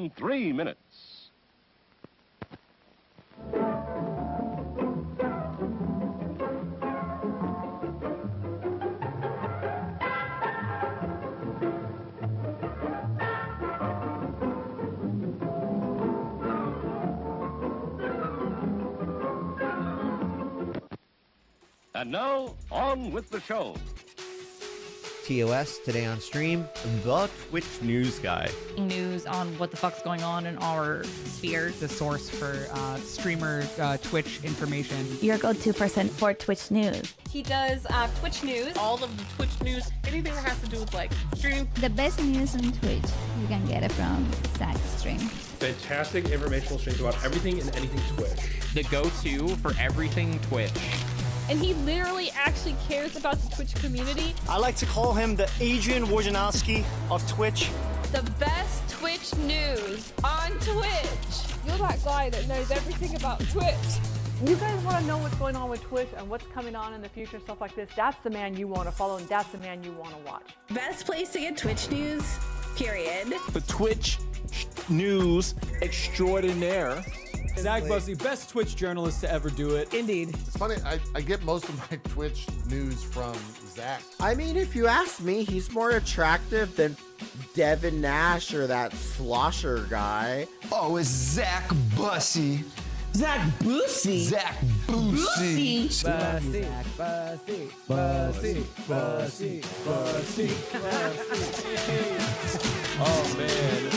in 3 minutes. And now, on with the show. TOS, today on stream, The Twitch News Guy. News on what the fuck's going on in our sphere. The source for streamer Twitch information. Your go-to person for Twitch news. He does Twitch news. All of the Twitch news, anything that has to do with like streaming. The best news on Twitch, you can get it from Zach's stream. Fantastic informational streams about everything and anything Twitch. The go-to for everything Twitch. And he literally actually cares about the Twitch community. I like to call him the Adrian Wojnarowski of Twitch. The best Twitch news on Twitch. You're that guy that knows everything about Twitch. You guys want to know what's going on with Twitch and what's coming on in the future, stuff like this, that's the man you want to follow and that's the man you want to watch. Best place to get Twitch news, period. The Twitch News Extraordinaire. Zach Bussey, best Twitch journalist to ever do it. Indeed. It's funny, I get most of my Twitch news from Zach. I mean, if you ask me, he's more attractive than Devin Nash or that Slosher guy. Oh, it's Zach Bussey. Zach Bussey. Zach Bussey. Bussey. Bussey. Bussey. Bussey. Bussey. Oh, man.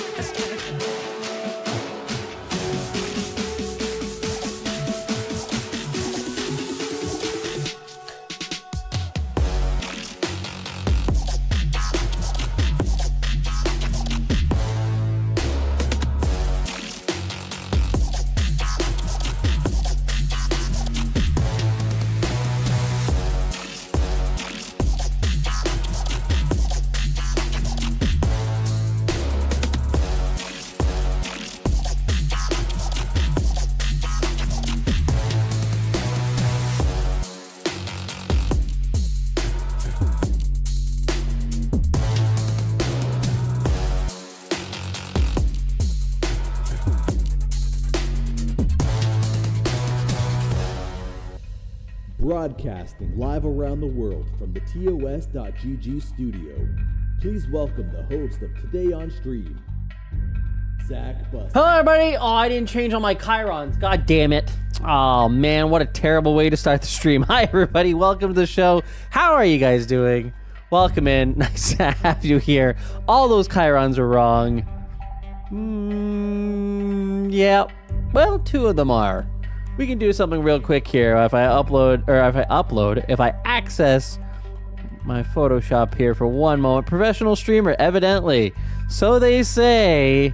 Broadcasting live around the world from the TOS.GG studio. Please welcome the host of Today on Stream, Zach Bussey. Hello everybody! Oh, I didn't change all my chyrons. God damn it. Oh man, what a terrible way to start the stream. Hi everybody, welcome to the show. How are you guys doing? Welcome in. Nice to have you here. All those chyrons are wrong. Yeah. Well, 2 of them are. We can do something real quick here. If I access my Photoshop here for one moment. Professional streamer, evidently. So they say.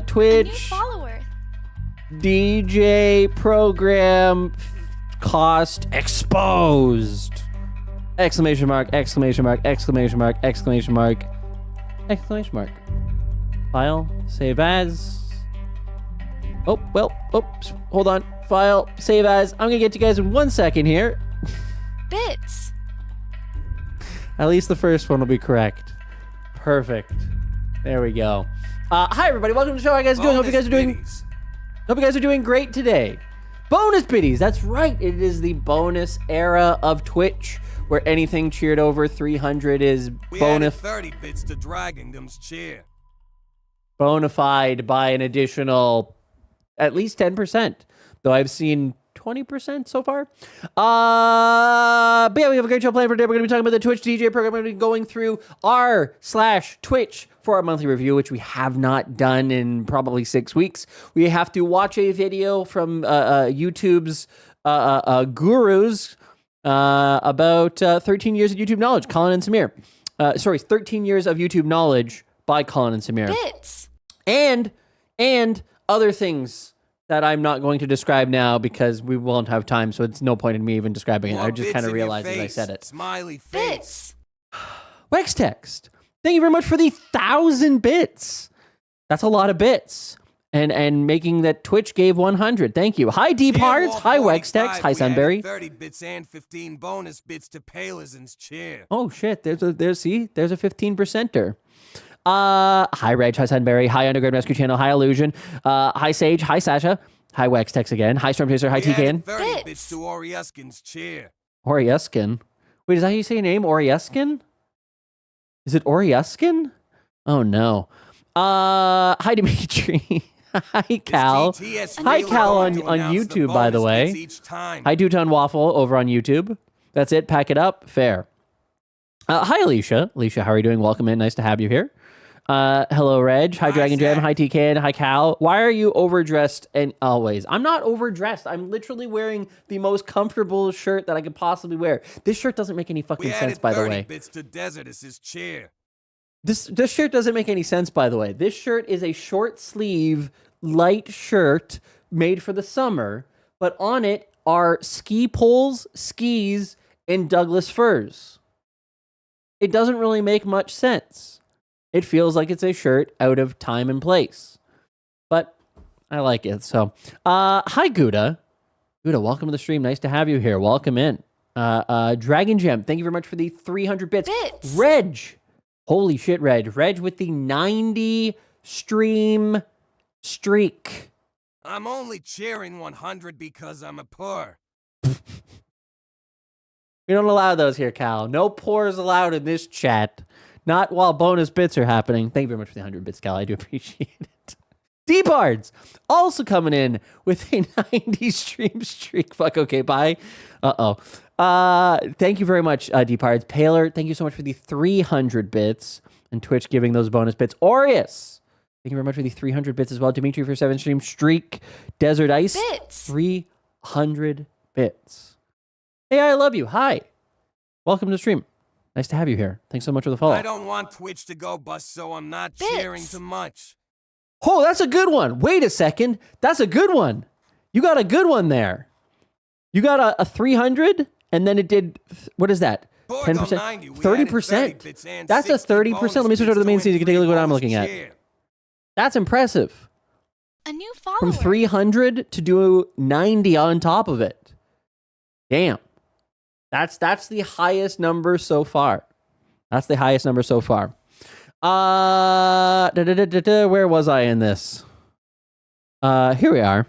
Twitch. New follower. DJ program cost exposed. Exclamation mark, exclamation mark, exclamation mark, exclamation mark, exclamation mark. File, save as. Oh, well, oops, hold on. File, save as. I'm gonna get to you guys in 1 second here. Bits. At least the first one will be correct. Perfect. There we go. Hi everybody, welcome to the show. How you guys doing? Hope you guys are doing great today. Bonus biddies, that's right. It is the bonus era of Twitch, where anything cheered over 300 is bonus. 30 bits to Dragondom's chair. Bonafide by an additional at least 10%, though I've seen 20% so far. But yeah, we have a great show planned for today. We're going to be talking about the Twitch DJ program. We're going to be going through r/Twitch for our monthly review, which we have not done in probably 6 weeks. We have to watch a video from YouTube's gurus about 13 years of YouTube knowledge, Colin and Samir. 13 years of YouTube knowledge by Colin and Samir. Bits. And other things that I'm not going to describe now because we won't have time, so it's no point in me even describing it. I just kind of realized as I said it. Smiley face. Wex Text, thank you very much for the 1,000 bits. That's a lot of bits. And making that Twitch gave 100. Thank you. Hi, Deep Hearts. Hi, Wex Text. Hi, Sunberry. 30 bits and 15 bonus bits to Palerson's chair. Oh, shit. There's a 15%er. Hi, Reg. Hi, Sunberry. Hi, Underground Rescue Channel. Hi, Illusion. Hi, Sage. Hi, Sasha. Hi, Wex Tex again. Hi, Storm Chaser. Hi, TKN. 30 bits to Oriuskin's chair. Oriuskin. Wait, is that how you say your name? Oriuskin? Is it Oriuskin? Oh, no. Hi, Dimitri. Hi, Cal. Hi, Cal on YouTube, by the way. Hi, Duton Waffle over on YouTube. That's it. Pack it up. Fair. Hi, Alicia. Alicia, how are you doing? Welcome in. Nice to have you here. Hello, Reg. Hi, Dragon Jam. Hi, TK. Hi, Cal. Why are you overdressed and always? I'm not overdressed. I'm literally wearing the most comfortable shirt that I could possibly wear. This shirt doesn't make any fucking sense, by the way. Bits to Desertus's chair. This shirt doesn't make any sense, by the way. This shirt is a short sleeve, light shirt made for the summer, but on it are ski poles, skis, and Douglas firs. It doesn't really make much sense. It feels like it's a shirt out of time and place, but I like it. So, hi, Gouda. Gouda, welcome to the stream. Nice to have you here. Welcome in. Dragon Gem, thank you very much for the 300 bits. Reg, holy shit, Reg. Reg with the 90 stream streak. I'm only cheering 100 because I'm a poor. We don't allow those here, Cal. No pores allowed in this chat. Not while bonus bits are happening. Thank you very much for the 100 bits, Cal. I do appreciate it. D-Bards also coming in with a 90 stream streak. Fuck, okay, bye. Uh-oh. Thank you very much, D-Bards. Paler, thank you so much for the 300 bits. And Twitch giving those bonus bits. Aureus, thank you very much for the 300 bits as well. Dimitri for 7 stream streak. Desert Ice, 300 bits. Hey, I love you. Hi. Welcome to the stream. Nice to have you here. Thanks so much for the follow. I don't want Twitch to go bust, so I'm not cheering too much. Oh, that's a good one. Wait a second. That's a good one. You got a good one there. You got a 300, and then it did, what is that? 10%? 30%? That's a 30%. Let me switch over to the main scene. You can take a look at what I'm looking at. That's impressive. A new follower. From 300 to do 90 on top of it. Damn. That's the highest number so far. That's the highest number so far. Where was I in this? Here we are.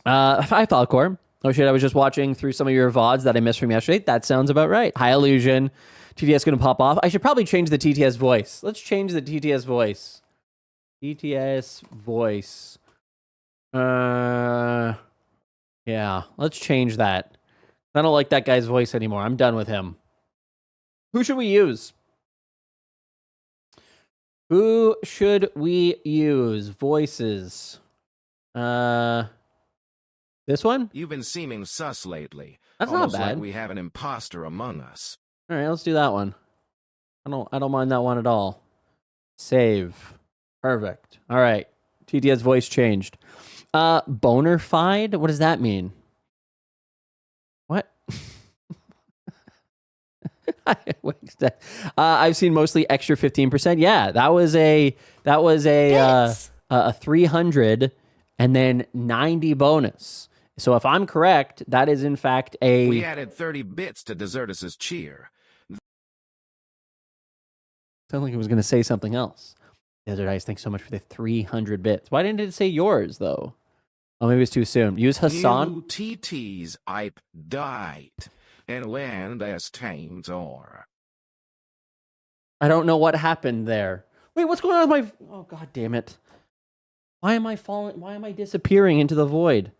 Hi, Falcor. Oh shit, I was just watching through some of your VODs that I missed from yesterday. That sounds about right. Hi, Illusion. TTS gonna pop off. I should probably change the TTS voice. Let's change the TTS voice. TTS voice. Yeah, let's change that. I don't like that guy's voice anymore. I'm done with him. Who should we use? Who should we use? Voices. This one? You've been seeming sus lately. That's Almost not bad. Like we have an imposter among us. All right, let's do that one. I don't mind that one at all. Save. Perfect. All right. TTS voice changed. Bonafide? What does that mean? What? I've seen mostly extra 15%. Yeah, that was a 300 and then 90 bonus. So if I'm correct, that is in fact a. We added 30 bits to Desertus's cheer. Sounded like it was going to say something else. Desert Ice, thanks so much for the 300 bits. Why didn't it say yours though? Oh, maybe it's too soon. Use Hassan. New TT's Ipe died and land as tamed or. I don't know what happened there. Wait, what's going on with my? Oh god damn it! Why am I falling? Why am I disappearing into the void?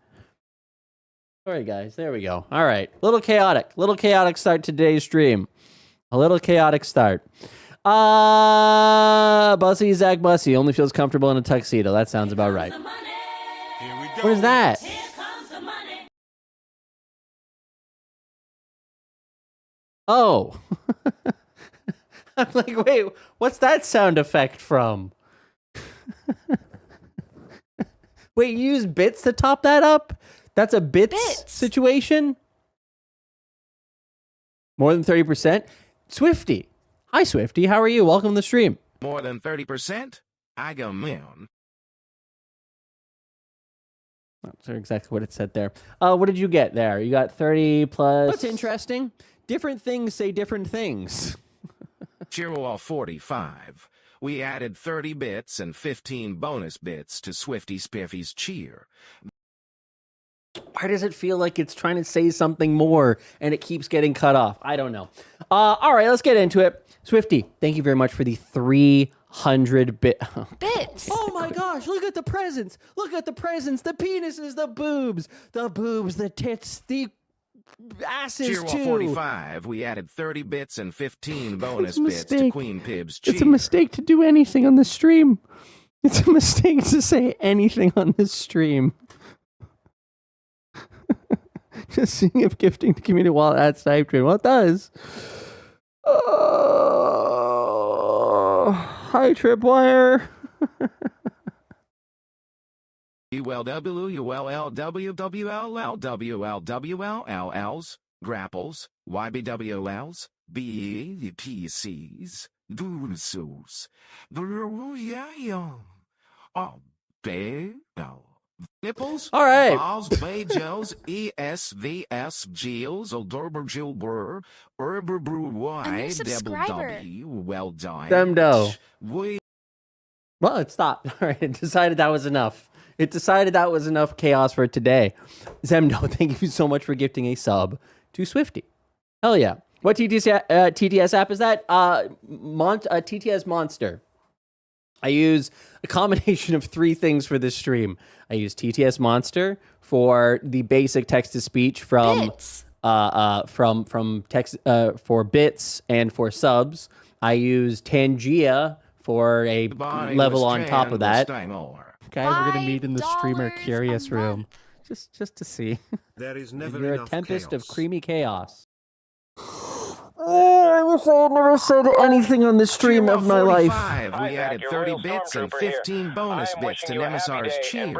Sorry guys, there we go. All right, little chaotic start to today's stream. A little chaotic start. Bussey, Zach Bussey only feels comfortable in a tuxedo. That sounds about right. What is that? Oh. I'm like, wait, what's that sound effect from? Wait, you use bits to top that up? That's a bits situation? More than 30%? Swifty. Hi, Swifty. How are you? Welcome to the stream. More than 30%? I go man. Not sure exactly what it said there. What did you get there? You got 30 plus. What's interesting? Different things say different things. Cheerwall 45. we added 30 bits and 15 bonus bits to Swifty Spiffy's cheer. Why does it feel like it's trying to say something more and it keeps getting cut off? I don't know. All right, let's get into it. Swifty, thank you very much for the 300 bits. Oh my gosh, look at the presents. Look at the presents. The penises, the boobs, the tits, the asses Cheer too. 45, we added 30 bits and 15 bonus bits to Queen Pib's cheer. It's a mistake to do anything on the stream. It's a mistake to say anything on this stream. Just seeing if gifting the community wallet adds type train. Well, it does. Oh, hi, Tripwire. ULWULLWWLLWLLWLLs, Grapples, YBWLs, BEPCs, Dulsus, Nipples, all right. Balls, Bajos, ESVS, Gills, Odorbergil Burr, Brew Y, W, well done. Demdo. Well, it stopped. All right, it decided that was enough. It decided that was enough chaos for today. Zemdo, thank you so much for gifting a sub to Swifty. Hell yeah. What TTS app is that? TTS Monster. I use a combination of 3 things for this stream. I use TTS Monster for the basic text-to-speech from text for bits and for subs. I use Tangia for a level on top of that. Guys, we're gonna meet in the streamer curious room, just to see. There is never You're a enough tempest chaos. of creamy chaos. I wish I had never said anything on the stream of my life. We added 30 bits and 15 bonus bits to Nemisar's cheer.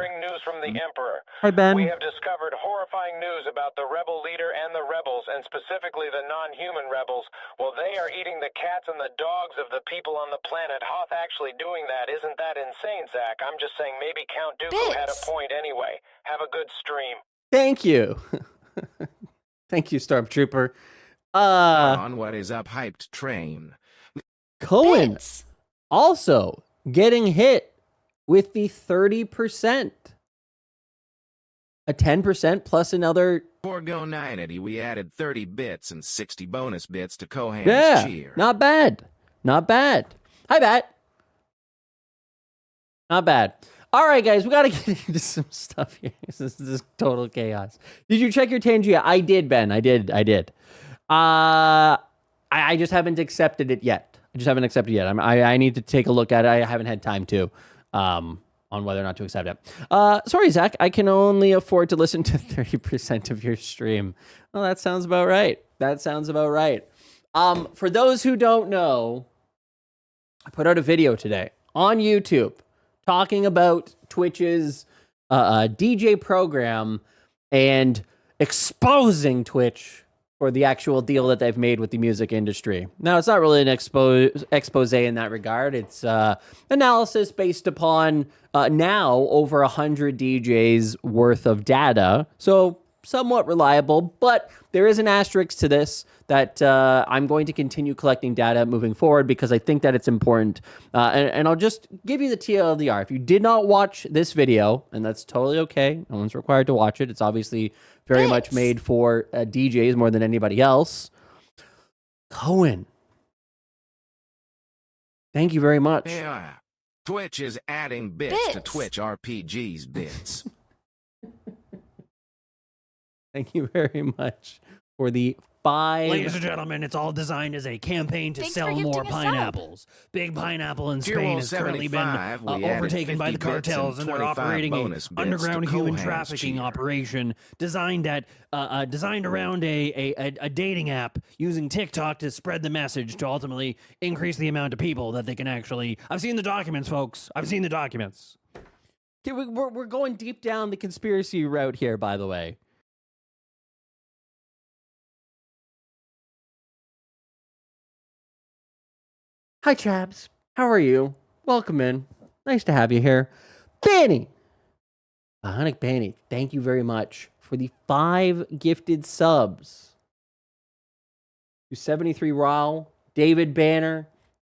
Hi, Ben. We have discovered horrifying news about the rebel leader and the rebels, and specifically the non-human rebels. Well, they are eating the cats and the dogs of the people on the planet. Hoth actually doing that. Isn't that insane, Zach? I'm just saying maybe Count Dooku had a point anyway. Have a good stream. Thank you. Thank you, Stormtrooper. On what is up hyped train. Cohen also getting hit with the 30%. A 10% plus another. For Go 980, we added 30 bits and 60 bonus bits to Kohan's cheer. Not bad. Not bad. Hi, Bat. Not bad. All right, guys, we got to get into some stuff here. This is total chaos. Did you check your Tangia? I did, Ben. I did. I just haven't accepted it yet. I need to take a look at it. I haven't had time to, on whether or not to accept it. Sorry, Zach, I can only afford to listen to 30% of your stream. Well, that sounds about right. For those who don't know, I put out a video today on YouTube talking about Twitch's DJ program and exposing Twitch for the actual deal that they've made with the music industry. Now, it's not really an expose in that regard. It's analysis based upon now over 100 DJs worth of data. So somewhat reliable, but there is an asterisk to this that I'm going to continue collecting data moving forward because I think that it's important. And I'll just give you the TLDR. If you did not watch this video, and that's totally okay, no one's required to watch it. It's obviously very much made for DJs more than anybody else. Cohen, thank you very much. Yeah. Twitch is adding bits to Twitch RPG's bits. Thank you very much for the 5. Ladies and gentlemen, it's all designed as a campaign to sell more pineapples. Big Pineapple in Spain has currently been overtaken by the cartels, and they're operating an underground human trafficking operation designed around a dating app using TikTok to spread the message to ultimately increase the amount of people that they can actually. I've seen the documents, folks. I've seen the documents. Okay, we're going deep down the conspiracy route here, by the way. Hi, Chabs. How are you? Welcome in. Nice to have you here. Banny. Bionic Banny, thank you very much for the 5 gifted subs. To 73 Raul, David Banner,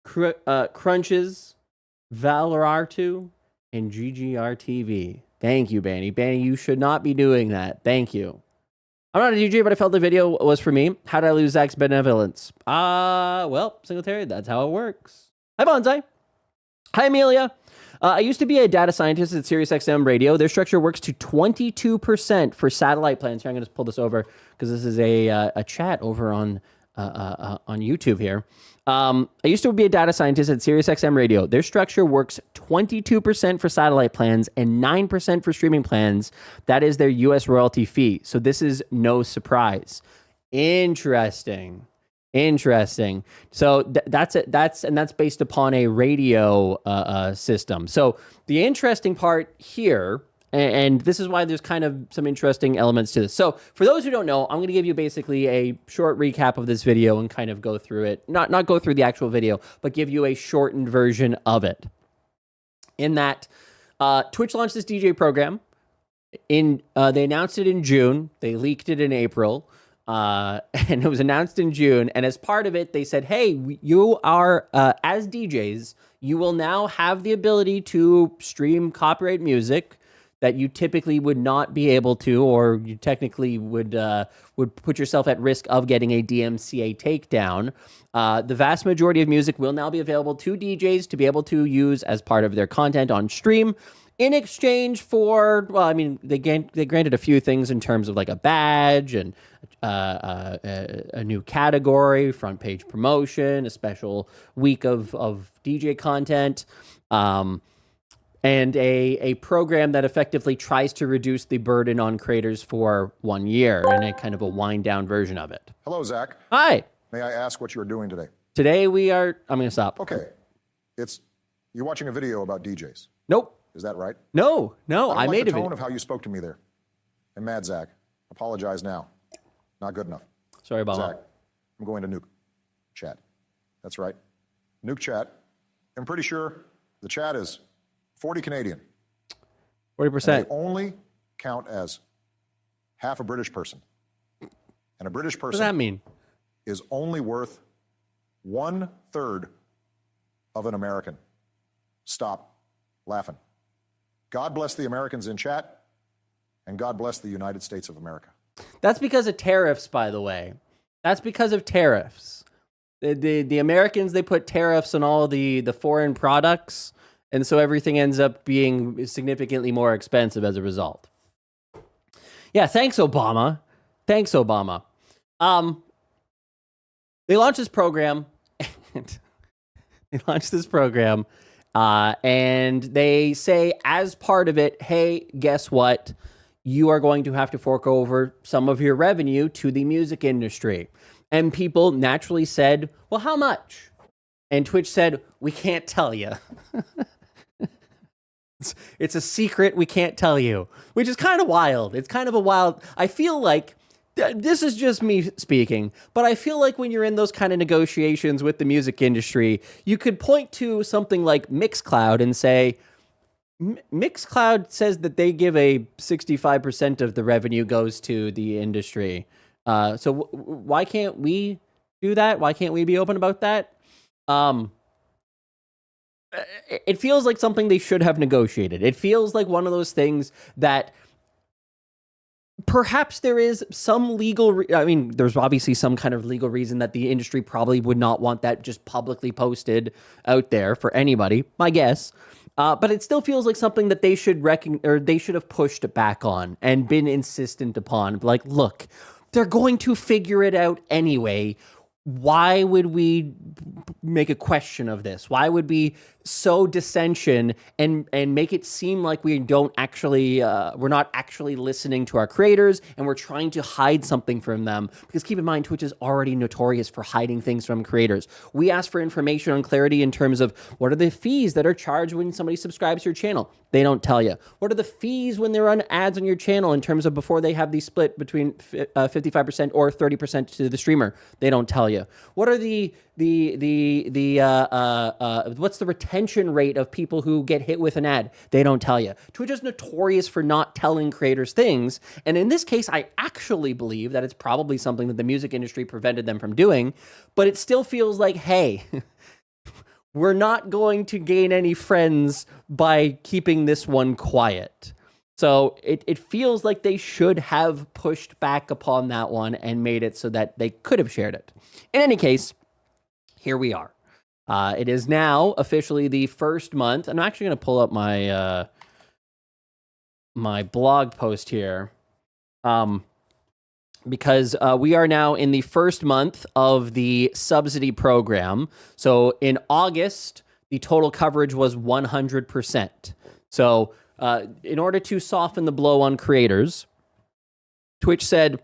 Crunches, Valorartu, and GGRTV. Thank you, Banny. Banny, you should not be doing that. Thank you. I'm not a DJ, but I felt the video was for me. How did I lose Zach's benevolence? Well, Singletary, that's how it works. Hi, Bonsai. Hi, Amelia. I used to be a data scientist at SiriusXM Radio. Their structure works to 22% for satellite plans. Here, I'm going to pull this over because this is a chat over on YouTube here. I used to be a data scientist at SiriusXM Radio. Their structure works 22% for satellite plans and 9% for streaming plans. That is their U.S. royalty fee. So this is no surprise. Interesting. So that's based upon a radio system. So the interesting part here, and this is why there's kind of some interesting elements to this. So for those who don't know, I'm going to give you basically a short recap of this video and kind of go through it. Not go through the actual video, but give you a shortened version of it. In that, Twitch launched this DJ program. They announced it in June. They leaked it in April. And it was announced in June. And as part of it, they said, hey, you are, as DJs, you will now have the ability to stream copyright music that you typically would not be able to, or you technically would put yourself at risk of getting a DMCA takedown. The vast majority of music will now be available to DJs to be able to use as part of their content on stream. In exchange for, well, I mean, they granted a few things in terms of like a badge and a new category, front page promotion, a special week of DJ content, and a program that effectively tries to reduce the burden on creators for 1 year, and a kind of a wind down version of it. Hello, Zach. Hi. May I ask what you're doing today? Today I'm going to stop. Okay. You're watching a video about DJs. Nope. Is that right? No. I made the tone of how you spoke to me there. And mad, Zach. Apologize now. Not good enough. Sorry about Zach, I'm going to nuke chat. That's right. Nuke chat. I'm pretty sure the chat is 40 Canadian. 40%. They only count as half a British person. And a British person. What does that mean? Is only worth 1/3 of an American. Stop laughing. God bless the Americans in chat, and God bless the United States of America. That's because of tariffs, by the way. That's because of tariffs. The Americans, they put tariffs on all the foreign products, and so everything ends up being significantly more expensive as a result. Yeah, thanks, Obama. They launched this program. And they say, as part of it, hey, guess what? You are going to have to fork over some of your revenue to the music industry. And people naturally said, well, how much? And Twitch said, we can't tell you. It's a secret. We can't tell you, which is kind of wild. It's kind of a wild. I feel like this is just me speaking, but I feel like when you're in those kind of negotiations with the music industry, you could point to something like Mixcloud and say, Mixcloud says that they give a 65% of the revenue goes to the industry. So why can't we do that? Why can't we be open about that? It feels like something they should have negotiated. It feels like one of those things that perhaps there is some legal... there's obviously some kind of legal reason that the industry probably would not want that just publicly posted out there for anybody, my guess. But it still feels like something that they should they should have pushed back on and been insistent upon. Like, look, they're going to figure it out anyway. Why would we make a question of this? Why would we sow dissension and make it seem like we don't actually, we're not actually listening to our creators and we're trying to hide something from them? Because keep in mind, Twitch is already notorious for hiding things from creators. We ask for information on clarity in terms of what are the fees that are charged when somebody subscribes to your channel? They don't tell you. What are the fees when they run ads on your channel in terms of before they have the split between 55% or 30% to the streamer? They don't tell you. What are what's the retention rate of people who get hit with an ad? They don't tell you. Twitch is notorious for not telling creators things. And in this case, I actually believe that it's probably something that the music industry prevented them from doing, but it still feels like, hey, we're not going to gain any friends by keeping this one quiet. So it feels like they should have pushed back upon that one and made it so that they could have shared it. In any case, here we are. It is now officially the first month. I'm actually going to pull up my my blog post here, because we are now in the first month of the subsidy program. So in August, the total coverage was 100%. So in order to soften the blow on creators, Twitch said,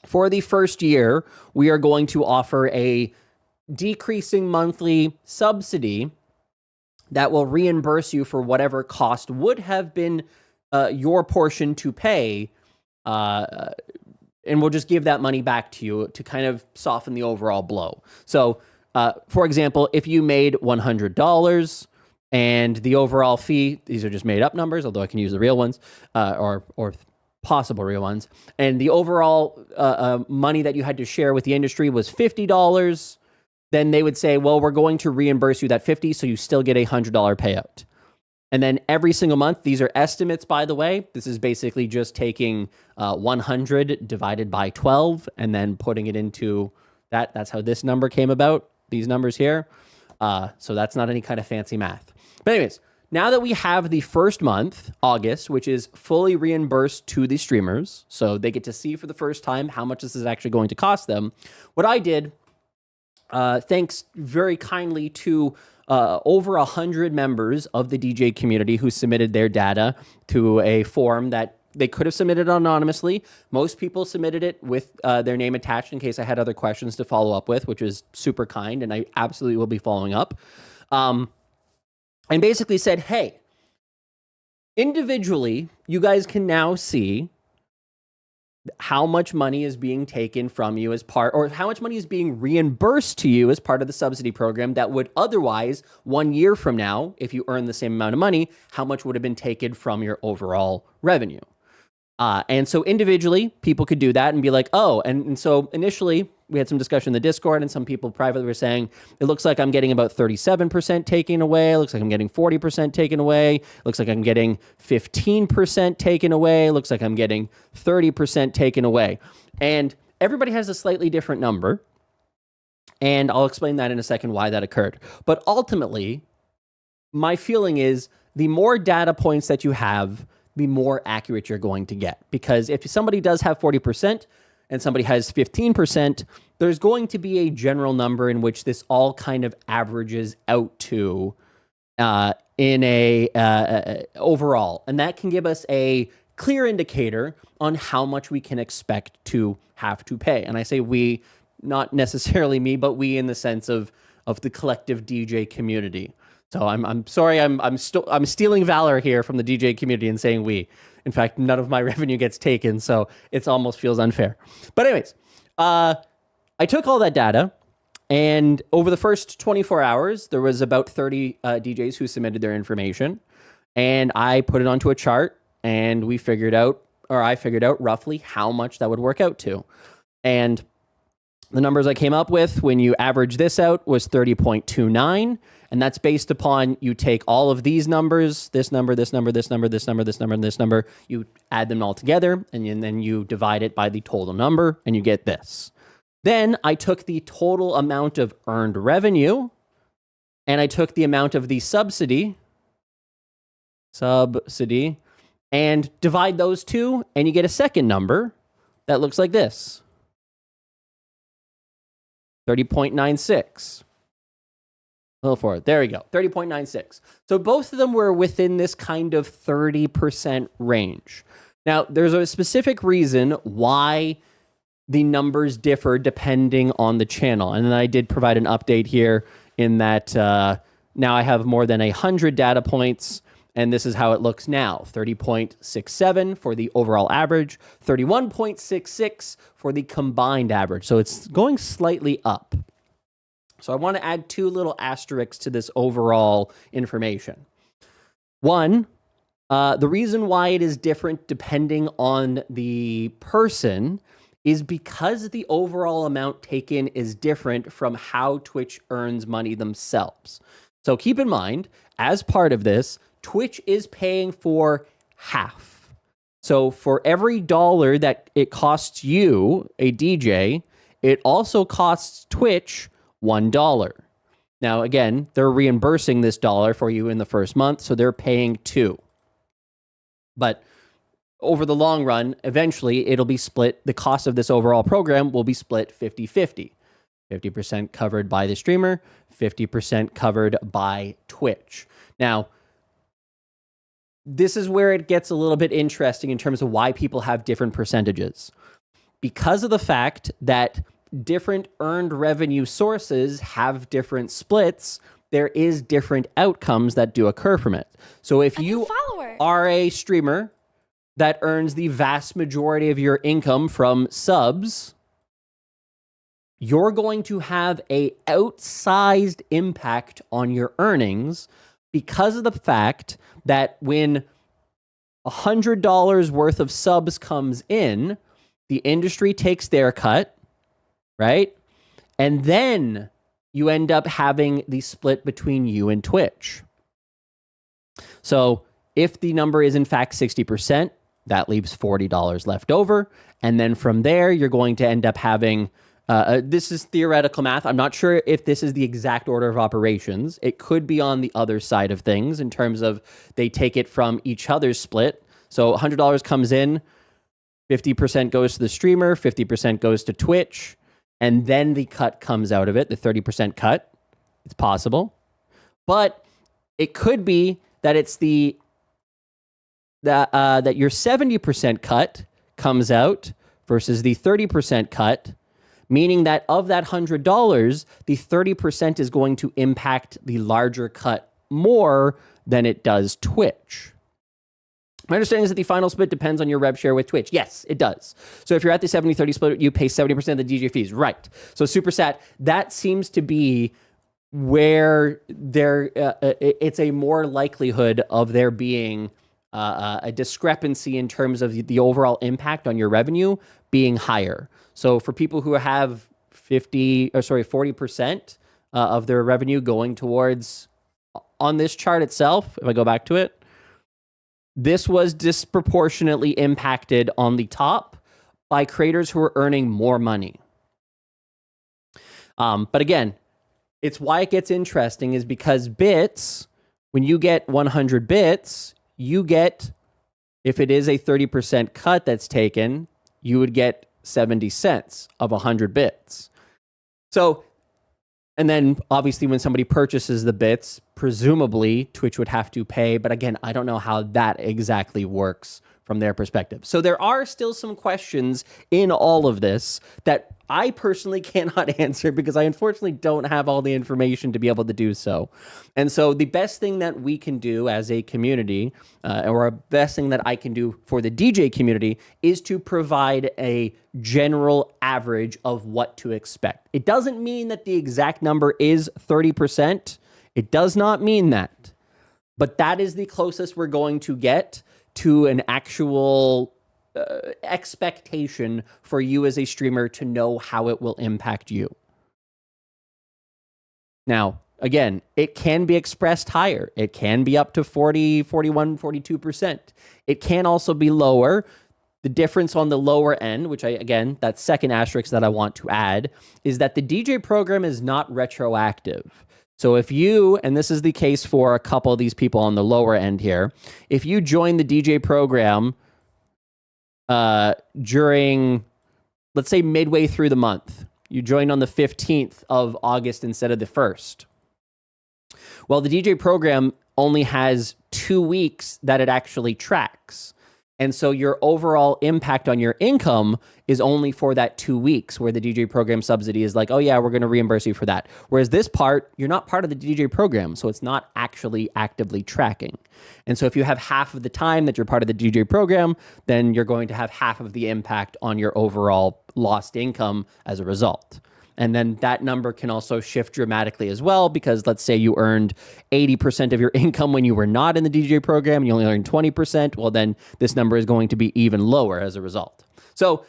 for the first year, we are going to offer a decreasing monthly subsidy that will reimburse you for whatever cost would have been your portion to pay, and we'll just give that money back to you to kind of soften the overall blow. So, for example, if you made $100 and the overall fee, these are just made up numbers, although I can use the real ones, or possible real ones, and the overall money that you had to share with the industry was $50, then they would say, well, we're going to reimburse you that $50, so you still get a $100 payout. And then every single month, these are estimates, by the way. This is basically just taking 100 divided by 12 and then putting it into that. That's how this number came about, these numbers here. So that's not any kind of fancy math. But anyways, now that we have the first month, August, which is fully reimbursed to the streamers, so they get to see for the first time how much this is actually going to cost them, what I did, thanks very kindly to over 100 members of the DJ community who submitted their data to a form that they could have submitted anonymously. Most people submitted it with their name attached in case I had other questions to follow up with, which was super kind, and I absolutely will be following up. And basically said, hey, individually, you guys can now see how much money is being taken from you as part, or how much money is being reimbursed to you as part of the subsidy program that would otherwise, 1 year from now, if you earn the same amount of money, how much would have been taken from your overall revenue. And so individually, people could do that and be like, oh, and so initially we had some discussion in the Discord, and some people privately were saying, it looks like I'm getting about 37% taken away. It looks like I'm getting 40% taken away. It looks like I'm getting 15% taken away. It looks like I'm getting 30% taken away. And everybody has a slightly different number. And I'll explain that in a second why that occurred. But ultimately, my feeling is the more data points that you have, the more accurate you're going to get. Because if somebody does have 40%, and somebody has 15%, there's going to be a general number in which this all kind of averages out to in a overall. And that can give us a clear indicator on how much we can expect to have to pay. And I say we, not necessarily me, but we in the sense of the collective DJ community. So I'm sorry, I'm stealing valor here from the DJ community and saying we. In fact, none of my revenue gets taken, so it almost feels unfair. But anyways, I took all that data, and over the first 24 hours, there was about 30 DJs who submitted their information, and I put it onto a chart, and I figured out roughly how much that would work out to. And the numbers I came up with when you average this out was 30.29, and that's based upon you take all of these numbers, this number, this number, this number, this number, this number, and this number, you add them all together, and then you divide it by the total number, and you get this. Then I took the total amount of earned revenue, and I took the amount of the subsidy, and divide those two, and you get a second number that looks like this. 30.96. A little forward. There we go. 30.96. So both of them were within this kind of 30% range. Now, there's a specific reason why the numbers differ depending on the channel. And then I did provide an update here in that now I have more than 100 data points, and this is how it looks now. 30.67 for the overall average, 31.66 for the combined average. So it's going slightly up. So I want to add two little asterisks to this overall information. One, the reason why it is different depending on the person is because the overall amount taken is different from how Twitch earns money themselves. So keep in mind, as part of this, Twitch is paying for half. So for every dollar that it costs you, a DJ, it also costs Twitch $1. Now, again, they're reimbursing this dollar for you in the first month, so they're paying $2. But over the long run, eventually it'll be split. The cost of this overall program will be split 50-50. 50% covered by the streamer, 50% covered by Twitch. Now, this is where it gets a little bit interesting in terms of why people have different percentages. Because of the fact that different earned revenue sources have different splits, there is different outcomes that do occur from it. So if you are a streamer that earns the vast majority of your income from subs, you're going to have a outsized impact on your earnings because of the fact that when $100 worth of subs comes in, the industry takes their cut, right? And then you end up having the split between you and Twitch. So if the number is in fact 60%, that leaves $40 left over. And then from there, you're going to end up having, this is theoretical math. I'm not sure if this is the exact order of operations. It could be on the other side of things in terms of they take it from each other's split. So $100 comes in, 50% goes to the streamer, 50% goes to Twitch, and then the cut comes out of it, the 30% cut. It's possible. But it could be that it's that your 70% cut comes out versus the 30% cut, meaning that of that $100, the 30% is going to impact the larger cut more than it does Twitch. My understanding is that the final split depends on your rev share with Twitch. Yes, it does. So if you're at the 70-30 split, you pay 70% of the DJ fees. Right. So Supersat, that seems to be where there it's a more likelihood of there being a discrepancy in terms of the overall impact on your revenue being higher. So for people who have 40% of their revenue going towards, on this chart itself, if I go back to it, this was disproportionately impacted on the top by creators who are earning more money. But again, it's why it gets interesting is because bits, when you get 100 bits, you get, if it is a 30% cut that's taken, you would get 70 cents of 100 bits. So, and then obviously when somebody purchases the bits, presumably Twitch would have to pay. But again, I don't know how that exactly works from their perspective. So there are still some questions in all of this that I personally cannot answer because I unfortunately don't have all the information to be able to do so. And so the best thing that we can do as a community, or a best thing that I can do for the DJ community, is to provide a general average of what to expect. It doesn't mean that the exact number is 30%. It does not mean that. But that is the closest we're going to get to an actual expectation for you as a streamer to know how it will impact you. Now, again, it can be expressed higher. It can be up to 40, 41, 42%. It can also be lower. The difference on the lower end, which that second asterisk that I want to add, is that the DJ program is not retroactive. So if you, and this is the case for a couple of these people on the lower end here, if you join the DJ program during, let's say, midway through the month, you joined on the 15th of August instead of the 1st. Well, the DJ program only has 2 weeks that it actually tracks. And so your overall impact on your income is only for that 2 weeks where the DJ program subsidy is like, oh yeah, we're going to reimburse you for that. Whereas this part, you're not part of the DJ program, so it's not actually actively tracking. And so if you have half of the time that you're part of the DJ program, then you're going to have half of the impact on your overall lost income as a result. And then that number can also shift dramatically as well, because let's say you earned 80% of your income when you were not in the DJ program and you only earned 20%. Well, then this number is going to be even lower as a result. So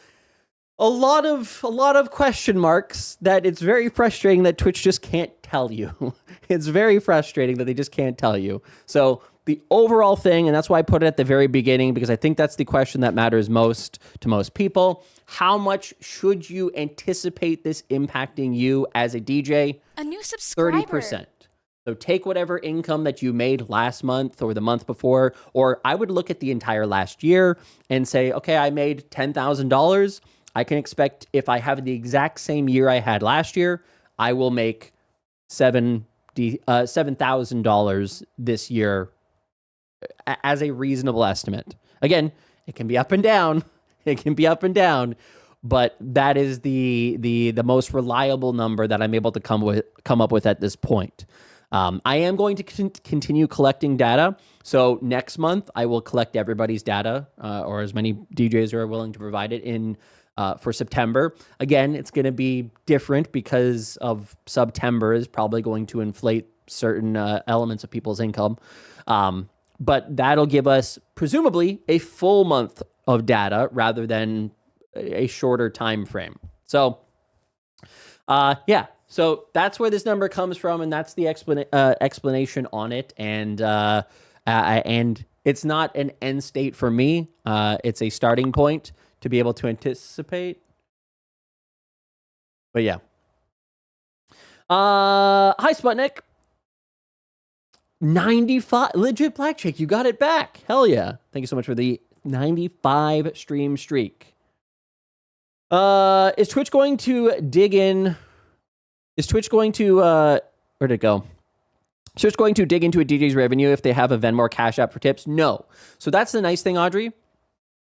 a lot of question marks that it's very frustrating that Twitch just can't tell you. It's very frustrating that they just can't tell you. So the overall thing, and that's why I put it at the very beginning, because I think that's the question that matters most to most people. How much should you anticipate this impacting you as a DJ? A new subscriber. 30%. So take whatever income that you made last month or the month before, or I would look at the entire last year and say, okay, I made $10,000. I can expect if I have the exact same year I had last year, I will make $7,000 this year as a reasonable estimate. Again, it can be up and down. It can be up and down, but that is the most reliable number that I'm able to come up with at this point. I am going to continue collecting data. So next month, I will collect everybody's data, or as many DJs are willing to provide it in for September. Again, it's going to be different because of September is probably going to inflate certain elements of people's income. But that'll give us presumably a full month of data rather than a shorter time frame. So, yeah. So that's where this number comes from, and that's the explanation on it. And it's not an end state for me. It's a starting point to be able to anticipate. But yeah. Hi, Sputnik. 95 legit Blackjack, you got it back. Hell yeah. Thank you so much for the 95 stream streak. Is Twitch going to dig in? Is Twitch going to where'd it go? Is Twitch going to dig into a DJ's revenue if they have a Venmo or Cash App for tips? No. So that's the nice thing, Audrey,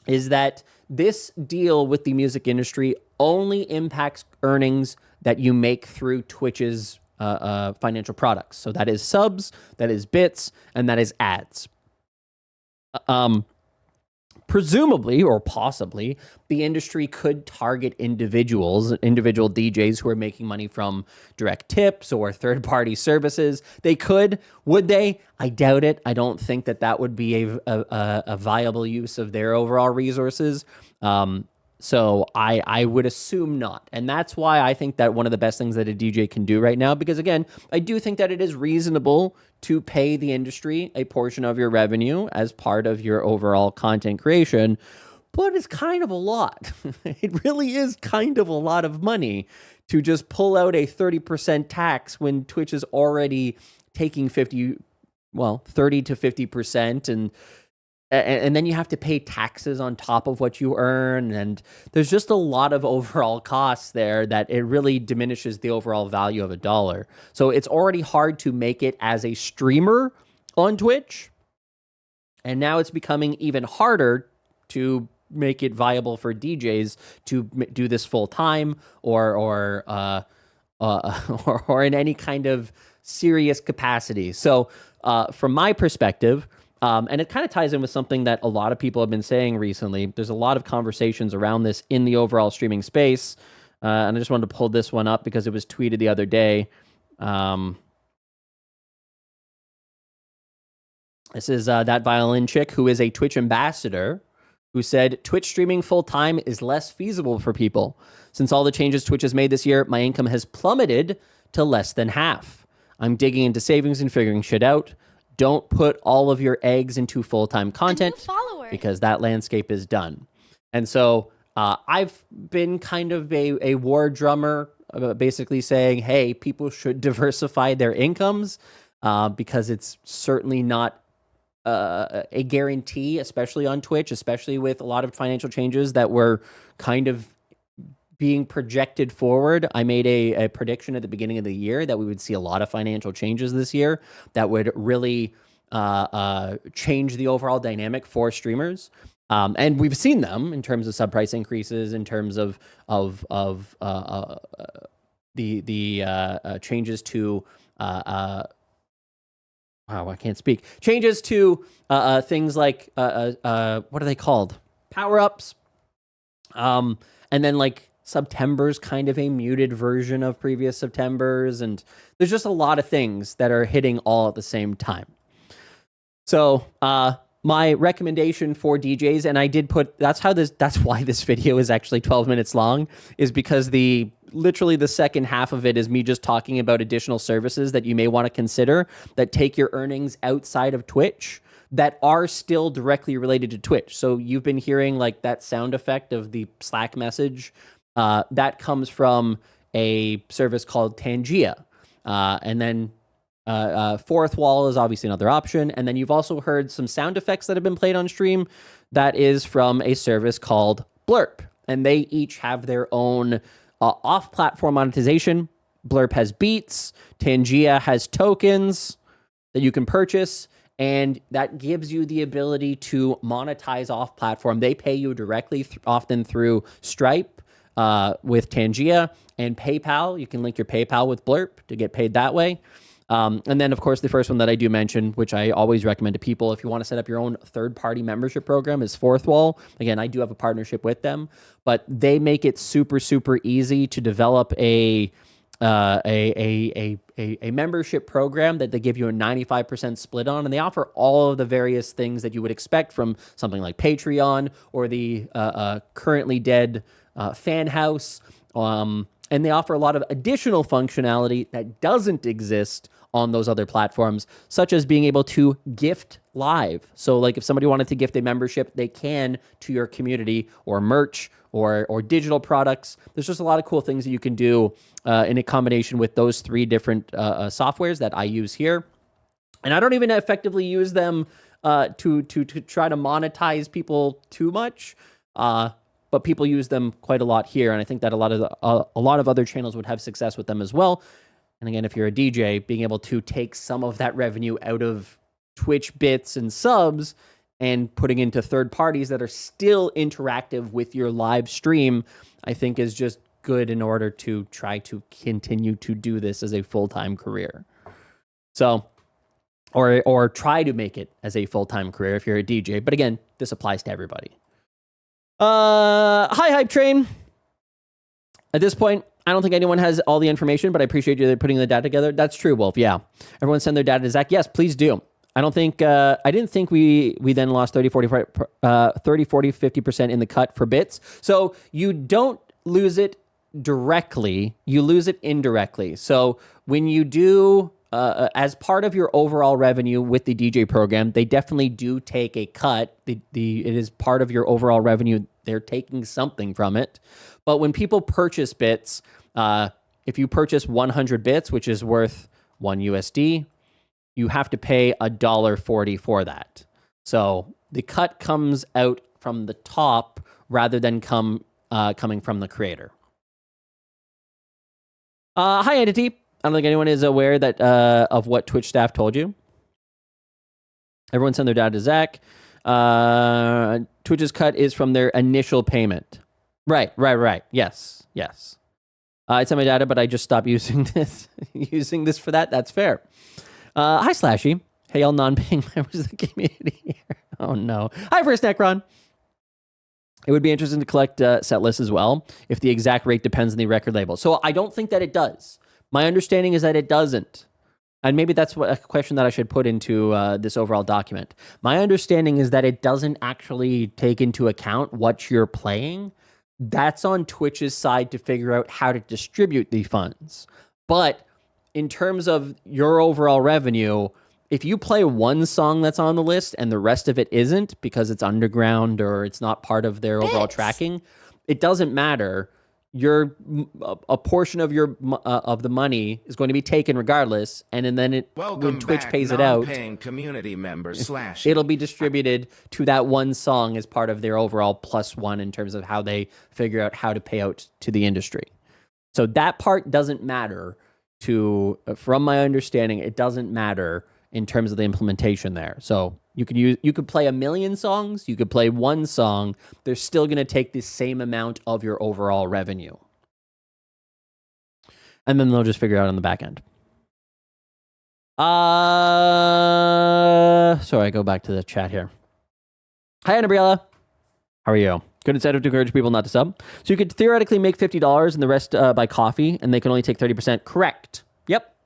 is that this deal with the music industry only impacts earnings that you make through Twitch's financial products. So that is subs, that is bits, and that is ads. Presumably, or possibly, the industry could target individual DJs who are making money from direct tips or third-party services. They could. Would they? I doubt it. I don't think that would be a viable use of their overall resources. So I would assume not. And that's why I think that one of the best things that a DJ can do right now, because again, I do think that it is reasonable to pay the industry a portion of your revenue as part of your overall content creation, but it's kind of a lot. It really is kind of a lot of money to just pull out a 30% tax when Twitch is already taking 30 to 50%, and then you have to pay taxes on top of what you earn. And there's just a lot of overall costs there that it really diminishes the overall value of a dollar. So it's already hard to make it as a streamer on Twitch. And now it's becoming even harder to make it viable for DJs to do this full time or in any kind of serious capacity. So from my perspective, and it kind of ties in with something that a lot of people have been saying recently. There's a lot of conversations around this in the overall streaming space. And I just wanted to pull this one up because it was tweeted the other day. This is that violin chick who is a Twitch ambassador who said, Twitch streaming full-time is less feasible for people. Since all the changes Twitch has made this year, my income has plummeted to less than half. I'm digging into savings and figuring shit out. Don't put all of your eggs into full-time content because that landscape is done. And so I've been kind of a war drummer, basically saying, hey, people should diversify their incomes because it's certainly not a guarantee, especially on Twitch, especially with a lot of financial changes that were kind of being projected forward. I made a prediction at the beginning of the year that we would see a lot of financial changes this year that would really change the overall dynamic for streamers. And we've seen them in terms of sub price increases, in terms of the changes to wow, I can't speak. Changes to things like what are they called? Power ups. And then like September's kind of a muted version of previous Septembers, and there's just a lot of things that are hitting all at the same time. So my recommendation for DJs, and I did put, that's why this video is actually 12 minutes long, is because literally the second half of it is me just talking about additional services that you may want to consider that take your earnings outside of Twitch that are still directly related to Twitch. So you've been hearing like that sound effect of the Slack message. That comes from a service called Tangia. And then Fourth Wall is obviously another option. And then you've also heard some sound effects that have been played on stream. That is from a service called Blurp. And they each have their own off-platform monetization. Blurp has beats. Tangia has tokens that you can purchase. And that gives you the ability to monetize off-platform. They pay you directly, often through Stripe with Tangia and PayPal. You can link your PayPal with Blurp to get paid that way. And then, of course, the first one that I do mention, which I always recommend to people, if you want to set up your own third-party membership program, is Fourth Wall. Again, I do have a partnership with them, but they make it super, super easy to develop a membership program that they give you a 95% split on, and they offer all of the various things that you would expect from something like Patreon or the currently dead Fan House. And they offer a lot of additional functionality that doesn't exist on those other platforms, such as being able to gift live. So like if somebody wanted to gift a membership, they can to your community, or merch or digital products. There's just a lot of cool things that you can do in a combination with those three different softwares that I use here. And I don't even effectively use them to try to monetize people too much. But people use them quite a lot here, and I think that a lot of other channels would have success with them as well. And again, if you're a DJ, being able to take some of that revenue out of Twitch bits and subs and putting into third parties that are still interactive with your live stream, I think is just good in order to try to continue to do this as a full-time career. So, or try to make it as a full-time career if you're a DJ. But again, this applies to everybody. Hi, Hype Train. At this point, I don't think anyone has all the information, but I appreciate you putting the data together. That's true, Wolf. Yeah. Everyone send their data to Zach. Yes, please do. I didn't think we then lost 30, 40, 50% in the cut for bits. So you don't lose it directly, you lose it indirectly. So when you do, as part of your overall revenue with the DJ program, they definitely do take a cut. It is part of your overall revenue. They're taking something from it. But when people purchase bits, if you purchase 100 bits, which is worth $1 USD, you have to pay $1.40 for that. So the cut comes out from the top rather than coming from the creator. Hi, Entity. I don't think anyone is aware that of what Twitch staff told you. Everyone send their data to Zach. Twitch's cut is from their initial payment. Right. Yes. I sent my data, but I just stopped using this for that. That's fair. Hi, Slashy. Hey, all non-paying members of the community here. Oh, no. Hi, First Necron. It would be interesting to collect set lists as well if the exact rate depends on the record label. So I don't think that it does. My understanding is that it doesn't. And maybe that's a question that I should put into this overall document. My understanding is that it doesn't actually take into account what you're playing. That's on Twitch's side to figure out how to distribute the funds. But in terms of your overall revenue, if you play one song that's on the list and the rest of it isn't because it's underground or it's not part of their overall tracking, it doesn't matter. A portion of your of the money is going to be taken regardless, and then when Twitch pays it out, community members it'll be distributed to that one song as part of their overall +1 in terms of how they figure out how to pay out to the industry. So that part doesn't matter. From my understanding, it doesn't matter in terms of the implementation there. So you could play 1 million songs, you could play one song, they're still going to take the same amount of your overall revenue. And then they'll just figure it out on the back end. Sorry, I go back to the chat here. Hi, Annabriella. How are you? Good incentive to encourage people not to sub. So you could theoretically make $50 and the rest buy coffee, and they can only take 30%. Correct. Yep.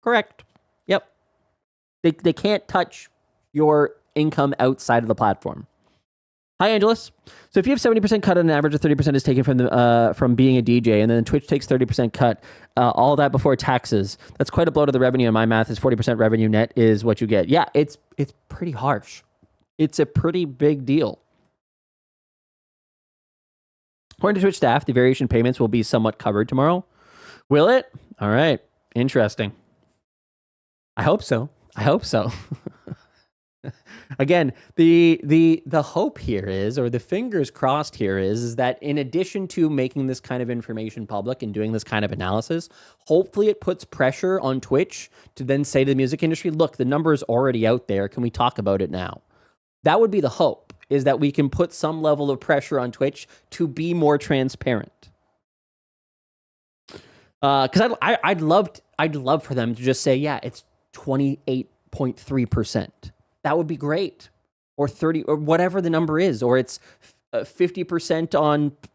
Correct. Yep. They can't touch your income outside of the platform. Hi, Angelus. So if you have 70% cut on an average of 30% is taken from being a DJ, and then Twitch takes 30% cut, all that before taxes, that's quite a blow to the revenue. And my math is 40% revenue net is what you get. Yeah, it's pretty harsh. It's a pretty big deal. According to Twitch staff, the variation payments will be somewhat covered tomorrow. Will it? All right. Interesting. I hope so. Again, the hope here is, or the fingers crossed here is that in addition to making this kind of information public and doing this kind of analysis, hopefully it puts pressure on Twitch to then say to the music industry, look, the number is already out there. Can we talk about it now? That would be the hope, is that we can put some level of pressure on Twitch to be more transparent. Because I'd love for them to just say, yeah, it's 28.3%. That would be great. Or 30, or whatever the number is, or it's 50%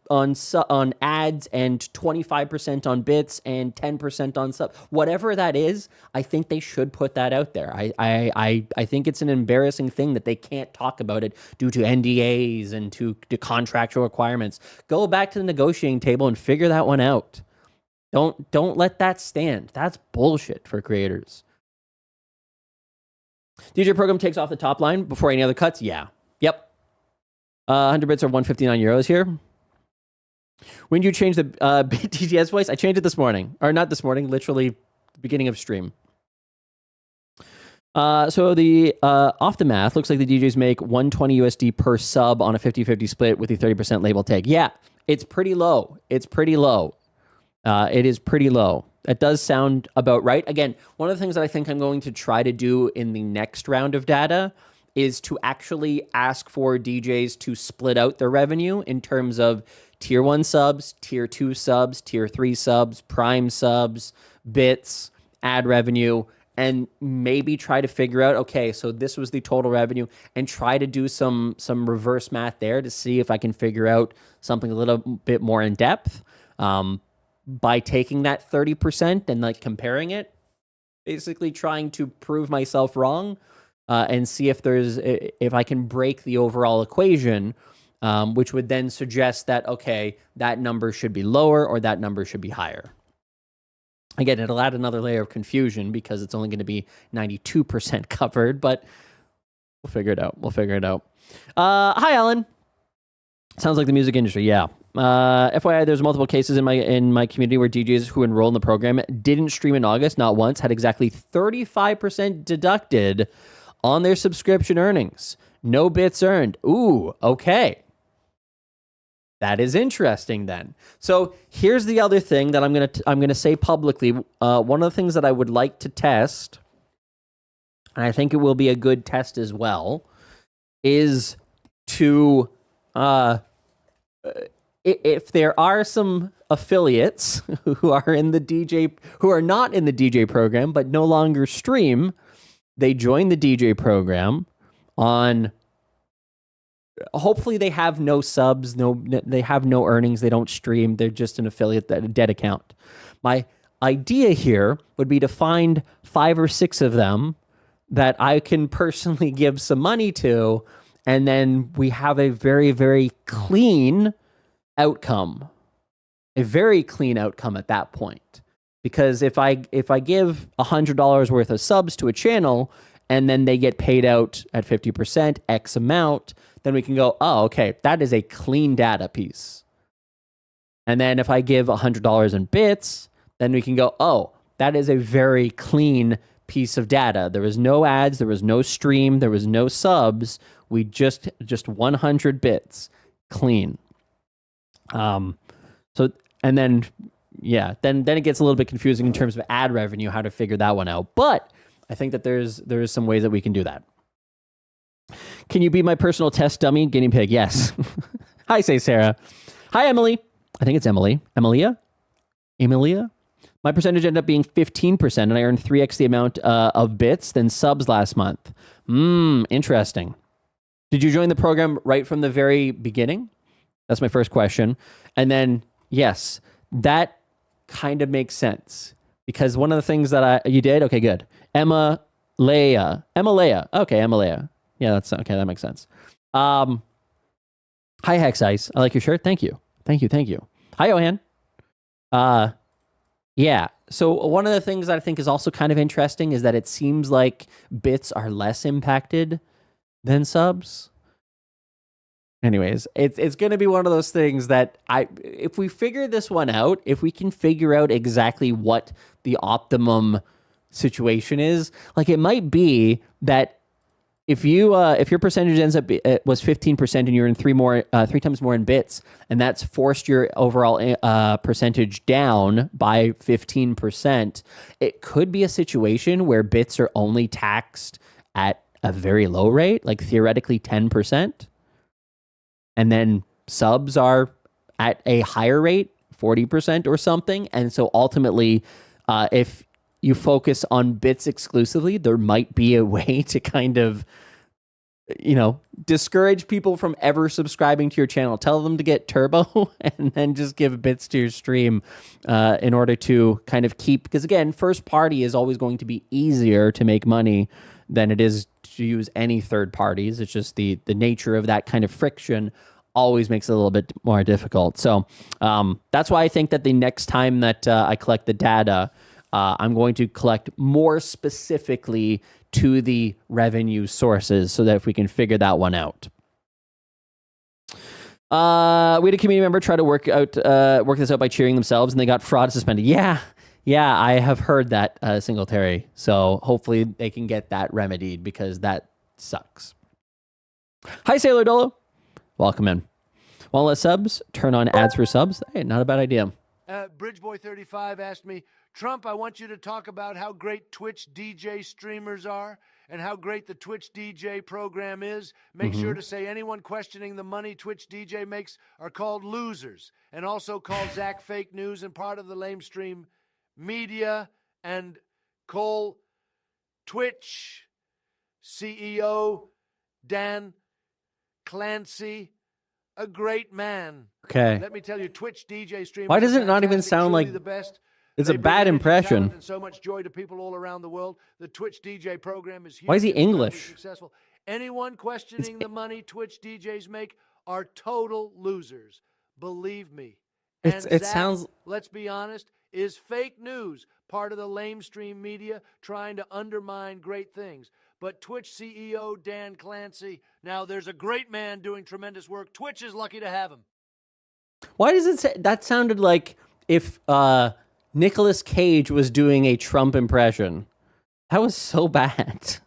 on ads and 25% on bits and 10% on sub. Whatever that is, I think they should put that out there. I think it's an embarrassing thing that they can't talk about it due to NDAs and to contractual requirements. Go back to the negotiating table and figure that one out. Don't let that stand. That's bullshit for creators. DJ program takes off the top line before any other cuts? Yeah. Yep. 100 bits or 159 euros here. When did you change the BTTS voice? I changed it this morning. Or not this morning, literally the beginning of stream. So the off the math, looks like the DJs make 120 USD per sub on a 50-50 split with the 30% label tag. Yeah, it's pretty low. It is pretty low. That does sound about right. Again, one of the things that I think I'm going to try to do in the next round of data is to actually ask for DJs to split out their revenue in terms of tier 1 subs, tier 2 subs, tier 3 subs, prime subs, bits, ad revenue, and maybe try to figure out, okay, so this was the total revenue, and try to do some reverse math there to see if I can figure out something a little bit more in depth. By taking that 30% and like comparing it, basically trying to prove myself wrong and see if I can break the overall equation, which would then suggest that, okay, that number should be lower or that number should be higher. Again, it'll add another layer of confusion because it's only going to be 92% covered, but we'll figure it out. Hi, Alan. Sounds like the music industry, yeah. FYI, there's multiple cases in my community where DJs who enroll in the program didn't stream in August, not once, had exactly 35% deducted on their subscription earnings. No bits earned. Ooh, okay. That is interesting then. So here's the other thing that I'm gonna say publicly. One of the things that I would like to test, and I think it will be a good test as well, is to if there are some affiliates who are not in the DJ program but no longer stream, they join the DJ program on. Hopefully they have no subs, they have no earnings, they don't stream, they're just an affiliate, a dead account. My idea here would be to find 5 or 6 of them that I can personally give some money to, and then we have a very, very clean outcome. A very clean outcome at that point. Because if I give $100 worth of subs to a channel, and then they get paid out at 50%, X amount, then we can go, oh, okay, that is a clean data piece. And then if I give $100 in bits, then we can go, oh, that is a very clean piece of data. There was no ads, there was no stream, there was no subs. We just 100 bits, clean. So, and then, yeah, then it gets a little bit confusing in terms of ad revenue, how to figure that one out. But I think that there's some ways that we can do that. Can you be my personal test dummy guinea pig? Yes. Hi, say Sarah. Hi, Emily. I think it's Emily. Emilia? My percentage ended up being 15%, and I earned 3x the amount of bits than subs last month. Interesting. Did you join the program right from the very beginning? That's my first question. And then, yes, that kind of makes sense. Because one of the things that you did, okay, good. Emma Leia. Okay, Emma Leia. Yeah, that's okay. That makes sense. Hi, Hex Ice. I like your shirt. Thank you. Thank you. Hi, Johan. Yeah. So one of the things that I think is also kind of interesting is that it seems like bits are less impacted than subs. Anyways, it's going to be one of those things that if we figure this one out, if we can figure out exactly what the optimum situation is, like it might be that if your percentage ends up was 15% and you're in three times more in bits, and that's forced your overall percentage down by 15%, it could be a situation where bits are only taxed at a very low rate, like theoretically 10%, and then subs are at a higher rate, 40% or something. And so ultimately, if you focus on bits exclusively, there might be a way to kind of, discourage people from ever subscribing to your channel. Tell them to get turbo and then just give bits to your stream in order to kind of keep, because again, first party is always going to be easier to make money than it is to use any third parties. It's just the nature of that kind of friction always makes it a little bit more difficult. So that's why I think that the next time that I collect the data, I'm going to collect more specifically to the revenue sources so that if we can figure that one out. We had a community member try to work this out by cheering themselves, and they got fraud suspended. Yeah, I have heard that, Singletary. So hopefully they can get that remedied because that sucks. Hi, Sailor Dolo. Welcome in. Want less subs? Turn on ads for subs. Hey, not a bad idea. Bridgeboy35 asked me, Trump, I want you to talk about how great Twitch DJ streamers are and how great the Twitch DJ program is. Make sure to say anyone questioning the money Twitch DJ makes are called losers, and also call Zach fake news and part of the lamestream media, and call Twitch CEO Dan Clancy a great man. Okay. Let me tell you, Twitch DJ streamers. Why does it not even sound like the best? It's a bad impression? And so much joy to people all around the world. The Twitch DJ program is huge. Why is he English? Successful. Anyone questioning the money Twitch DJs make are total losers. Believe me. And it Zach, sounds. let's be honest, is fake news, part of the lamestream media trying to undermine great things. But Twitch CEO Dan Clancy, now there's a great man doing tremendous work. Twitch is lucky to have him. Why does it say that? Sounded like if Nicolas Cage was doing a Trump impression. That was so bad.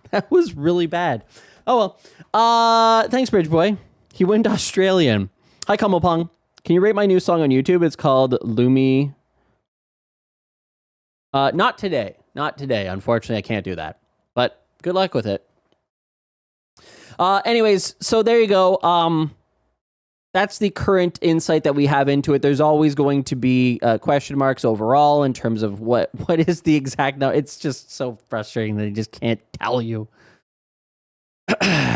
That was really bad. Oh well. Thanks, Bridge Boy. He went Australian. Hi, Kamopong. Can you rate my new song on YouTube? It's called Lumi. Not today. Not today. Unfortunately, I can't do that. But good luck with it. Anyways, so there you go. That's the current insight that we have into it. There's always going to be question marks overall in terms of what is the exact number. It's just so frustrating that I just can't tell you. Then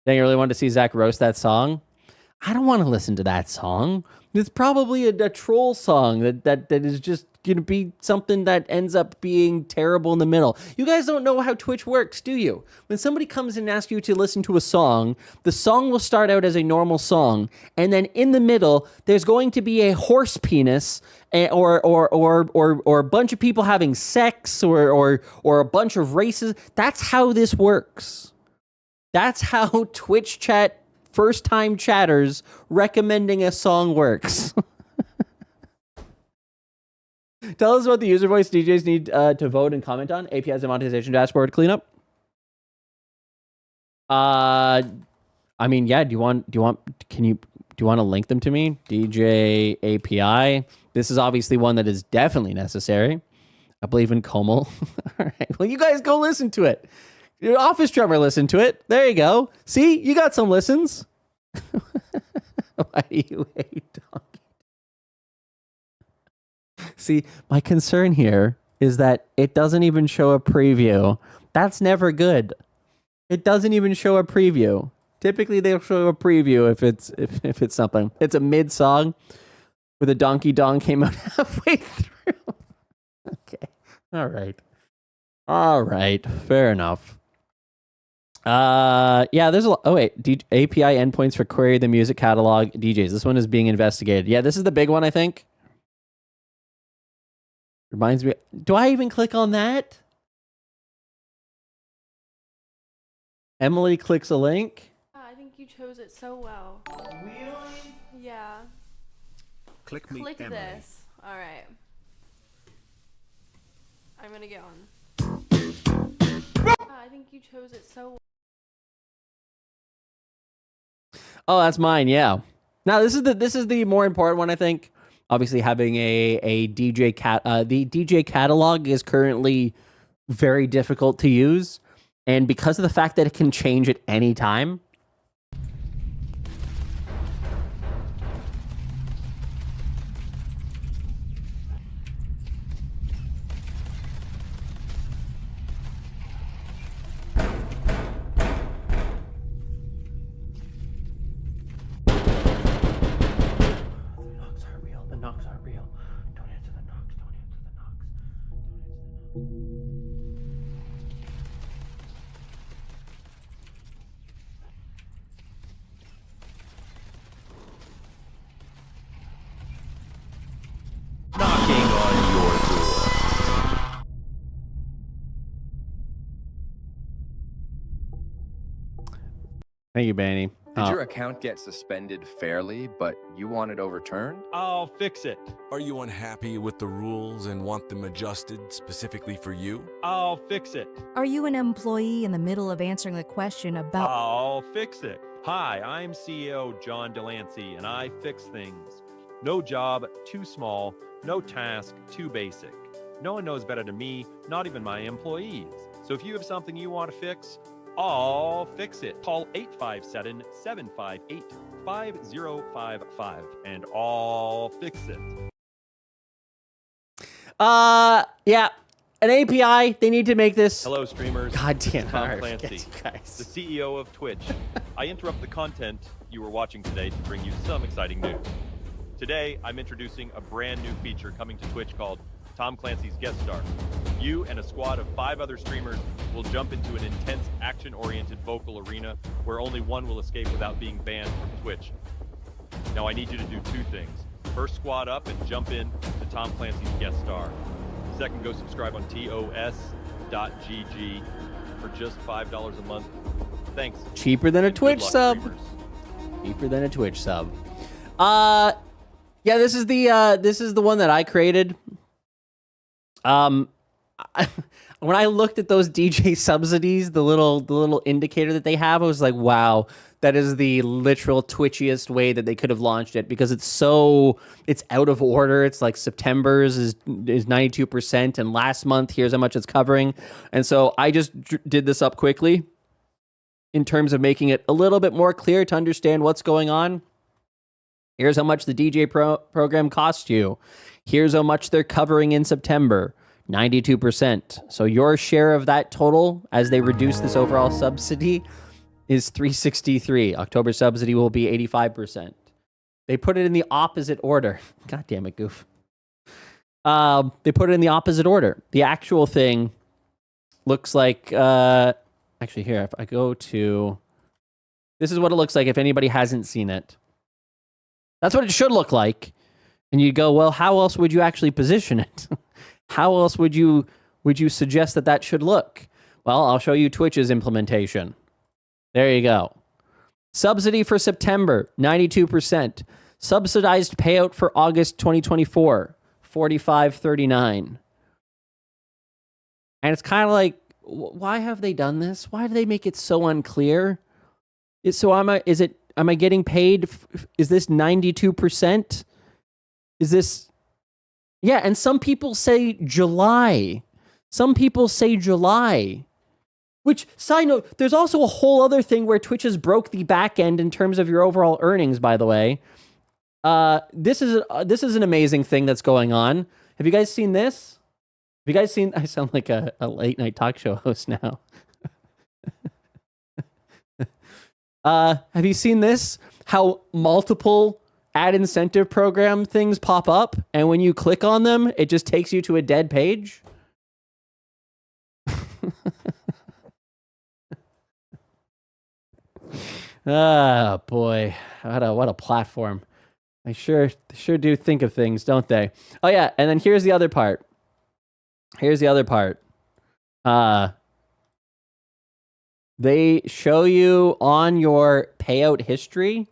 you really wanted to see Zach roast that song? I don't want to listen to that song. It's probably a troll song that is just going to be something that ends up being terrible in the middle. You guys don't know how Twitch works, do you? When somebody comes in and asks you to listen to a song, the song will start out as a normal song, and then in the middle, there's going to be a horse penis or a bunch of people having sex or a bunch of races. That's how this works. That's how Twitch chat first-time chatters recommending a song works. Tell us what the user voice DJs need to vote and comment on. APIs and monetization dashboard cleanup. I mean, yeah. Do you want to link them to me? DJ API. This is obviously one that is definitely necessary. I believe in Como. All right. Well, you guys go listen to it. Your office drummer listened to it. There you go. See, you got some listens. Why do you hate Donkey? See, my concern here is that it doesn't even show a preview. That's never good. It doesn't even show a preview. Typically, they'll show a preview if it's something. It's a mid song where the Donkey Dong came out halfway through. Okay, all right. All right, fair enough. Yeah, there's a lot. Oh wait, API endpoints for query the music catalog DJs. This one is being investigated. Yeah, this is the big one, I think. Reminds me. Do I even click on that? Emily clicks a link. I think you chose it so well. Really? Yeah. Click Click this. All right. I'm gonna get on. I think you chose it so well. Oh, that's mine. Yeah. Now this is the more important one, I think. Obviously, having a DJ the DJ catalog is currently very difficult to use, and because of the fact that it can change at any time. Knocking on your door. Thank you, Benny. Did your account get suspended fairly, but you want it overturned? I'll fix it. Are you unhappy with the rules and want them adjusted specifically for you? I'll fix it. Are you an employee in the middle of answering the question about... I'll fix it. Hi, I'm CEO John Delancey, and I fix things. No job too small, no task too basic. No one knows better than me, not even my employees. So if you have something you want to fix, I'll fix it. Call 857-758-5055 and I'll fix it. Yeah. An API, they need to make this. Hello, streamers. God damn it. Tom Right, Clancy, the CEO of Twitch. I interrupt the content you were watching today to bring you some exciting news. Today, I'm introducing a brand new feature coming to Twitch called Tom Clancy's Guest Star. You and a squad of 5 other streamers will jump into an intense, action-oriented vocal arena where only one will escape without being banned from Twitch. Now, I need you to do 2 things. First, squad up and jump in to Tom Clancy's Guest Star. Second, go subscribe on tos.gg for just $5 a month. Thanks. Cheaper than a Twitch sub. Streamers. Cheaper than a Twitch sub. Yeah, this is the one that I created. When I looked at those DJ subsidies, the little indicator that they have, I was like, wow, that is the literal twitchiest way that they could have launched it, because it's out of order. It's like September's is 92%, and last month, here's how much it's covering. And so I just did this up quickly in terms of making it a little bit more clear to understand what's going on. Here's how much the DJ program costs you. Here's how much they're covering in September, 92%. So your share of that total, as they reduce this overall subsidy, is $363. October subsidy will be 85%. They put it in the opposite order. God damn it, Goof. They put it in the opposite order. The actual thing looks like... actually, here, if I go to... This is what it looks like if anybody hasn't seen it. That's what it should look like. And you go, well, how else would you actually position it? How else would you suggest that should look? Well, I'll show you Twitch's implementation. There you go. Subsidy for September, 92%. Subsidized payout for August 2024, $45.39. And it's kind of like, why have they done this? Why do they make it so unclear? Am I getting paid? Is this 92%? Is this... Yeah, and some people say July. Which, side note, there's also a whole other thing where Twitch has broke the back end in terms of your overall earnings, by the way. This is an amazing thing that's going on. Have you guys seen this? Have you guys seen... I sound like a late night talk show host now. Have you seen this? How multiple ad incentive program things pop up, and when you click on them, it just takes you to a dead page? Ah, boy. What a platform. They sure do think of things, don't they? Oh, yeah. And then here's the other part. They show you on your payout history.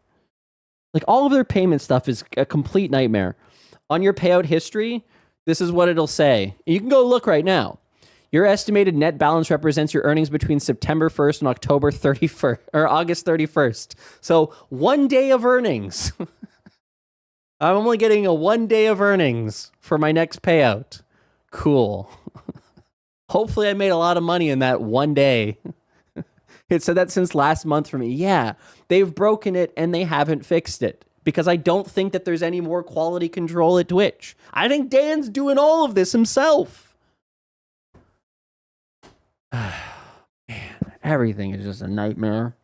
Like, all of their payment stuff is a complete nightmare. On your payout history, this is what it'll say. You can go look right now. Your estimated net balance represents your earnings between September 1st and October 31st, or August 31st. So 1 day of earnings. I'm only getting a 1 day of earnings for my next payout. Cool. Hopefully I made a lot of money in that 1 day. It said that since last month for me. Yeah, they've broken it and they haven't fixed it. Because I don't think that there's any more quality control at Twitch. I think Dan's doing all of this himself. Man, everything is just a nightmare.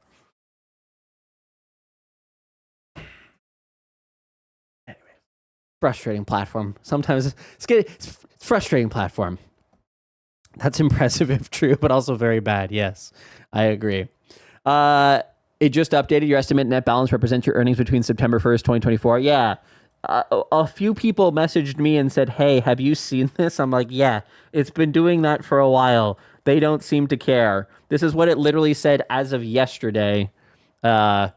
Anyway, frustrating platform. Sometimes it's frustrating platform. That's impressive if true, but also very bad. Yes, I agree. It just updated. Your estimate net balance represents your earnings between September 1st, 2024. Yeah. A few people messaged me and said, hey, have you seen this? I'm like, yeah, it's been doing that for a while. They don't seem to care. This is what it literally said as of yesterday. Your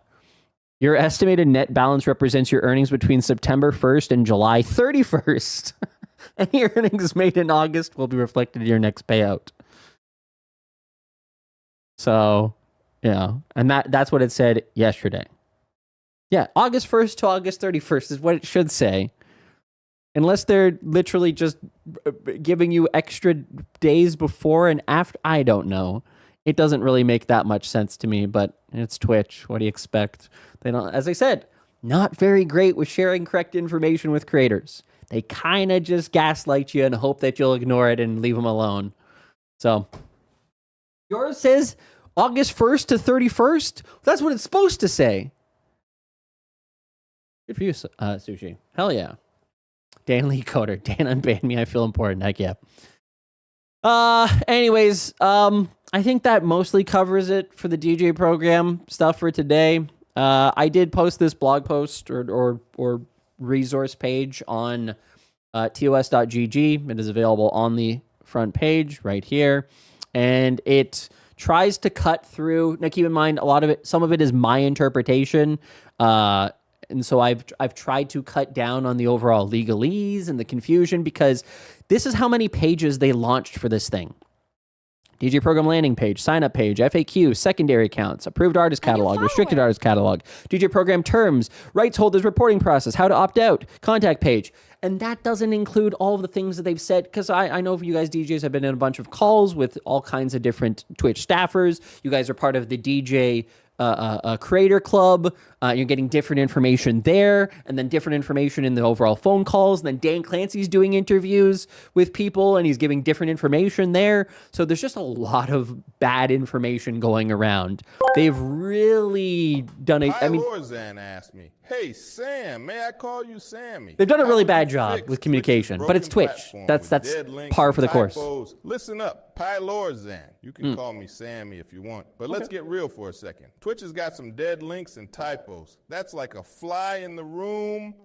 estimated net balance represents your earnings between September 1st and July 31st. Any earnings made in August will be reflected in your next payout. So, yeah. And that's what it said yesterday. Yeah, August 1st to August 31st is what it should say. Unless they're literally just giving you extra days before and after. I don't know. It doesn't really make that much sense to me, but it's Twitch. What do you expect? They don't, as I said, not very great with sharing correct information with creators. They kind of just gaslight you and hope that you'll ignore it and leave them alone. So, yours says August 1st to 31st? That's what it's supposed to say. Good for you, Sushi. Hell yeah. Dan Lee Coder. Dan unbanned me. I feel important. Heck yeah. Anyways, I think that mostly covers it for the DJ program stuff for today. I did post this blog post or resource page on tos.gg. It is available on the front page right here. And it tries to cut through. Now, keep in mind, some of it is my interpretation. And so I've tried to cut down on the overall legalese and the confusion because this is how many pages they launched for this thing. DJ program landing page, sign up page, FAQ, secondary accounts, approved artist catalog, restricted artist catalog, DJ program terms, rights holders reporting process, how to opt out, contact page. And that doesn't include all of the things that they've said, because I know you guys DJs have been in a bunch of calls with all kinds of different Twitch staffers. You guys are part of the DJ creator club. You're getting different information there, and then different information in the overall phone calls. And then Dan Clancy's doing interviews with people, and he's giving different information there. So there's just a lot of bad information going around. They've really done it. I mean, Lorzan asked me, "Hey Sam, may I call you Sammy?" They've done a really bad job with communication, but it's Twitch. That's par for the course. Listen up, Pi Lorzan. You can call me Sammy if you want, but let's get real for a second. Twitch has got some dead links and typos. That's like a fly in the room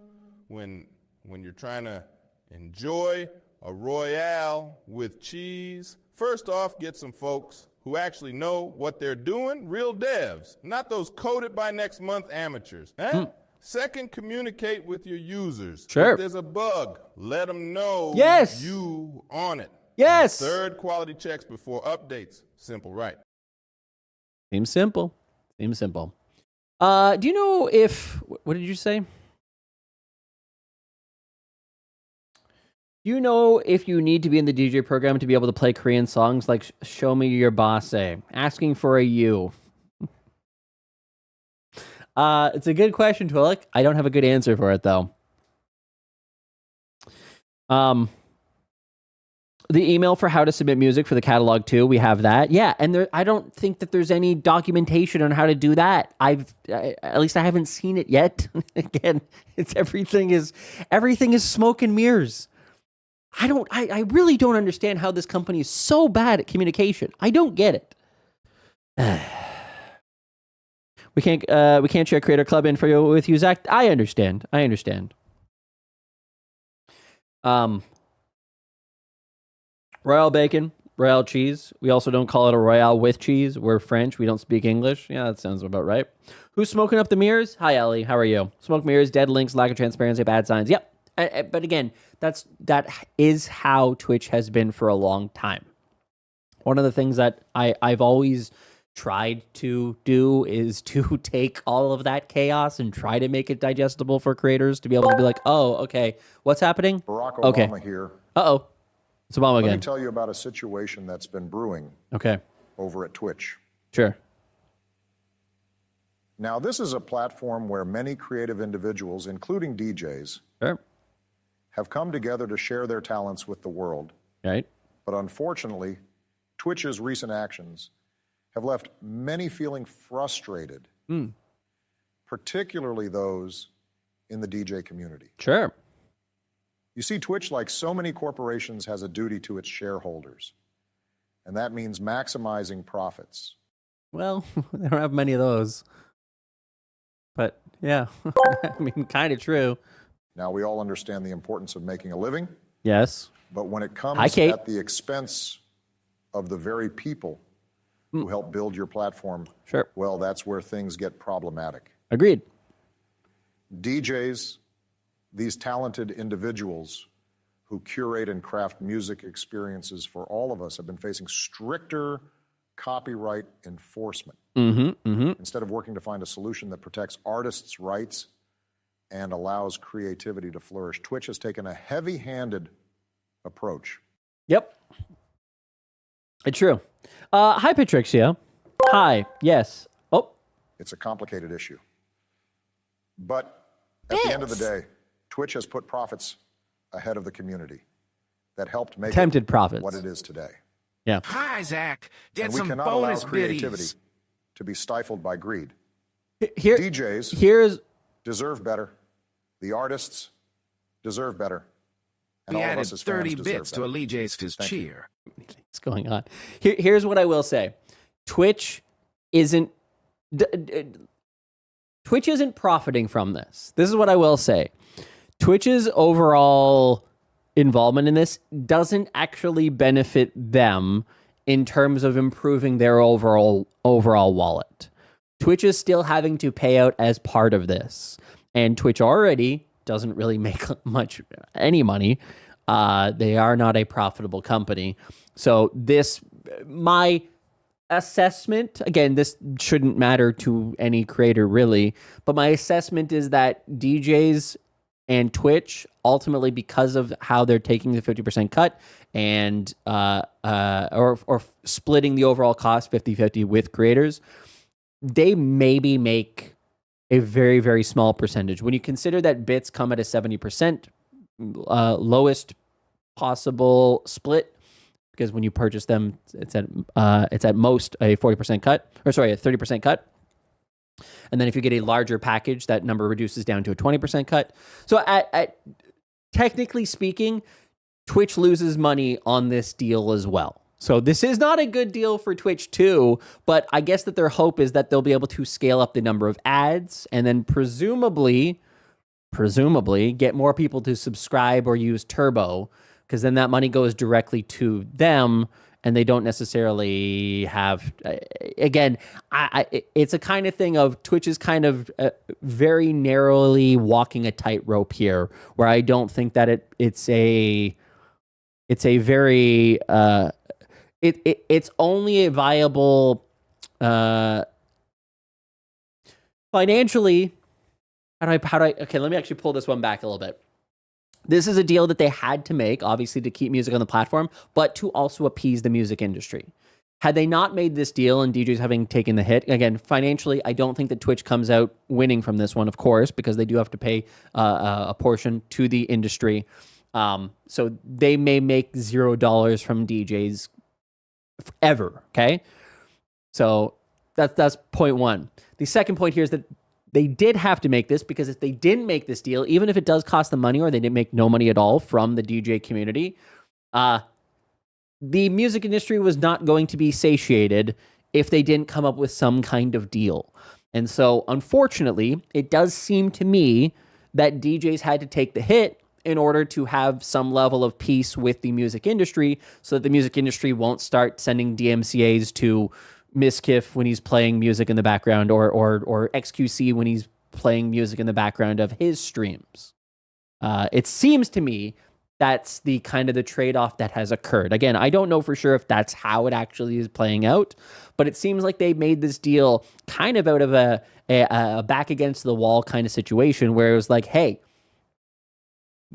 when you're trying to enjoy a Royale with cheese. First off, get some folks who actually know what they're doing, real devs, not those coded by next month amateurs. Second, communicate with your users. Sure. If there's a bug, let them know you on it. Yes. Third, quality checks before updates. Simple, right? Seems simple. Seems simple. Do you know if... What did you say? Do you know if you need to be in the DJ program to be able to play Korean songs like Show Me Your Bussey? Asking for a you. It's a good question, Twillick. I don't have a good answer for it, though. The email for how to submit music for the catalog too, we have that. Yeah, and I don't think that there's any documentation on how to do that. At least I haven't seen it yet. Again, everything is smoke and mirrors. I really don't understand how this company is so bad at communication. I don't get it. We can't share Creator Club info with you, Zach. I understand. Royal bacon, royal cheese. We also don't call it a royale with cheese. We're French. We don't speak English. Yeah, that sounds about right. Who's smoking up the mirrors? Hi, Ellie. How are you? Smoke mirrors, dead links, lack of transparency, bad signs. Yep. But again, that is how Twitch has been for a long time. One of the things that I've always tried to do is to take all of that chaos and try to make it digestible for creators to be able to be like, oh, okay, what's happening? Barack Obama here. Uh-oh. It's Obama again. Let me tell you about a situation that's been brewing over at Twitch. Sure. Now, this is a platform where many creative individuals, including DJs, have come together to share their talents with the world. Right. But unfortunately, Twitch's recent actions have left many feeling frustrated, particularly those in the DJ community. Sure. You see, Twitch, like so many corporations, has a duty to its shareholders, and that means maximizing profits. Well, they don't have many of those. But, yeah, I mean, kind of true. Now, we all understand the importance of making a living. Yes. But when it comes at the expense of the very people who help build your platform, well, that's where things get problematic. Agreed. DJs, these talented individuals who curate and craft music experiences for all of us, have been facing stricter copyright enforcement. Instead of working to find a solution that protects artists' rights and allows creativity to flourish, Twitch has taken a heavy-handed approach. Yep. It's true. Hi, Patricia. Hi. Yes. Oh. It's a complicated issue. But at the end of the day, Twitch has put profits ahead of the community that helped make it what it is today. Yeah. Hi, Zach. Did and we some cannot bonus allow creativity biddies. to be stifled by greed. DJs deserve better. The artists deserve better. And We all of added us as 30 fans bits deserve to better. alleviate his cheer. What's going on? Here's what I will say. Twitch isn't profiting from this. This is what I will say. Twitch's overall involvement in this doesn't actually benefit them in terms of improving their overall wallet. Twitch is still having to pay out as part of this, and Twitch already doesn't really make any money. They are not a profitable company. So my assessment, again, this shouldn't matter to any creator really, but my assessment is that DJs and Twitch, ultimately because of how they're taking the 50% cut and or splitting the overall cost 50-50 with creators, they maybe make a very, very small percentage. When you consider that bits come at a 70% lowest possible split, because when you purchase them, it's at most a 40% cut, or sorry, a 30% cut. And then if you get a larger package, that number reduces down to a 20% cut. So at technically speaking, Twitch loses money on this deal as well. So this is not a good deal for Twitch too, but I guess that their hope is that they'll be able to scale up the number of ads and then presumably get more people to subscribe or use Turbo, because then that money goes directly to them and they don't necessarily have, again, it's a kind of thing of Twitch is kind of very narrowly walking a tightrope here, where I don't think that it's a very, it's only a viable, financially, okay, let me actually pull this one back a little bit. This is a deal that they had to make, obviously, to keep music on the platform, but to also appease the music industry. Had they not made this deal and DJs having taken the hit, again, financially, I don't think that Twitch comes out winning from this one, of course, because they do have to pay a portion to the industry. So they may make $0 from DJs ever, okay? So that's point one. The second point here is that they did have to make this, because if they didn't make this deal, even if it does cost them money or they didn't make no money at all from the DJ community, the music industry was not going to be satiated if they didn't come up with some kind of deal. And so, unfortunately, it does seem to me that DJs had to take the hit in order to have some level of peace with the music industry so that the music industry won't start sending DMCAs to Miskiff when he's playing music in the background or XQC when he's playing music in the background of his streams. It seems to me that's the kind of the trade-off that has occurred. Again, I don't know for sure if that's how it actually is playing out, but it seems like they made this deal kind of out of a back against the wall kind of situation where it was like, hey,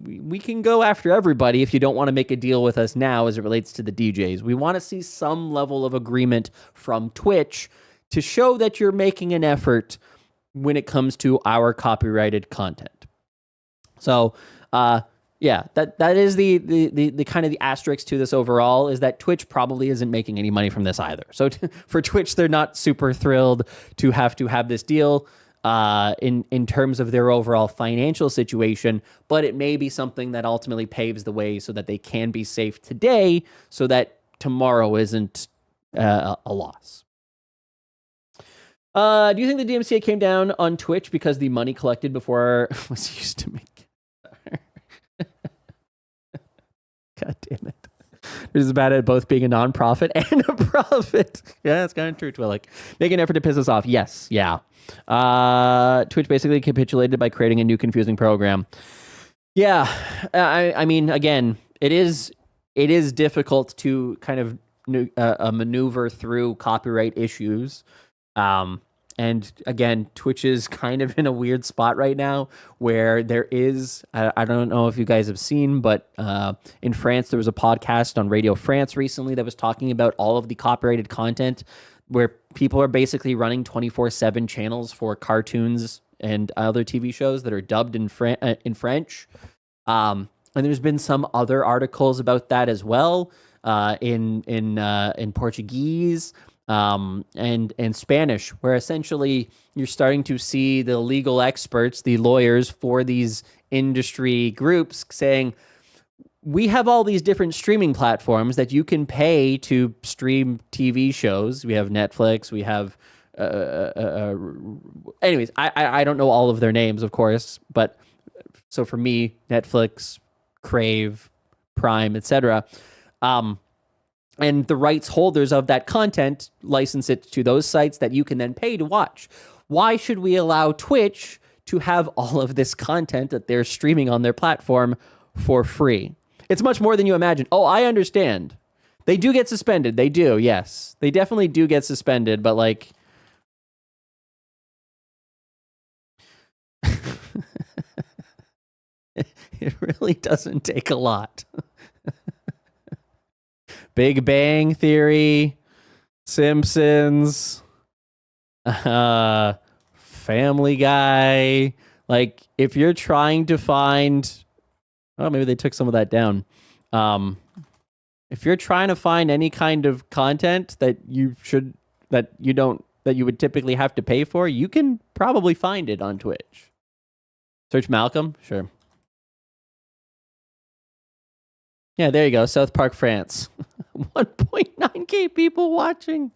we can go after everybody if you don't want to make a deal with us now as it relates to the DJs. We want to see some level of agreement from Twitch to show that you're making an effort when it comes to our copyrighted content. So, yeah, that is the kind of the asterisk to this overall is that Twitch probably isn't making any money from this either. So for Twitch, they're not super thrilled to have this deal in terms of their overall financial situation, but it may be something that ultimately paves the way so that they can be safe today so that tomorrow isn't a loss. Do you think the DMCA came down on Twitch because the money collected before was used to make God damn it. It is bad at both being a non-profit and a profit. Yeah, that's kind of true, Twillick. Make an effort to piss us off. Yes, yeah. Twitch basically capitulated by creating a new confusing program. Yeah, I mean, again, it is difficult to kind of maneuver through copyright issues. And again, Twitch is kind of in a weird spot right now where there is, I don't know if you guys have seen, but in France, there was a podcast on Radio France recently that was talking about all of the copyrighted content where people are basically running 24/7 channels for cartoons and other TV shows that are dubbed in French. And there's been some other articles about that as well in Portuguese. And Spanish, where essentially you're starting to see the legal experts, the lawyers for these industry groups saying, we have all these different streaming platforms that you can pay to stream TV shows. We have Netflix, we have, anyways, I don't know all of their names, of course, but so for me, Netflix, Crave, Prime, etc., and the rights holders of that content license it to those sites that you can then pay to watch. Why should we allow Twitch to have all of this content that they're streaming on their platform for free? It's much more than you imagine. Oh, I understand. They do get suspended. They do, yes. They definitely do get suspended, but like... it really doesn't take a lot. Big Bang Theory, Simpsons, Family Guy. Like, if you're trying to find, oh, maybe they took some of that down. If you're trying to find any kind of content that you would typically have to pay for, you can probably find it on Twitch. Search Malcolm, sure. Yeah, there you go. South Park, France. 1.9k people watching.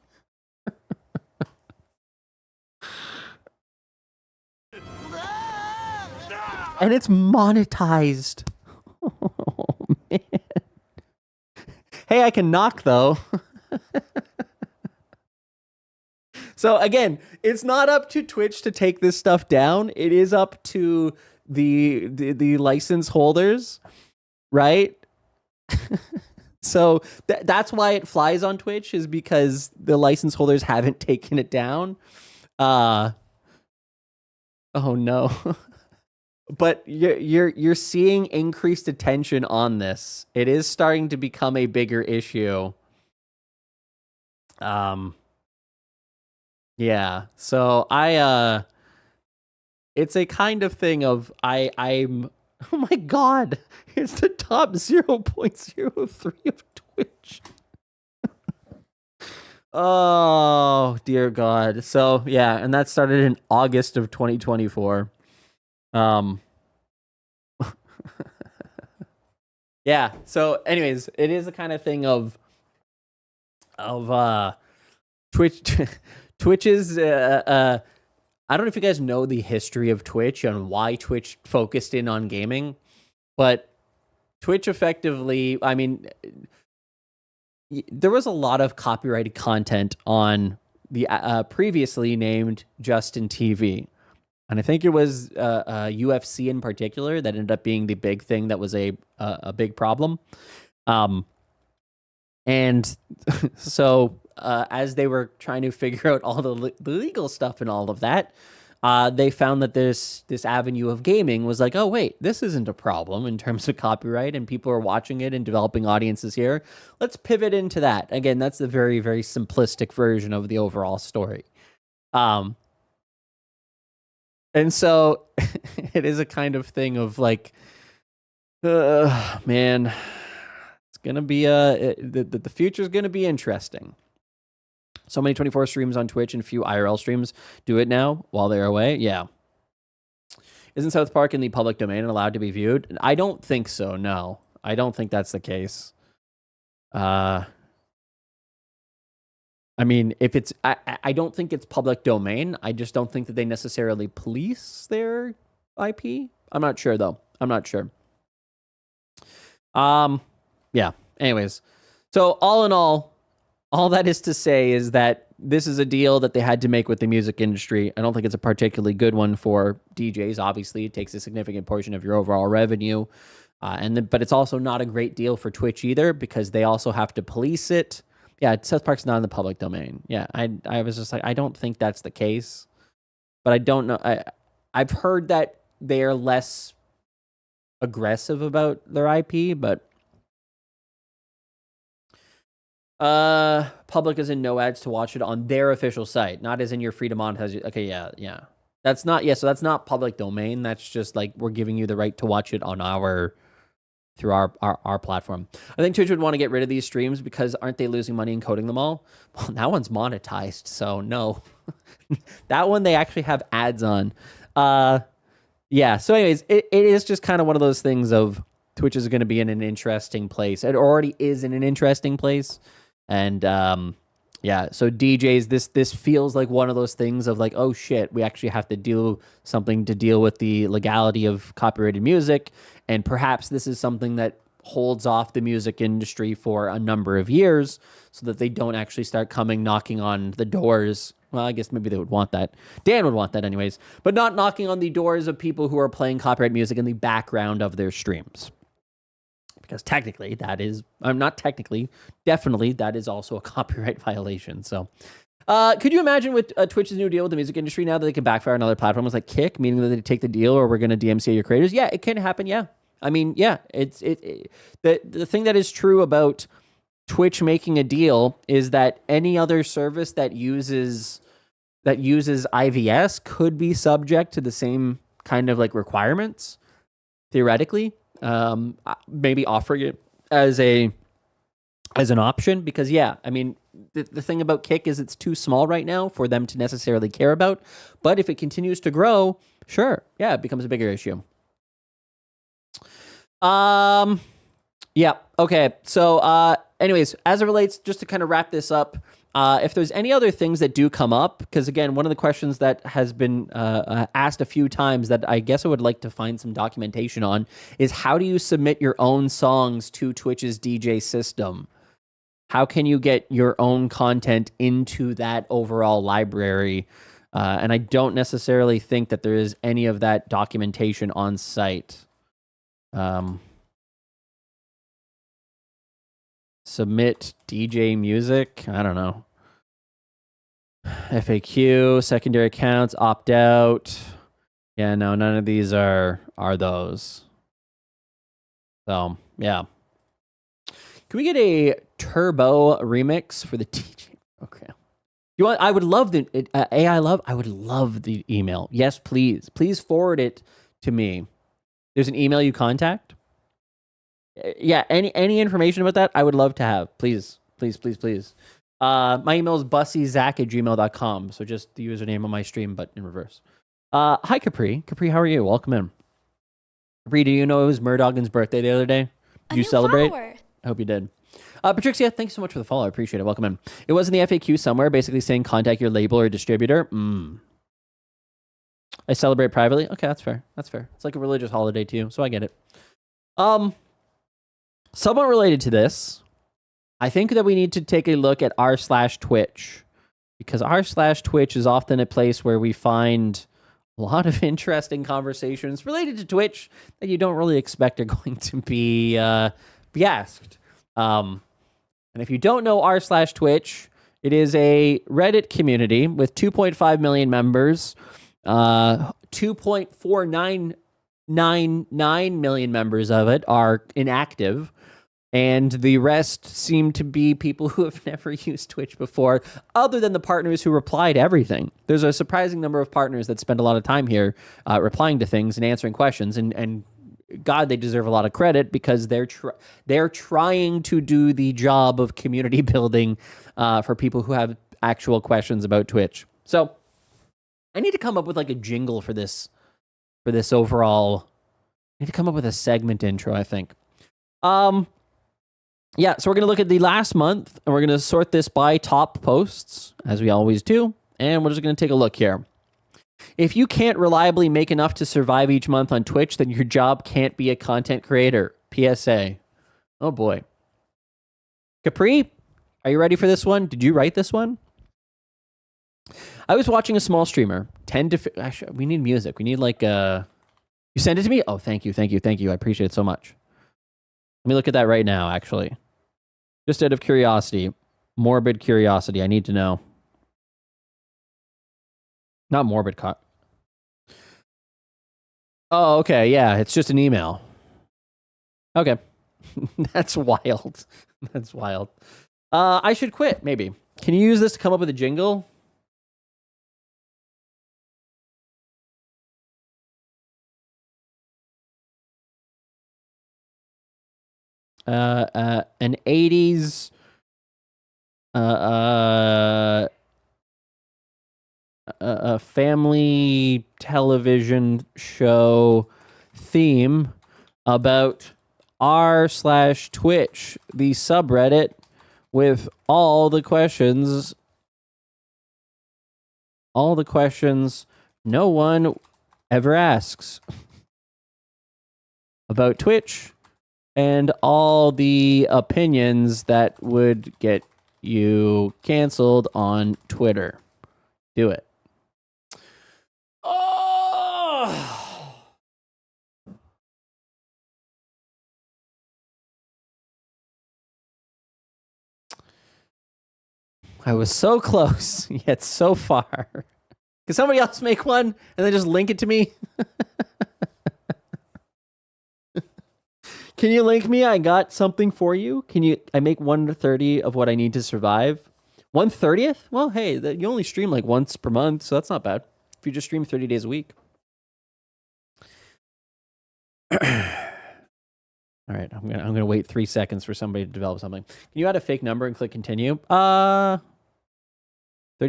And it's monetized. Oh, man. Hey, I can knock, though. So, again, it's not up to Twitch to take this stuff down. It is up to the license holders, right? So that's why it flies on Twitch, is because the license holders haven't taken it down. Oh no. But you're seeing increased attention on this. It is starting to become a bigger issue. Yeah. So it's a kind of thing of I'm oh my god, it's the top 0.03 of Twitch. Oh, dear God. So, yeah, and that started in August of 2024. Yeah, so anyways, it is a kind of thing of Twitch's I don't know if you guys know the history of Twitch and why Twitch focused in on gaming, but Twitch effectively, I mean, there was a lot of copyrighted content on the previously named Justin TV. And I think it was UFC in particular that ended up being the big thing that was a big problem. And so as they were trying to figure out all the legal stuff and all of that, they found that this avenue of gaming was like, oh, wait, this isn't a problem in terms of copyright and people are watching it and developing audiences here. Let's pivot into that. Again, that's the very, very simplistic version of the overall story. And so it is a kind of thing of like, man, it's going to be the future is going to be interesting. So many 24 streams on Twitch and few IRL streams do it now while they're away. Yeah. Isn't South Park in the public domain and allowed to be viewed? I don't think so. No, I don't think that's the case. I mean, if it's, I don't think it's public domain. I just don't think that they necessarily police their IP. I'm not sure though. I'm not sure. Yeah. Anyways, so all in all that is to say is that this is a deal that they had to make with the music industry. I don't think it's a particularly good one for DJs. Obviously, it takes a significant portion of your overall revenue. But it's also not a great deal for Twitch either because they also have to police it. Yeah, South Park's not in the public domain. Yeah, I was just like, I don't think that's the case. But I don't know. I've heard that they're less aggressive about their IP, but public as in no ads to watch it on their official site, not as in your free to monetize. Okay, yeah. That's not, so that's not public domain. That's just like we're giving you the right to watch it on through our platform. I think Twitch would want to get rid of these streams because aren't they losing money encoding them all? Well, that one's monetized, so no. That one they actually have ads on. Yeah, so anyways, it is just kind of one of those things of Twitch is going to be in an interesting place. It already is in an interesting place. And yeah, so DJs, this feels like one of those things of like, oh shit, we actually have to do something to deal with the legality of copyrighted music. And perhaps this is something that holds off the music industry for a number of years so that they don't actually start knocking on the doors. Well, I guess maybe they would want that. Dan would want that anyways, but not knocking on the doors of people who are playing copyright music in the background of their streams. Because technically that is, definitely that is also a copyright violation. So could you imagine with Twitch's new deal with the music industry now that they can backfire on other platforms like Kick, meaning that they take the deal or we're going to DMCA your creators? Yeah, it can happen. Yeah. I mean, yeah, the thing that is true about Twitch making a deal is that any other service that uses IVS could be subject to the same kind of like requirements, theoretically. Maybe offering it as an option because yeah, I mean the thing about Kick is it's too small right now for them to necessarily care about, but if it continues to grow, sure, yeah, it becomes a bigger issue. Yeah, okay. So anyways, as it relates, just to kind of wrap this up, if there's any other things that do come up, because again, one of the questions that has been asked a few times that I guess I would like to find some documentation on is how do you submit your own songs to Twitch's DJ system? How can you get your own content into that overall library? And I don't necessarily think that there is any of that documentation on site. Submit DJ music. I don't know. FAQ, secondary accounts, opt out. Yeah, no, none of these are those. So, yeah. Can we get a turbo remix for the DJ? Okay. You want? I would love the AI love. I would love the email. Yes, please. Please forward it to me. There's an email you contact. Yeah, any information about that, I would love to have. Please. My email is busseyzach@gmail.com. So just the username on my stream, but in reverse. Hi, Capri. Capri, how are you? Welcome in. Capri, do you know it was Murdoggin's birthday the other day? Did you celebrate? Follower. I hope you did. Patricia, thanks so much for the follow. I appreciate it. Welcome in. It was in the FAQ somewhere, basically saying contact your label or distributor. I celebrate privately. Okay, that's fair. That's fair. It's like a religious holiday too, so I get it. Somewhat related to this, I think that we need to take a look at r/Twitch, because r/Twitch is often a place where we find a lot of interesting conversations related to Twitch that you don't really expect are going to be asked. And if you don't know r/Twitch, it is a Reddit community with 2.5 million members. 2.4999 million members of it are inactive, and the rest seem to be people who have never used Twitch before, other than the partners who reply to everything. There's a surprising number of partners that spend a lot of time here replying to things and answering questions, and God, they deserve a lot of credit because they're trying to do the job of community building for people who have actual questions about Twitch. So I need to come up with like a jingle for this overall. I need to come up with a segment intro, I think. Yeah, so we're going to look at the last month, and we're going to sort this by top posts, as we always do, and we're just going to take a look here. If you can't reliably make enough to survive each month on Twitch, then your job can't be a content creator. PSA. Oh boy. Capri, are you ready for this one? Did you write this one? I was watching a small streamer. Actually, we need music. We need like you sent it to me? Oh, thank you. I appreciate it so much. Let me look at that right now, actually. Just out of curiosity. Morbid curiosity. I need to know. Not morbid. Oh, okay. Yeah, it's just an email. Okay. That's wild. That's wild. I should quit, maybe. Can you use this to come up with a jingle? An 80s a family television show theme about r/Twitch, the subreddit with all the questions no one ever asks about Twitch, and all the opinions that would get you canceled on Twitter. Do it. Oh! I was so close, yet so far. Can somebody else make one and then just link it to me? Can you link me? I got something for you. I make 1/30 of what I need to survive. 1/30th? Well, hey, you only stream like once per month, so that's not bad. If you just stream 30 days a week. All right, I'm gonna wait 3 seconds for somebody to develop something. Can you add a fake number and click continue? 30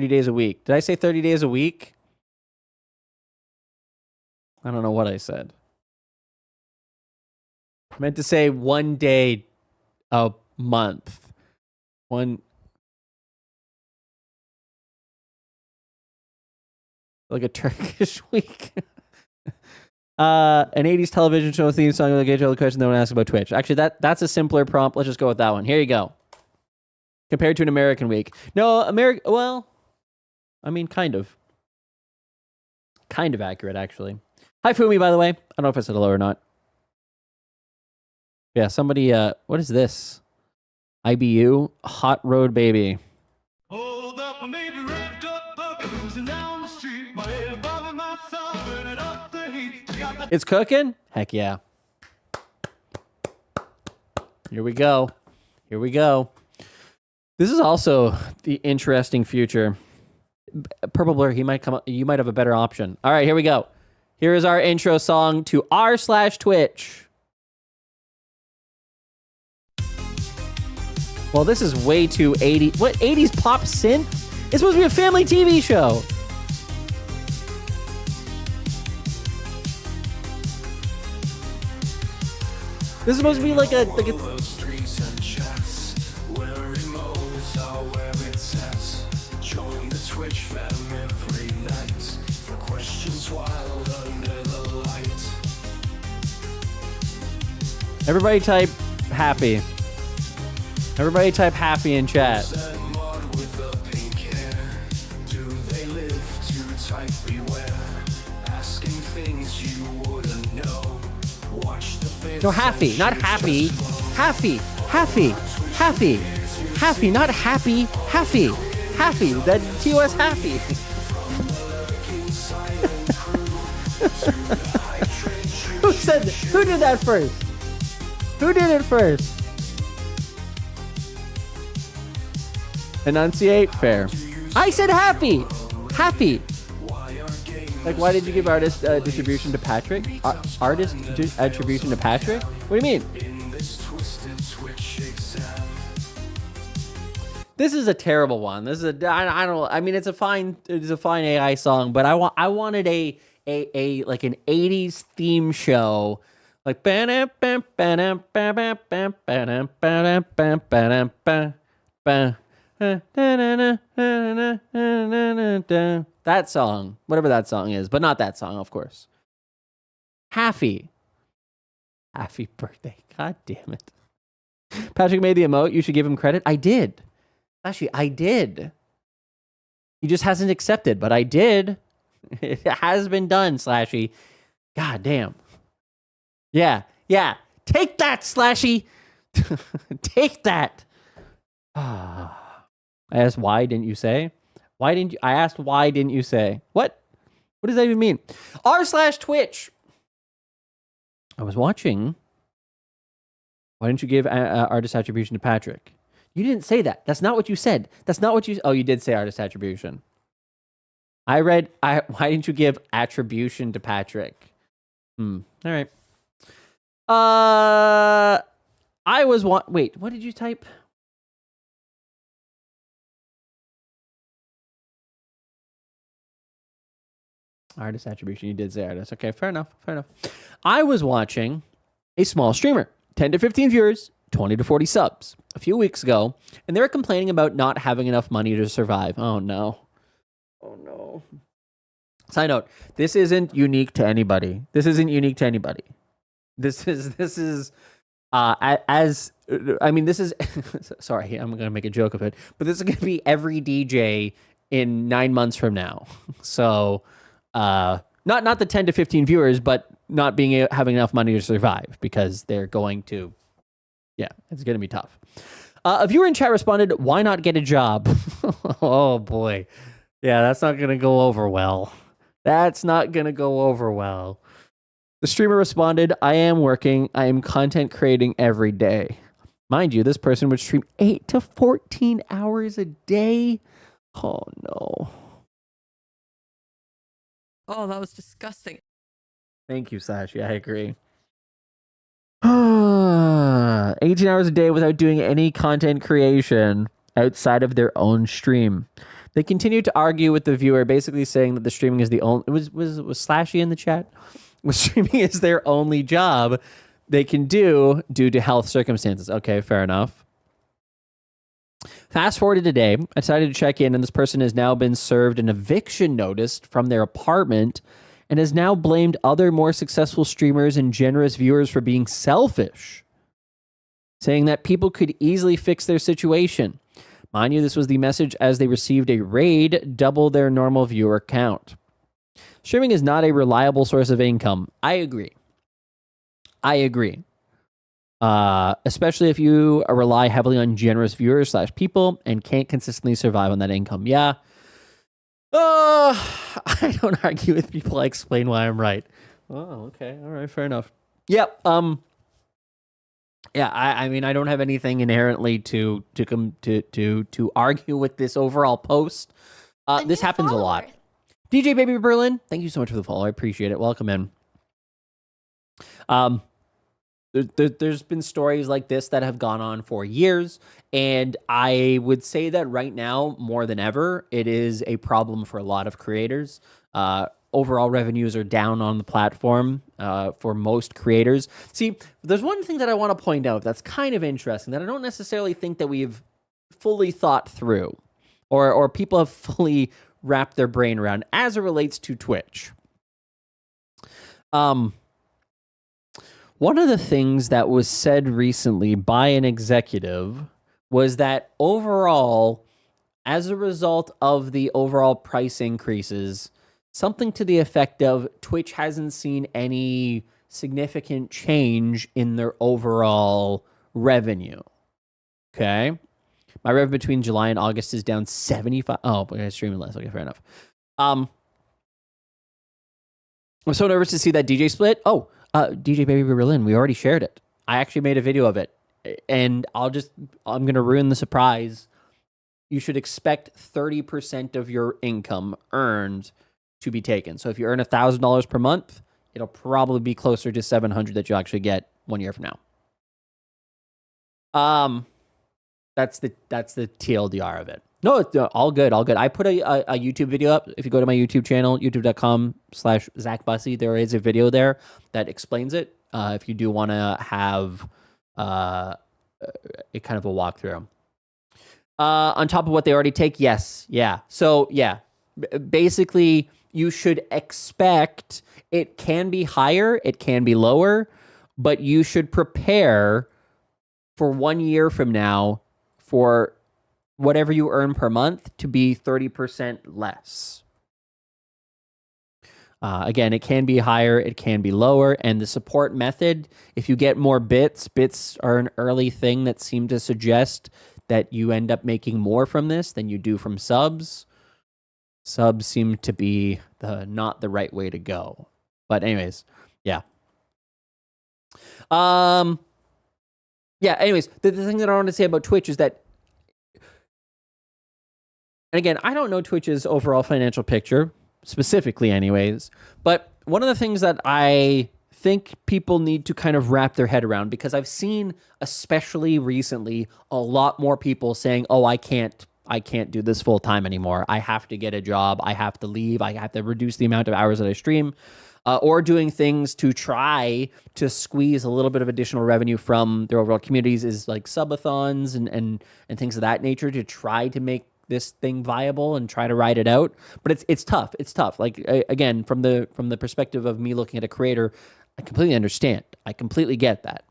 days a week. Did I say 30 days a week? I don't know what I said. I meant to say 1 day a month. Like a Turkish week. An 80s television show theme song with a gauge all the questions no one asks about Twitch. Actually, that's a simpler prompt. Let's just go with that one. Here you go. Compared to an American week. No, well, I mean, kind of. Kind of accurate, actually. Hi, Fumi, by the way. I don't know if I said hello or not. Yeah, somebody, what is this? IBU, Hot Road Baby. It's cooking? Heck yeah. Here we go. This is also the interesting future. Purple Blur, you might have a better option. All right, here we go. Here is our intro song to r/Twitch. Well, this is way too 80s. What, 80s pop synth? It's supposed to be a family TV show. This is supposed to be like a Join the Twitch fam every night for questions while Everybody type happy. Everybody type happy in chat. No, happy, not happy. Happy, happy, happy, happy, not happy, happy, happy. That TOS happy. Who said that? Who did that first? Who did it first? Enunciate, fair. I said happy. Happy. Like, why did you give artist distribution to Patrick? Artist attribution to Patrick? What do you mean? This is a terrible one. This is a I don't. I mean, it's a fine AI song, but I wanted a like an 80s theme show, like that song, whatever that song is, but not that song, of course. Happy birthday. God damn it. Patrick made the emote. You should give him credit. I did. Actually, I did. He just hasn't accepted, but I did. It has been done, Slashy. God damn. Yeah. Take that, Slashy. Take that. I asked, why didn't you say? I asked, why didn't you say? What does that even mean? r/Twitch. I was watching. Why didn't you give artist attribution to Patrick? You didn't say that. That's not what you said. That's not what you... Oh, you did say artist attribution. I read, why didn't you give attribution to Patrick? All right. Wait, what did you type? Artist attribution. You did say artist. Okay, fair enough. I was watching a small streamer, 10 to 15 viewers, 20 to 40 subs, a few weeks ago, and they were complaining about not having enough money to survive. Oh no. Side note, this isn't unique to anybody. This is sorry, I'm going to make a joke of it, but this is going to be every DJ in 9 months from now. So, not the 10 to 15 viewers, but not having enough money to survive, because they're going to, it's going to be tough. A viewer in chat responded, why not get a job? Oh boy. Yeah, that's not going to go over well. The streamer responded, I am working. I am content creating every day. Mind you, this person would stream 8 to 14 hours a day. Oh no. Oh, that was disgusting. Thank you, Sashi. I agree. 18 hours a day without doing any content creation outside of their own stream. They continued to argue with the viewer, basically saying that the streaming is the only... Was Slashy in the chat? Streaming is their only job they can do due to health circumstances. Okay, fair enough. Fast forward to today, I decided to check in, and this person has now been served an eviction notice from their apartment and has now blamed other more successful streamers and generous viewers for being selfish, saying that people could easily fix their situation. Mind you, this was the message as they received a raid, double their normal viewer count. Streaming is not a reliable source of income. I agree. Especially if you rely heavily on generous viewers / people and can't consistently survive on that income. Yeah. I don't argue with people. I explain why I'm right. Oh, okay. All right. Fair enough. Yep. Yeah, I mean, I don't have anything inherently to argue with this overall post. This happens a lot. DJ Baby Berlin, thank you so much for the follow. I appreciate it. Welcome in. There's been stories like this that have gone on for years, and I would say that right now, more than ever, it is a problem for a lot of creators. Overall revenues are down on the platform for most creators. See, there's one thing that I want to point out that's kind of interesting that I don't necessarily think that we've fully thought through or people have fully wrapped their brain around as it relates to Twitch. One of the things that was said recently by an executive was that overall, as a result of the overall price increases, something to the effect of Twitch hasn't seen any significant change in their overall revenue. Okay? My revenue between July and August is down 75. Oh, but I'm streaming less. Okay, fair enough. I'm so nervous to see that DJ split. Oh, DJ Baby Berlin, we already shared it. I actually made a video of it. And I'm going to ruin the surprise. You should expect 30% of your income earned to be taken. So if you earn $1,000 per month, it'll probably be closer to $700 that you'll actually get 1 year from now. That's the TLDR of it. No, it's all good, all good. I put a YouTube video up. If you go to my YouTube channel, youtube.com/Zach Bussey, there is a video there that explains it. If you do want to have a kind of a walkthrough. On top of what they already take, yes, yeah. So yeah, basically you should expect it can be higher, it can be lower, but you should prepare for 1 year from now for whatever you earn per month to be 30% less. Again, it can be higher, it can be lower, and the support method, if you get more bits are an early thing that seem to suggest that you end up making more from this than you do from subs. Subs seem to be not the right way to go. But anyways, yeah. Yeah, anyways, the thing that I want to say about Twitch is that, and again, I don't know Twitch's overall financial picture, specifically anyways, but one of the things that I think people need to kind of wrap their head around, because I've seen, especially recently, a lot more people saying, oh, I can't do this full time anymore. I have to get a job. I have to leave. I have to reduce the amount of hours that I stream, or doing things to try to squeeze a little bit of additional revenue from their overall communities, is like subathons and things of that nature to try to make this thing viable and try to ride it out. But it's tough. It's tough. Like, again, from the perspective of me looking at a creator, I completely understand. I completely get that.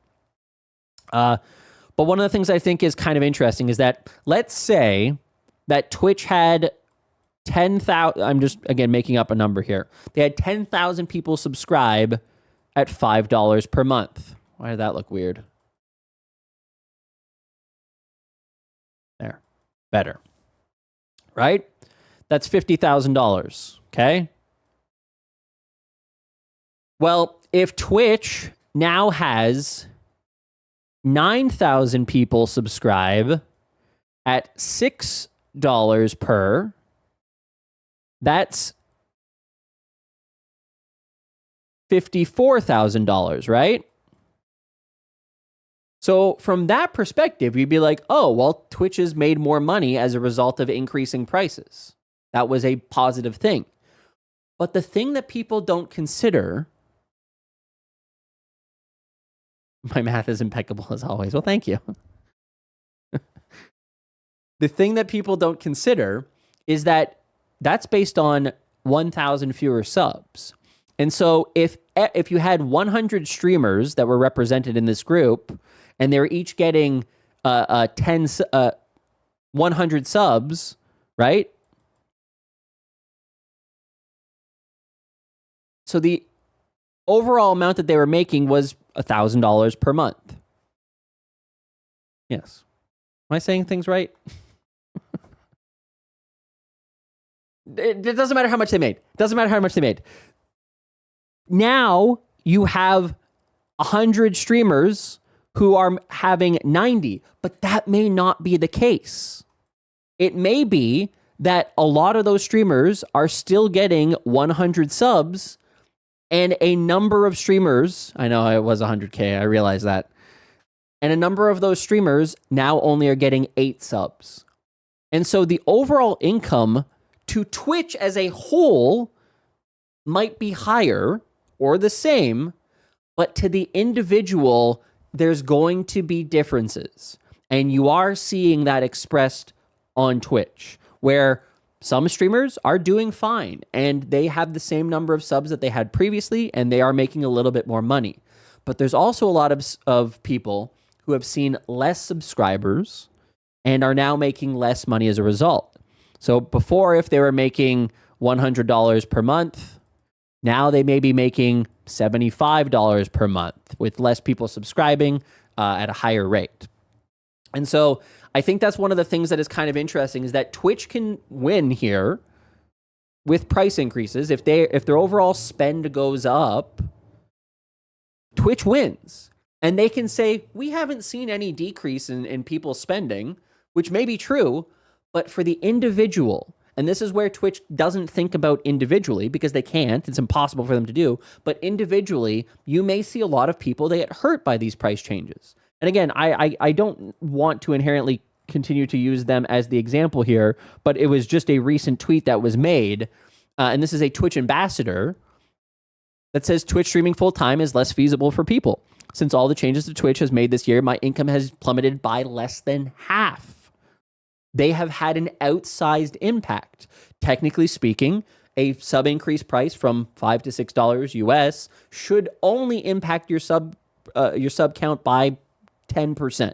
But one of the things I think is kind of interesting is that, let's say that Twitch had 10,000, I'm just, again, making up a number here. They had 10,000 people subscribe at $5 per month. Why did that look weird? There. Better. Right? That's $50,000. Okay? Well, if Twitch now has 9,000 people subscribe at $6 per, that's $54,000, right? So from that perspective, you'd be like, oh, well, Twitch has made more money as a result of increasing prices. That was a positive thing. But the thing that people don't consider, my math is impeccable as always. Well, thank you. The thing that people don't consider is that that's based on 1,000 fewer subs. And so if you had 100 streamers that were represented in this group, and they're each getting 100 subs, right? So the overall amount that they were making was $1,000 per month. Yes. Am I saying things right? It doesn't matter how much they made. Doesn't matter how much they made. Now you have 100 streamers who are having 90, but that may not be the case. It may be that a lot of those streamers are still getting 100 subs, and a number of streamers, I know it was 100K, I realize that, and a number of those streamers now only are getting 8 subs. And so the overall income to Twitch as a whole might be higher or the same, but to the individual, there's going to be differences. And you are seeing that expressed on Twitch, where some streamers are doing fine and they have the same number of subs that they had previously, and they are making a little bit more money. But there's also a lot of people who have seen less subscribers and are now making less money as a result. So before, if they were making $100 per month, now they may be making $75 per month with less people subscribing at a higher rate. And so I think that's one of the things that is kind of interesting is that Twitch can win here with price increases. If their overall spend goes up, Twitch wins. And they can say, we haven't seen any decrease in people spending, which may be true, but for the individual, and this is where Twitch doesn't think about individually because they can't, it's impossible for them to do, but individually, you may see a lot of people that get hurt by these price changes. And again, I don't want to inherently continue to use them as the example here, but it was just a recent tweet that was made, and this is a Twitch ambassador that says Twitch streaming full-time is less feasible for people. Since all the changes to Twitch has made this year, my income has plummeted by less than half. They have had an outsized impact. Technically speaking, a sub increase price from $5 to $6 US should only impact your sub count by 10%.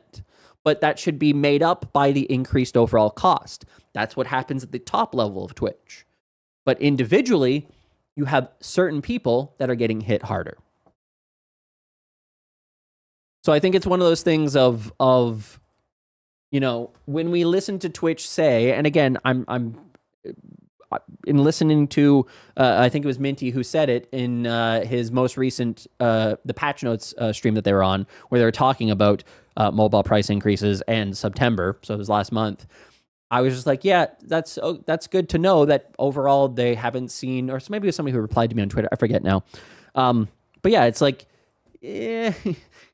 But that should be made up by the increased overall cost. That's what happens at the top level of Twitch. But individually, you have certain people that are getting hit harder. So I think it's one of those things of you know, when we listen to Twitch say, and again, I'm in listening to, I think it was Minty who said it in his most recent, the Patch Notes stream that they were on, where they were talking about mobile price increases and September, so it was last month. I was just like, yeah, that's good to know that overall they haven't seen, or maybe it was somebody who replied to me on Twitter, I forget now. But yeah, it's like,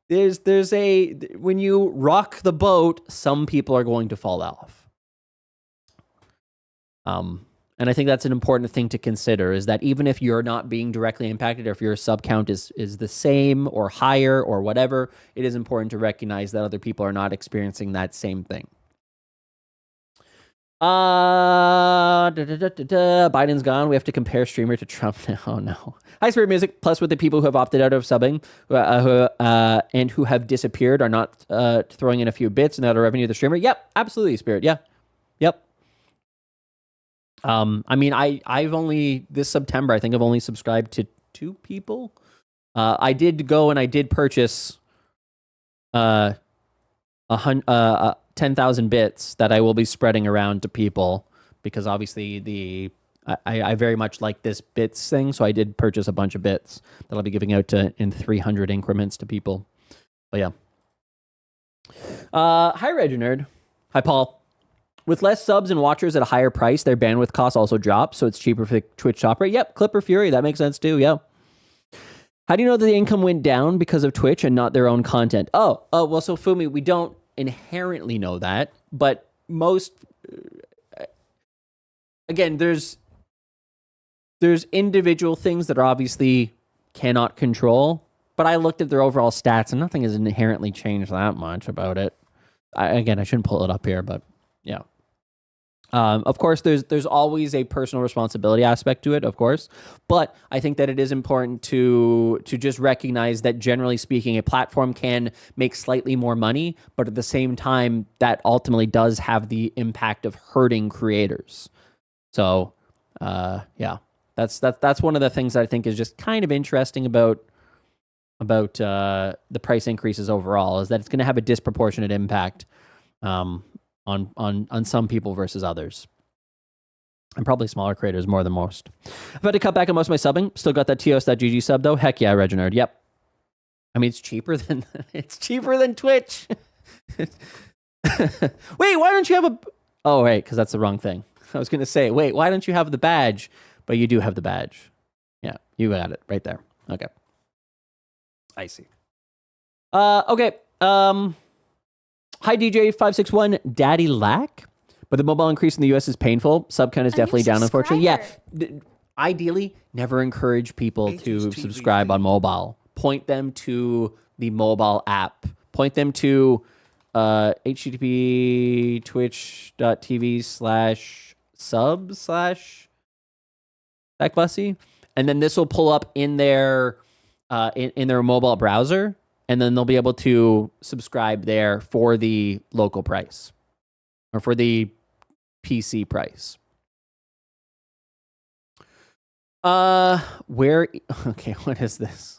there's a, when you rock the boat, some people are going to fall off. And I think that's an important thing to consider, is that even if you're not being directly impacted, or if your sub count is the same or higher or whatever, it is important to recognize that other people are not experiencing that same thing. Biden's gone. We have to compare streamer to Trump now. Oh no. High Spirit Music, plus with the people who have opted out of subbing and who have disappeared are not throwing in a few bits and out of revenue to the streamer. Yep, absolutely, Spirit. Yeah. Yep. I mean, I've only, this September, I think I've only subscribed to 2 people. I did go and I did purchase 10,000 bits that I will be spreading around to people, because obviously I very much like this bits thing, so I did purchase a bunch of bits that I'll be giving out in 300 increments to people. But yeah. Hi, Reginerd. Hi, Paul. With less subs and watchers at a higher price, their bandwidth costs also drop, so it's cheaper for the Twitch to operate. Yep, Clipper Fury, that makes sense too, yeah. How do you know that the income went down because of Twitch and not their own content? Oh, well, so Fumi, we don't inherently know that, but most, again, there's individual things that are obviously cannot control, but I looked at their overall stats and nothing has inherently changed that much about it. I shouldn't pull it up here, but yeah. Of course, there's always a personal responsibility aspect to it, of course, but I think that it is important to just recognize that, generally speaking, a platform can make slightly more money, but at the same time, that ultimately does have the impact of hurting creators. So, yeah, that's one of the things that I think is just kind of interesting about the price increases overall, is that it's going to have a disproportionate impact on some people versus others, and probably smaller creators more than most. I've had to cut back on most of my subbing. Still got that TOS.GG sub though. Heck yeah, Reginerd. Yep. I mean, it's cheaper than Twitch. Wait, why don't you have a? Oh, right, because that's the wrong thing. I was gonna say, wait, why don't you have the badge? But you do have the badge. Yeah, you got it right there. Okay. I see. Okay. Hi, DJ561 Daddy Lack. But the mobile increase in the US is painful. Sub count is definitely down, unfortunately. Yeah. Ideally, never encourage people to subscribe on mobile. Point them to the mobile app. Point them to http twitch.tv/sub/Bussey. And then this will pull up in their in their mobile browser, and then they'll be able to subscribe there for the local price or for the PC price. Where? Okay, what is this?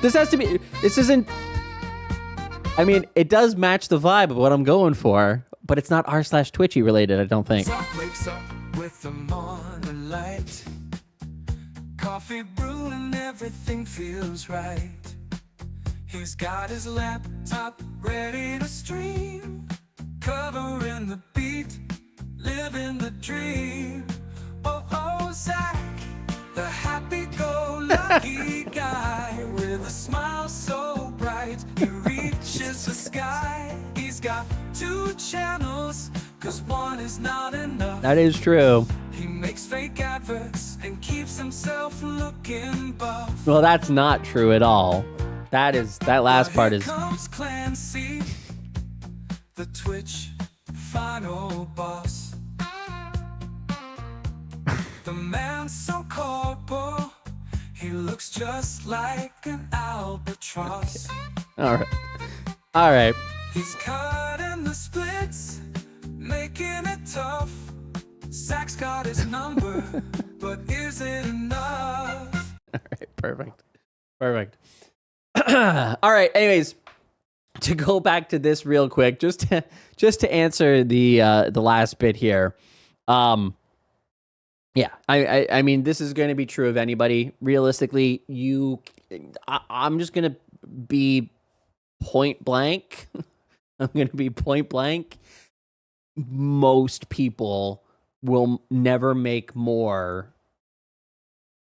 This has to be. This isn't. I mean, it does match the vibe of what I'm going for, but it's not r/Twitchy related, I don't think. Wakes up with the morning light, coffee brewing, everything feels right. He's got his laptop ready to stream, covering the beat, living the dream. Oh, Zach, the happy-go-lucky guy with a smile so bright, he reaches the sky. He's got 2 channels, 'cause one is not enough. That is true. He makes fake adverts and keeps himself looking buff. Well, that's not true at all. That last part is. Here comes Clancy, the Twitch final boss. The man's so corporal, he looks just like an albatross. All right. He's cutting the splits, making it tough. Zach's got his number, but is it enough? All right, perfect. All right, anyways, to go back to this real quick, just to answer the last bit here. Yeah, I mean, this is going to be true of anybody. Realistically, I'm just going to be point blank. I'm going to be point blank. Most people will never make more.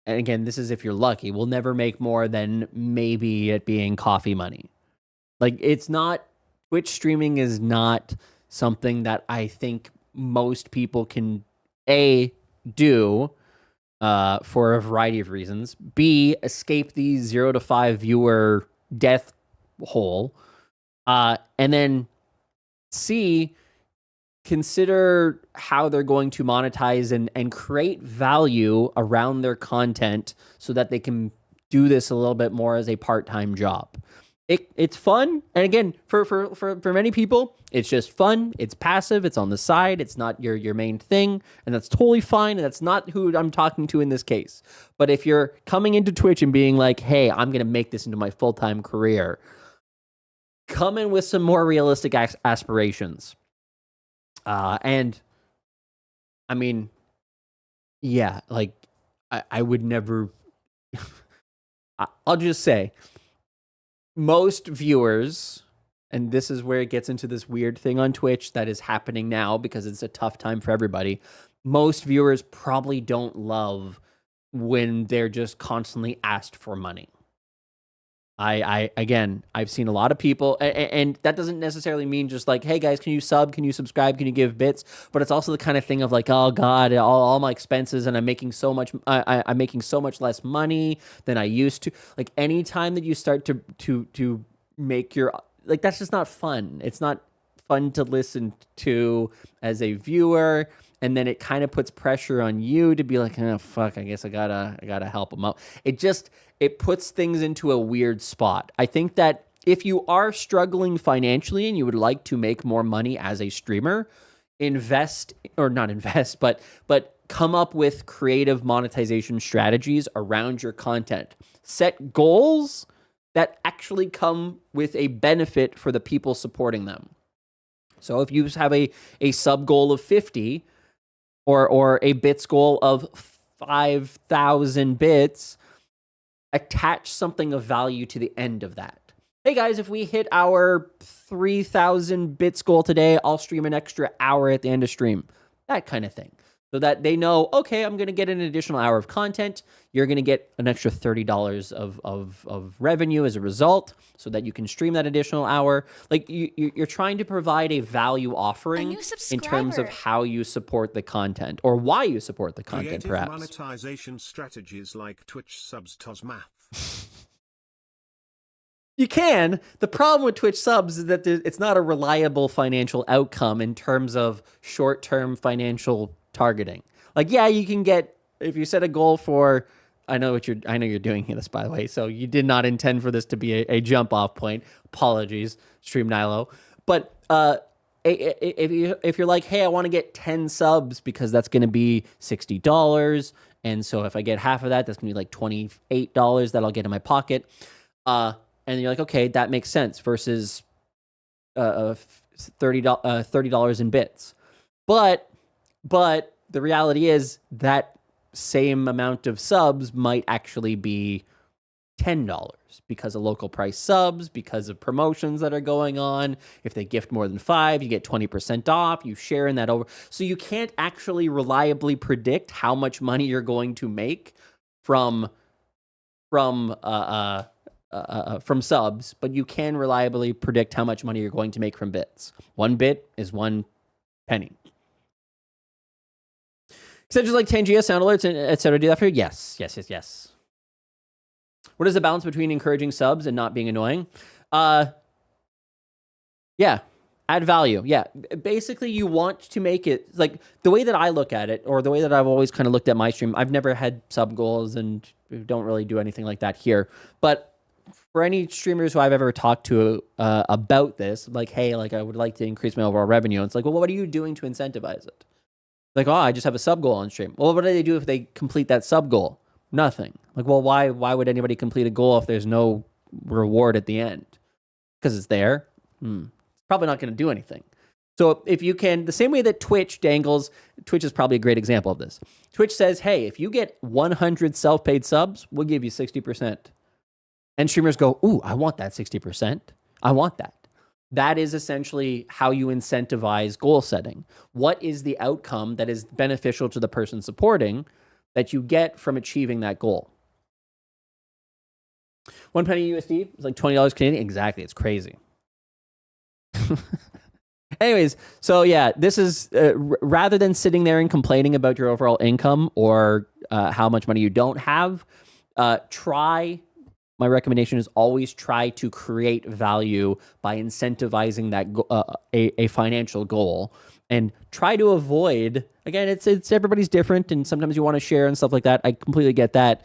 And again, this is if you're lucky, will never make more than maybe it being coffee money. Like, it's not, Twitch streaming is not something that I think most people can, A, do for a variety of reasons, B, escape the 0 to 5 viewer death hole, and then C, consider how they're going to monetize and create value around their content so that they can do this a little bit more as a part-time job. It's fun, and again, for many people, it's just fun. It's passive. It's on the side. It's not your main thing, and that's totally fine. And that's not who I'm talking to in this case. But if you're coming into Twitch and being like, "Hey, I'm gonna make this into my full-time career," come in with some more realistic aspirations. And I mean, yeah, like I would never. I'll just say, most viewers, and this is where it gets into this weird thing on Twitch that is happening now because it's a tough time for everybody. Most viewers probably don't love when they're just constantly asked for money. Again, I've seen a lot of people, and that doesn't necessarily mean just like, hey guys, can you sub, can you subscribe, can you give bits? But it's also the kind of thing of like, oh God, all my expenses, and I'm making so much, I'm making so much less money than I used to. Like, anytime that you start to make your, like, that's just not fun. It's not fun to listen to as a viewer. And then it kind of puts pressure on you to be like, oh, fuck, I guess I gotta help them out. It puts things into a weird spot. I think that if you are struggling financially and you would like to make more money as a streamer, but come up with creative monetization strategies around your content. Set goals that actually come with a benefit for the people supporting them. So if you have a sub goal of 50, or a bits goal of 5,000 bits, attach something of value to the end of that. Hey guys, if we hit our 3,000 bits goal today, I'll stream an extra hour at the end of stream. That kind of thing. So that they know, okay, I'm going to get an additional hour of content. You're going to get an extra $30 of revenue as a result, so that you can stream that additional hour. Like, you're trying to provide a value offering in terms of how you support the content or why you support the content, Creative perhaps. monetization strategies like Twitch subs Tosmath. You can. The problem with Twitch subs is that it's not a reliable financial outcome in terms of short-term financial targeting. Like, yeah, you can get, if you set a goal for, I know you're doing this, by the way, so you did not intend for this to be a jump-off point. Apologies, Stream Nilo. But if you're like, hey, I want to get 10 subs because that's going to be $60, and so if I get half of that, that's going to be like $28 that I'll get in my pocket. And you're like, okay, that makes sense versus $30 in bits. But the reality is that same amount of subs might actually be $10 because of local price subs, because of promotions that are going on. If they gift more than 5, you get 20% off. You share in that over. So you can't actually reliably predict how much money you're going to make from subs, but you can reliably predict how much money you're going to make from bits. 1 bit is 1 penny. Extensions like Tangia, sound alerts, and etc. do that for you? Yes. What is the balance between encouraging subs and not being annoying? Yeah. Add value. Yeah. Basically, you want to make it, like, the way that I look at it, or the way that I've always kind of looked at my stream, I've never had sub goals and don't really do anything like that here. But for any streamers who I've ever talked to about this, like, hey, like, I would like to increase my overall revenue. It's like, well, what are you doing to incentivize it? Like, oh, I just have a sub goal on stream. Well, what do they do if they complete that sub goal? Nothing. Like, well, why would anybody complete a goal if there's no reward at the end? Because it's there. It's probably not going to do anything. So if you can, the same way that Twitch dangles, Twitch is probably a great example of this. Twitch says, hey, if you get 100 self-paid subs, we'll give you 60%. And streamers go, ooh, I want that 60%. I want that. That is essentially how you incentivize goal setting. What is the outcome that is beneficial to the person supporting that you get from achieving that goal? 1 penny USD is like $20 Canadian. Exactly. It's crazy. Anyways, so yeah, this is rather than sitting there and complaining about your overall income or how much money you don't have, my recommendation is always try to create value by incentivizing that a financial goal, and try to avoid, again, it's everybody's different, and sometimes you want to share and stuff like that. I completely get that.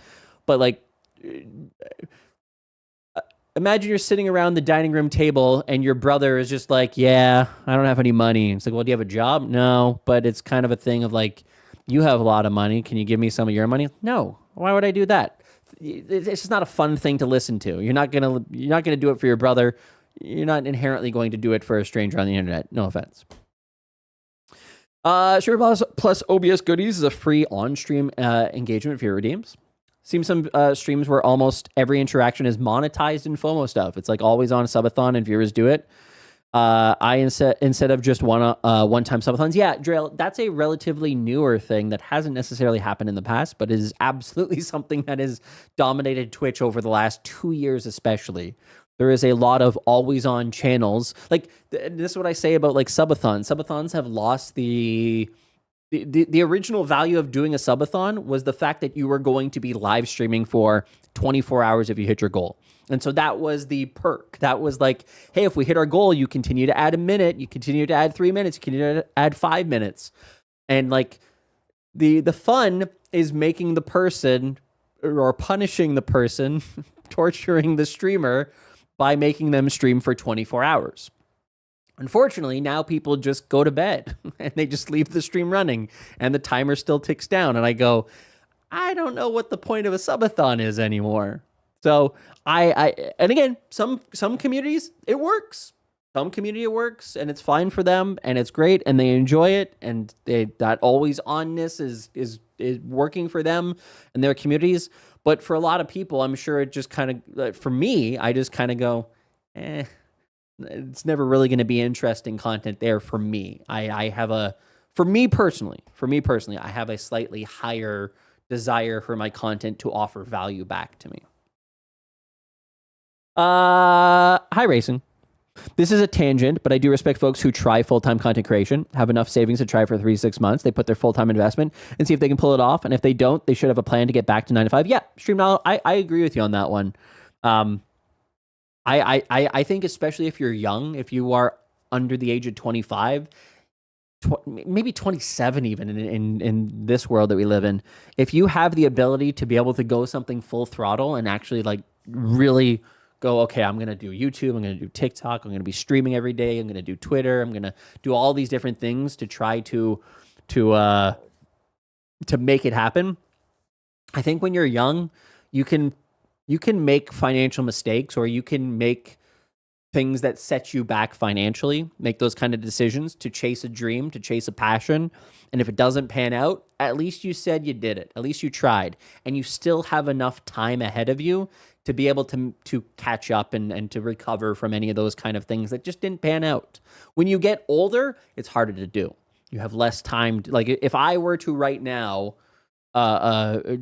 But like, imagine you're sitting around the dining room table and your brother is just like, yeah, I don't have any money. It's like, well, do you have a job? No, but it's kind of a thing of like, you have a lot of money. Can you give me some of your money? No. Why would I do that? It's just not a fun thing to listen to. You're not gonna do it for your brother. You're not inherently going to do it for a stranger on the internet. No offense. Streamer Plus OBS Goodies is a free on-stream engagement for your redeems. Seen some streams where almost every interaction is monetized in FOMO stuff. It's like always on a subathon and viewers do it. Instead of just one-time subathons. Yeah, Drail, that's a relatively newer thing that hasn't necessarily happened in the past, but is absolutely something that has dominated Twitch over the last 2 years especially. There is a lot of always-on channels. Like, this is what I say about like subathons. Subathons have lost the original value of doing a subathon was the fact that you were going to be live streaming for 24 hours if you hit your goal. And so that was the perk. That was like, hey, if we hit our goal, you continue to add a minute, you continue to add 3 minutes, you continue to add 5 minutes. And like the fun is making the person or punishing the person, torturing the streamer by making them stream for 24 hours. Unfortunately, now people just go to bed and they just leave the stream running and the timer still ticks down. And I go, I don't know what the point of a subathon is anymore. So and again, some communities, it works. Some community it works and it's fine for them and it's great and they enjoy it and that always onness is working for them and their communities. But for a lot of people, I'm sure it just kind of, for me, I just kind of go, it's never really going to be interesting content there for me. For me personally, I have a slightly higher desire for my content to offer value back to me. Hi, Racing. This is a tangent, but I do respect folks who try full-time content creation, have enough savings to try for 3 to 6 months. They put their full-time investment and see if they can pull it off. And if they don't, they should have a plan to get back to 9 to 5. Yeah, Stream now. I agree with you on that one. I think especially if you're young, if you are under the age of 25, maybe 27 even in this world that we live in, if you have the ability to be able to go something full throttle and actually like really go, okay, I'm going to do YouTube, I'm going to do TikTok, I'm going to be streaming every day, I'm going to do Twitter, I'm going to do all these different things to try to make it happen. I think when you're young, you can make financial mistakes, or you can make things that set you back financially, make those kind of decisions to chase a dream, to chase a passion. And if it doesn't pan out, at least you said you did it. At least you tried. And you still have enough time ahead of you to be able to catch up and to recover from any of those kind of things that just didn't pan out. When you get older, it's harder to do. You have less time. Like if I were to right now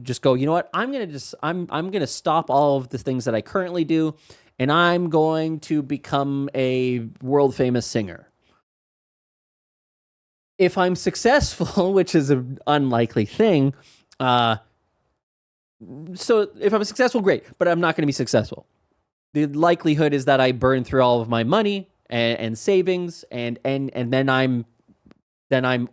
just go, you know what, I'm gonna stop all of the things that I currently do, and I'm going to become a world famous singer. If I'm successful, which is an unlikely thing, so if I'm successful, great, but I'm not going to be successful. The likelihood is that I burn through all of my money and savings, and then I'm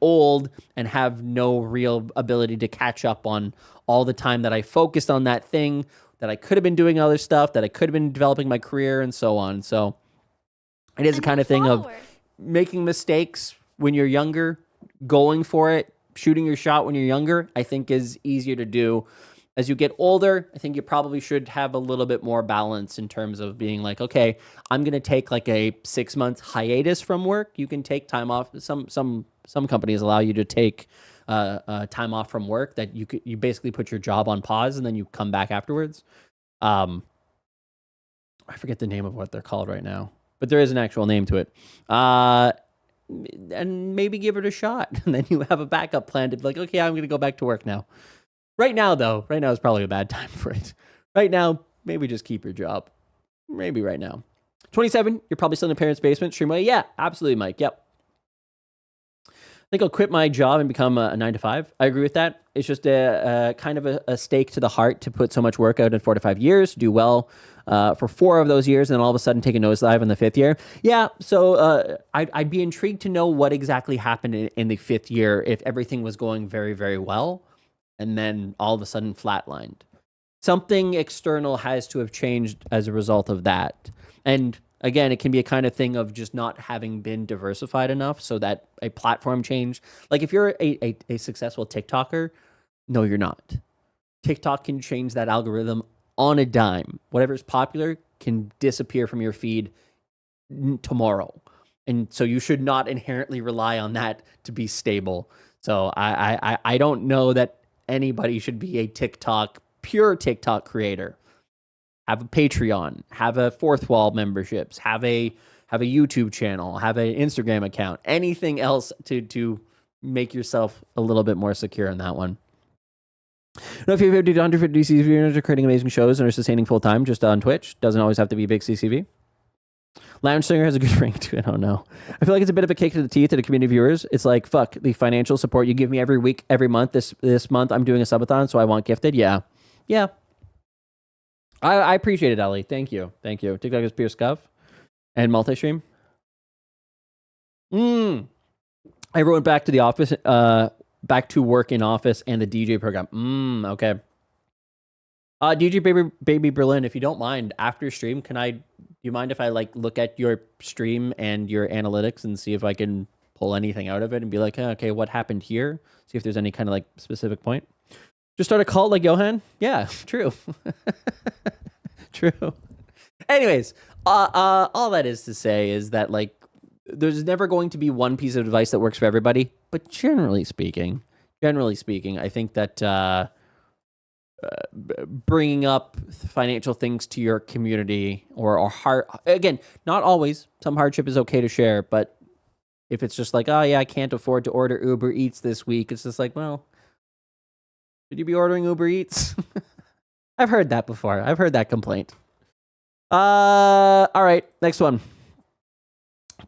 old and have no real ability to catch up on all the time that I focused on that thing, that I could have been doing other stuff, that I could have been developing my career and so on. So it is the kind of thing of making mistakes when you're younger, going for it, shooting your shot when you're younger, I think is easier to do. As you get older, I think you probably should have a little bit more balance in terms of being like, okay, I'm going to take like a 6-month hiatus from work. You can take time off. Some companies allow you to take time off from work, that you basically put your job on pause and then you come back afterwards. I forget the name of what they're called right now, but there is an actual name to it. And maybe give it a shot, and then you have a backup plan to be like, okay, I'm going to go back to work now. Right now is probably a bad time for it. Right now, maybe just keep your job. Maybe right now. 27, you're probably still in a parent's basement. Stream away. Yeah, absolutely, Mike. Yep. I think I'll quit my job and become a 9-to-5. I agree with that. It's just a kind of a stake to the heart to put so much work out in 4 to 5 years, do well for 4 of those years, and then all of a sudden take a nosedive in the 5th year. Yeah, so I'd be intrigued to know what exactly happened in the 5th year if everything was going very, very well, and then all of a sudden flatlined. Something external has to have changed as a result of that. And again, it can be a kind of thing of just not having been diversified enough so that a platform change. Like if you're a successful TikToker, no, you're not. TikTok can change that algorithm on a dime. Whatever's popular can disappear from your feed tomorrow. And so you should not inherently rely on that to be stable. So I don't know that anybody should be a pure TikTok creator. Have a Patreon, have a Fourth Wall memberships, have a YouTube channel, have an Instagram account, anything else to make yourself a little bit more secure in that one. Now, if you have 50 to 150 CCV are creating amazing shows and are sustaining full time just on Twitch, doesn't always have to be big CCV. Lounge Singer has a good ring too. I don't know. I feel like it's a bit of a kick to the teeth to the community of viewers. It's like, fuck, the financial support you give me every week, every month. This month I'm doing a subathon, so I want gifted. Yeah. I appreciate it, Ellie. Thank you. TikTok is pure scuff and multi-stream. I wrote back to the office, back to work in office and the DJ program. Okay. DJ Baby Berlin, if you don't mind, after stream, do you mind if I like look at your stream and your analytics and see if I can pull anything out of it and be like, okay, what happened here? See if there's any kind of like specific point. Just start a cult like Johan? Yeah, true. True. Anyways, all that is to say is that like there's never going to be one piece of advice that works for everybody, but generally speaking, I think that bringing up financial things to your community or again, not always, some hardship is okay to share, but if it's just like, oh yeah, I can't afford to order Uber Eats this week, it's just like, well, should you be ordering Uber Eats? I've heard that before. I've heard that complaint. All right, next one.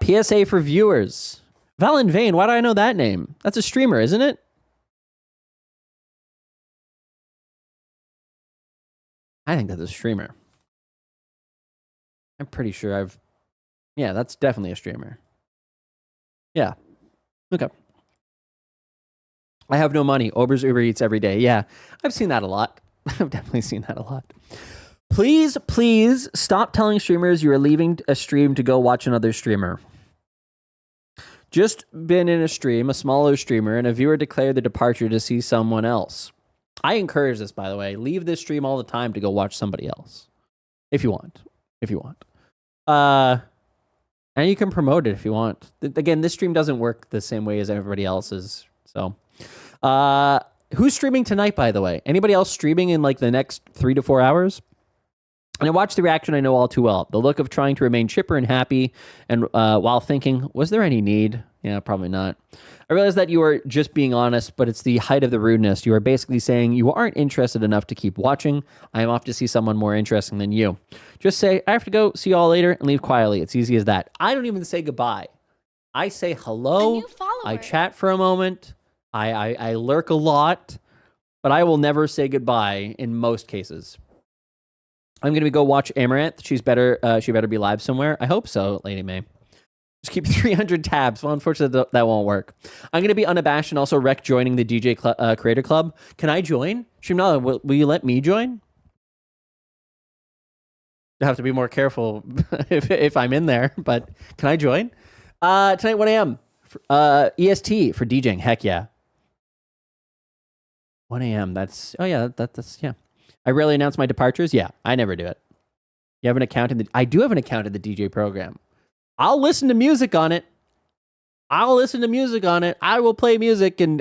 PSA for viewers. Valen Vane, why do I know that name? That's a streamer, isn't it? I think that's a streamer. I'm pretty sure yeah, that's definitely a streamer. Yeah. Okay. I have no money. Uber Eats every day. Yeah, I've seen that a lot. I've definitely seen that a lot. Please stop telling streamers you are leaving a stream to go watch another streamer. Just been in a stream, a smaller streamer, and a viewer declared the departure to see someone else. I encourage this, by the way. Leave this stream all the time to go watch somebody else. If you want. And you can promote it if you want. Again, this stream doesn't work the same way as everybody else's. So, who's streaming tonight, by the way? Anybody else streaming in like the next 3 to 4 hours? And I watched the reaction I know all too well. The look of trying to remain chipper and happy, and while thinking, was there any need? Yeah, probably not. I realize that you are just being honest, but it's the height of the rudeness. You are basically saying you aren't interested enough to keep watching. I am off to see someone more interesting than you. Just say, I have to go, see you all later, and leave quietly. It's easy as that. I don't even say goodbye. I say hello. I chat for a moment. I lurk a lot, but I will never say goodbye in most cases. I'm going to go watch Amaranth. She better be live somewhere. I hope so, Lady May. Just keep 300 tabs. Well, unfortunately, that won't work. I'm going to be unabashed and also rec joining the DJ Creator Club. Can I join? Shimnala, will you let me join? I have to be more careful if I'm in there, but can I join? Tonight, 1 a.m. EST for DJing. Heck yeah. 1 a.m. That's yeah. I rarely announce my departures. Yeah, I never do it. You have an account I do have an account in the DJ program. I'll listen to music on it. I will play music and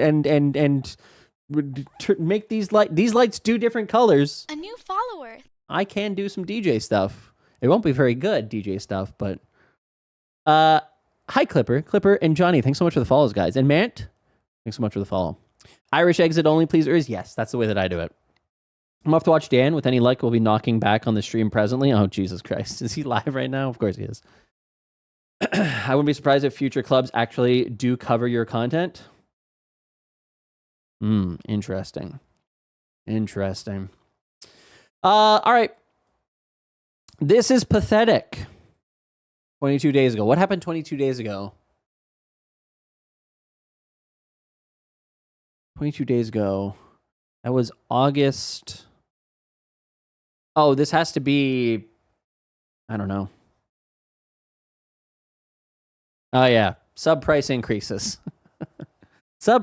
make these lights do different colors. A new follower. I can do some DJ stuff. It won't be very good DJ stuff, but hi Clipper and Johnny. Thanks so much for the follows, guys. And Mant, thanks so much for the follow. Irish exit only, please. Yes, that's the way that I do it. I'm off to watch Dan. With any luck, we'll be knocking back on the stream presently. Oh, Jesus Christ. Is he live right now? Of course he is. I wouldn't be surprised if future clubs actually do cover your content. Interesting. All right. This is pathetic. 22 days ago. What happened 22 days ago? 22 days ago. That was August. Oh, this has to be, I don't know. Oh, yeah. Sub price increases. All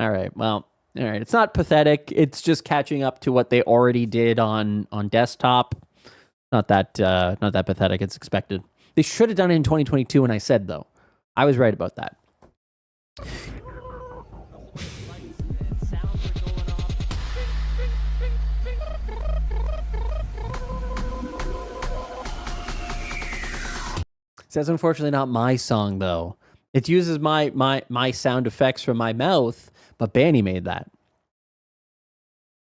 right. Well, all right. It's not pathetic. It's just catching up to what they already did on desktop. Not that pathetic. It's expected. They should have done it in 2022 when I said, though. I was right about that. That's unfortunately not my song, though. It uses my sound effects from my mouth, but Banny made that.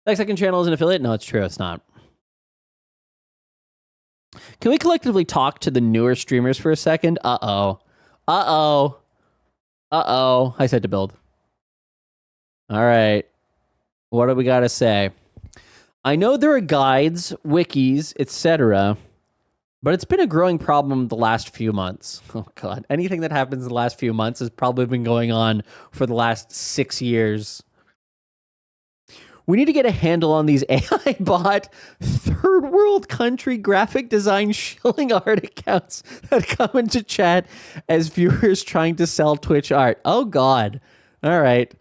Next second channel is an affiliate? No, it's true. It's not. Can we collectively talk to the newer streamers for a second? Uh-oh. I said to build. All right. What do we got to say? I know there are guides, wikis, etc., but it's been a growing problem the last few months. Oh, God. Anything that happens in the last few months has probably been going on for the last 6 years. We need to get a handle on these AI bot, third world country graphic design shilling art accounts that come into chat as viewers trying to sell Twitch art. Oh, God. All right.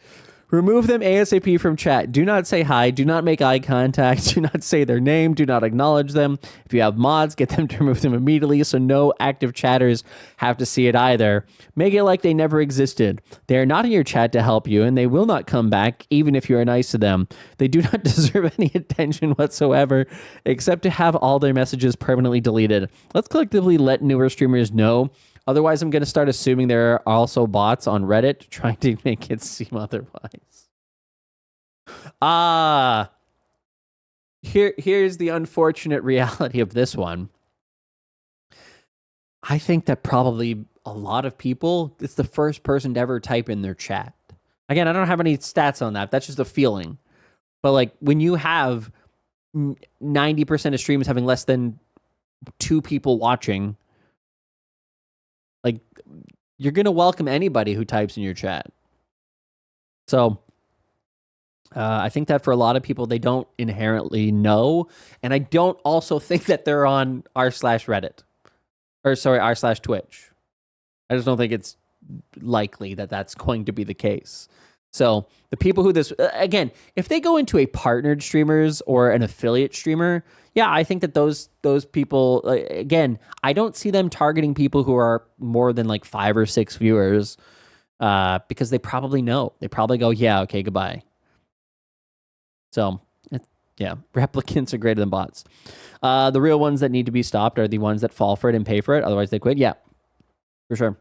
Remove them ASAP from chat. Do not say hi. Do not make eye contact. Do not say their name. Do not acknowledge them. If you have mods, get them to remove them immediately so no active chatters have to see it either. Make it like they never existed. They are not in your chat to help you, and they will not come back even if you are nice to them. They do not deserve any attention whatsoever except to have all their messages permanently deleted. Let's collectively let newer streamers know. Otherwise, I'm going to start assuming there are also bots on Reddit trying to make it seem otherwise. Here's the unfortunate reality of this one. I think that probably a lot of people, it's the first person to ever type in their chat. Again, I don't have any stats on that. That's just a feeling. But like when you have 90% of streams having less than 2 people watching, like, you're going to welcome anybody who types in your chat. So I think that for a lot of people, they don't inherently know. And I don't also think that they're on r/Reddit. Or sorry, r/Twitch. I just don't think it's likely that that's going to be the case. So the people who this, again, if they go into a partnered streamers or an affiliate streamer, yeah, I think that those people, again, I don't see them targeting people who are more than like 5 or 6 viewers because they probably know. They probably go, yeah, okay, goodbye. So, yeah, replicants are greater than bots. The real ones that need to be stopped are the ones that fall for it and pay for it. Otherwise, they quit. Yeah, for sure.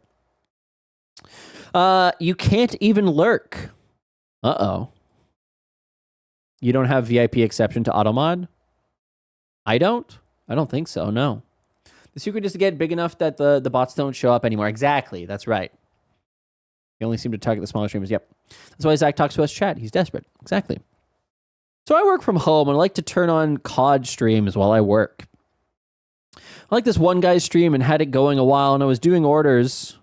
You can't even lurk. Uh-oh. You don't have VIP exception to automod? I don't think so, no. The secret is to get big enough that the bots don't show up anymore. Exactly, that's right. You only seem to target the smaller streamers. Yep. That's why Zach talks to us chat. He's desperate. Exactly. So I work from home and I like to turn on COD streams while I work. I like this one guy's stream and had it going a while, and I was doing orders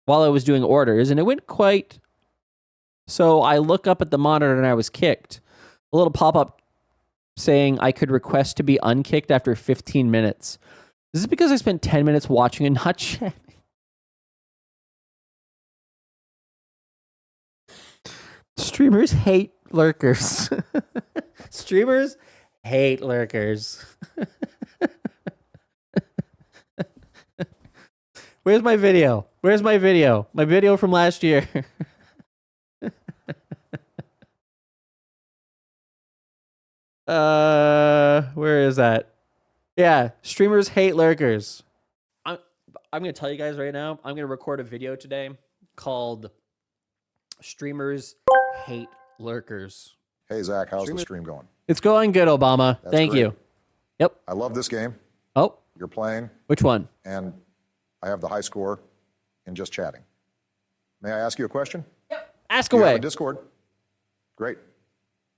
while I was doing orders, and it went quite... So I look up at the monitor and I was kicked. A little pop-up saying I could request to be unkicked after 15 minutes. Is this because I spent 10 minutes watching and not chatting? Streamers hate lurkers. Streamers hate lurkers. Where's my video? Where's my video? My video from last year. Where is that? Yeah, streamers hate lurkers. I'm gonna tell you guys right now, I'm gonna record a video today called Streamers Hate Lurkers. Hey, Zach, how's the stream going? It's going good, Obama. That's Thank great. you. Yep. I love this game. Oh. You're playing. Which one? And I have the high score in just chatting. May I ask you a question? Yep. Ask Do you away. have a Discord? Great.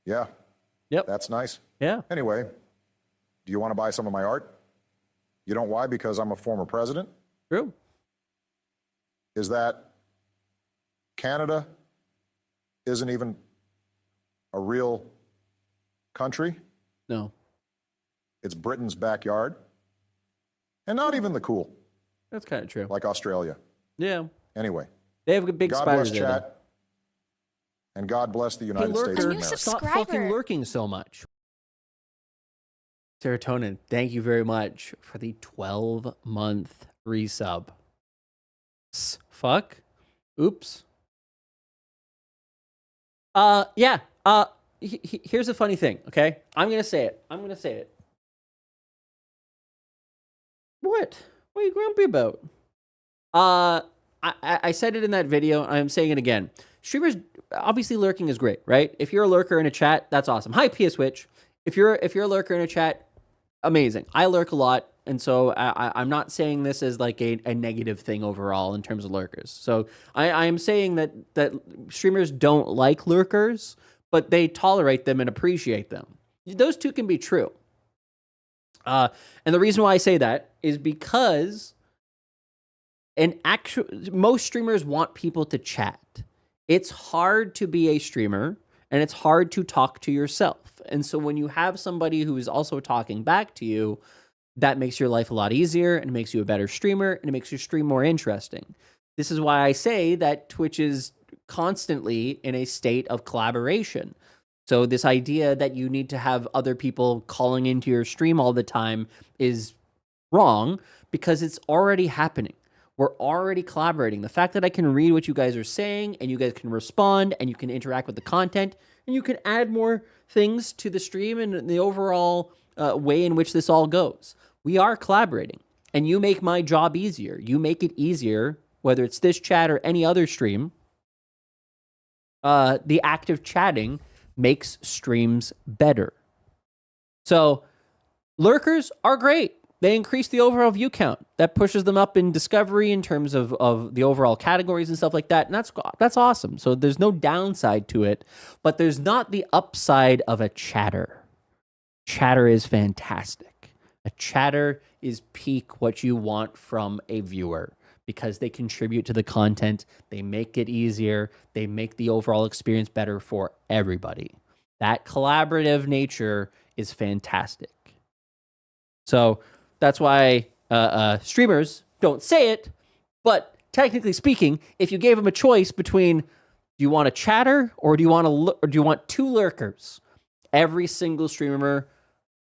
Yeah. Yep. That's nice. Yeah. Anyway, do you want to buy some of my art? You don't? Why? Because I'm a former president? True. Is that Canada isn't even a real country? No. It's Britain's backyard. And not even the cool. That's kind of true. Like Australia. Yeah. Anyway. They have big God spiders bless there, though. chat. And God bless the United States of lurker, America. stop fucking lurking so much. Serotonin, thank you very much for the 12-month resub. Fuck. Oops. Yeah. Here's a funny thing, okay? I'm gonna say it. What? What are you grumpy about? I said it in that video. I'm saying it again. Streamers, obviously lurking is great, right? If you're a lurker in a chat, that's awesome. Hi, PS Switch. If you're a lurker in a chat, amazing. I lurk a lot, and so I'm not saying this as like a negative thing overall in terms of lurkers. So I am saying that streamers don't like lurkers, but they tolerate them and appreciate them. Those two can be true. And the reason why I say that is because most streamers want people to chat. It's hard to be a streamer, and it's hard to talk to yourself. And so when you have somebody who is also talking back to you, that makes your life a lot easier, and it makes you a better streamer, and it makes your stream more interesting. This is why I say that Twitch is constantly in a state of collaboration. So this idea that you need to have other people calling into your stream all the time is wrong, because it's already happening. We're already collaborating. The fact that I can read what you guys are saying, and you guys can respond, and you can interact with the content, and you can add more things to the stream and the overall way in which this all goes. We are collaborating, and you make my job easier. You make it easier, whether it's this chat or any other stream. The act of chatting makes streams better. So lurkers are great. They increase the overall view count. That pushes them up in discovery in terms of the overall categories and stuff like that. And that's awesome. So there's no downside to it, but there's not the upside of a chatter. Chatter is fantastic. A chatter is peak what you want from a viewer because they contribute to the content. They make it easier. They make the overall experience better for everybody. That collaborative nature is fantastic. So that's why streamers don't say it, but technically speaking, if you gave them a choice between do you want a chatter or do you want two lurkers, every single streamer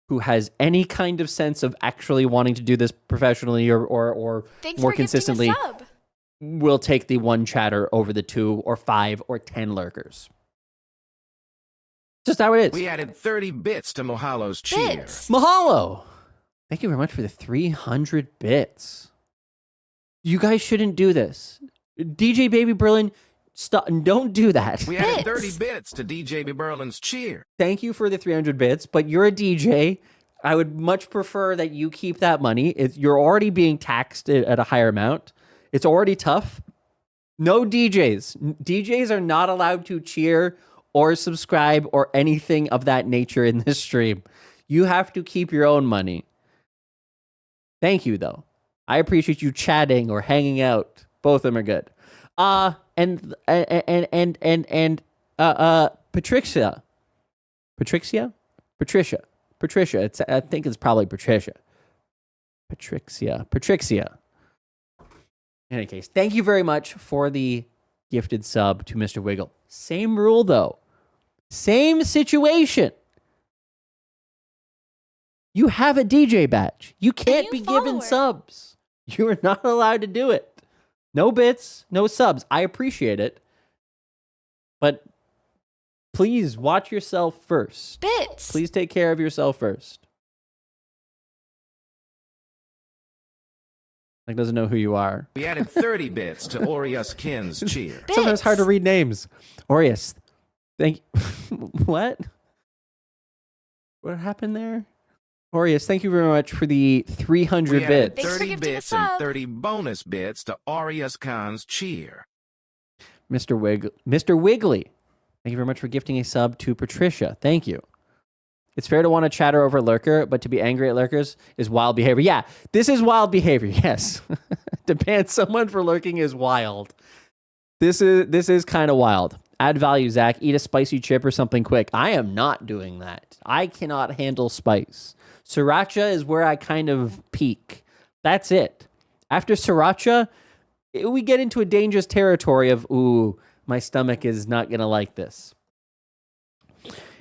who has any kind of sense of actually wanting to do this professionally or more consistently will take the one chatter over the 2 or 5 or 10 lurkers. Just how it is. We added 30 bits to Mahalo's cheer. Mahalo! Thank you very much for the 300 bits. You guys shouldn't do this. DJ Baby Berlin, stop! Don't do that. We added 30 bits to DJ Baby Berlin's cheer. Thank you for the 300 bits, but you're a DJ. I would much prefer that you keep that money. You're already being taxed at a higher amount. It's already tough. No DJs. DJs are not allowed to cheer or subscribe or anything of that nature in this stream. You have to keep your own money. Thank you, though. I appreciate you chatting or hanging out. Both of them are good. And Patricia. I think it's probably Patricia. Patricia. In any case, thank you very much for the gifted sub to Mr. Wiggle. Same rule, though. Same situation. You have a DJ badge. You can't be given subs. You are not allowed to do it. No bits, no subs. I appreciate it. But please watch yourself first. Bits. Please take care of yourself first. Like doesn't know who you are. We added 30 bits to Orius Kin's cheer. Sometimes hard to read names. Orius. Thank you. What? What happened there? Orius, thank you very much for the 300 we added bits. 30 bits and 30 bonus bits to Arius Khan's cheer. Mr. Wiggly, thank you very much for gifting a sub to Patricia. Thank you. It's fair to want to chatter over lurker, but to be angry at lurkers is wild behavior. Yeah, this is wild behavior. Yes. To ban someone for lurking is wild. This is kind of wild. Add value, Zach. Eat a spicy chip or something quick. I am not doing that. I cannot handle spice. Sriracha is where I kind of peak. That's it. After sriracha, we get into a dangerous territory of, ooh, my stomach is not going to like this.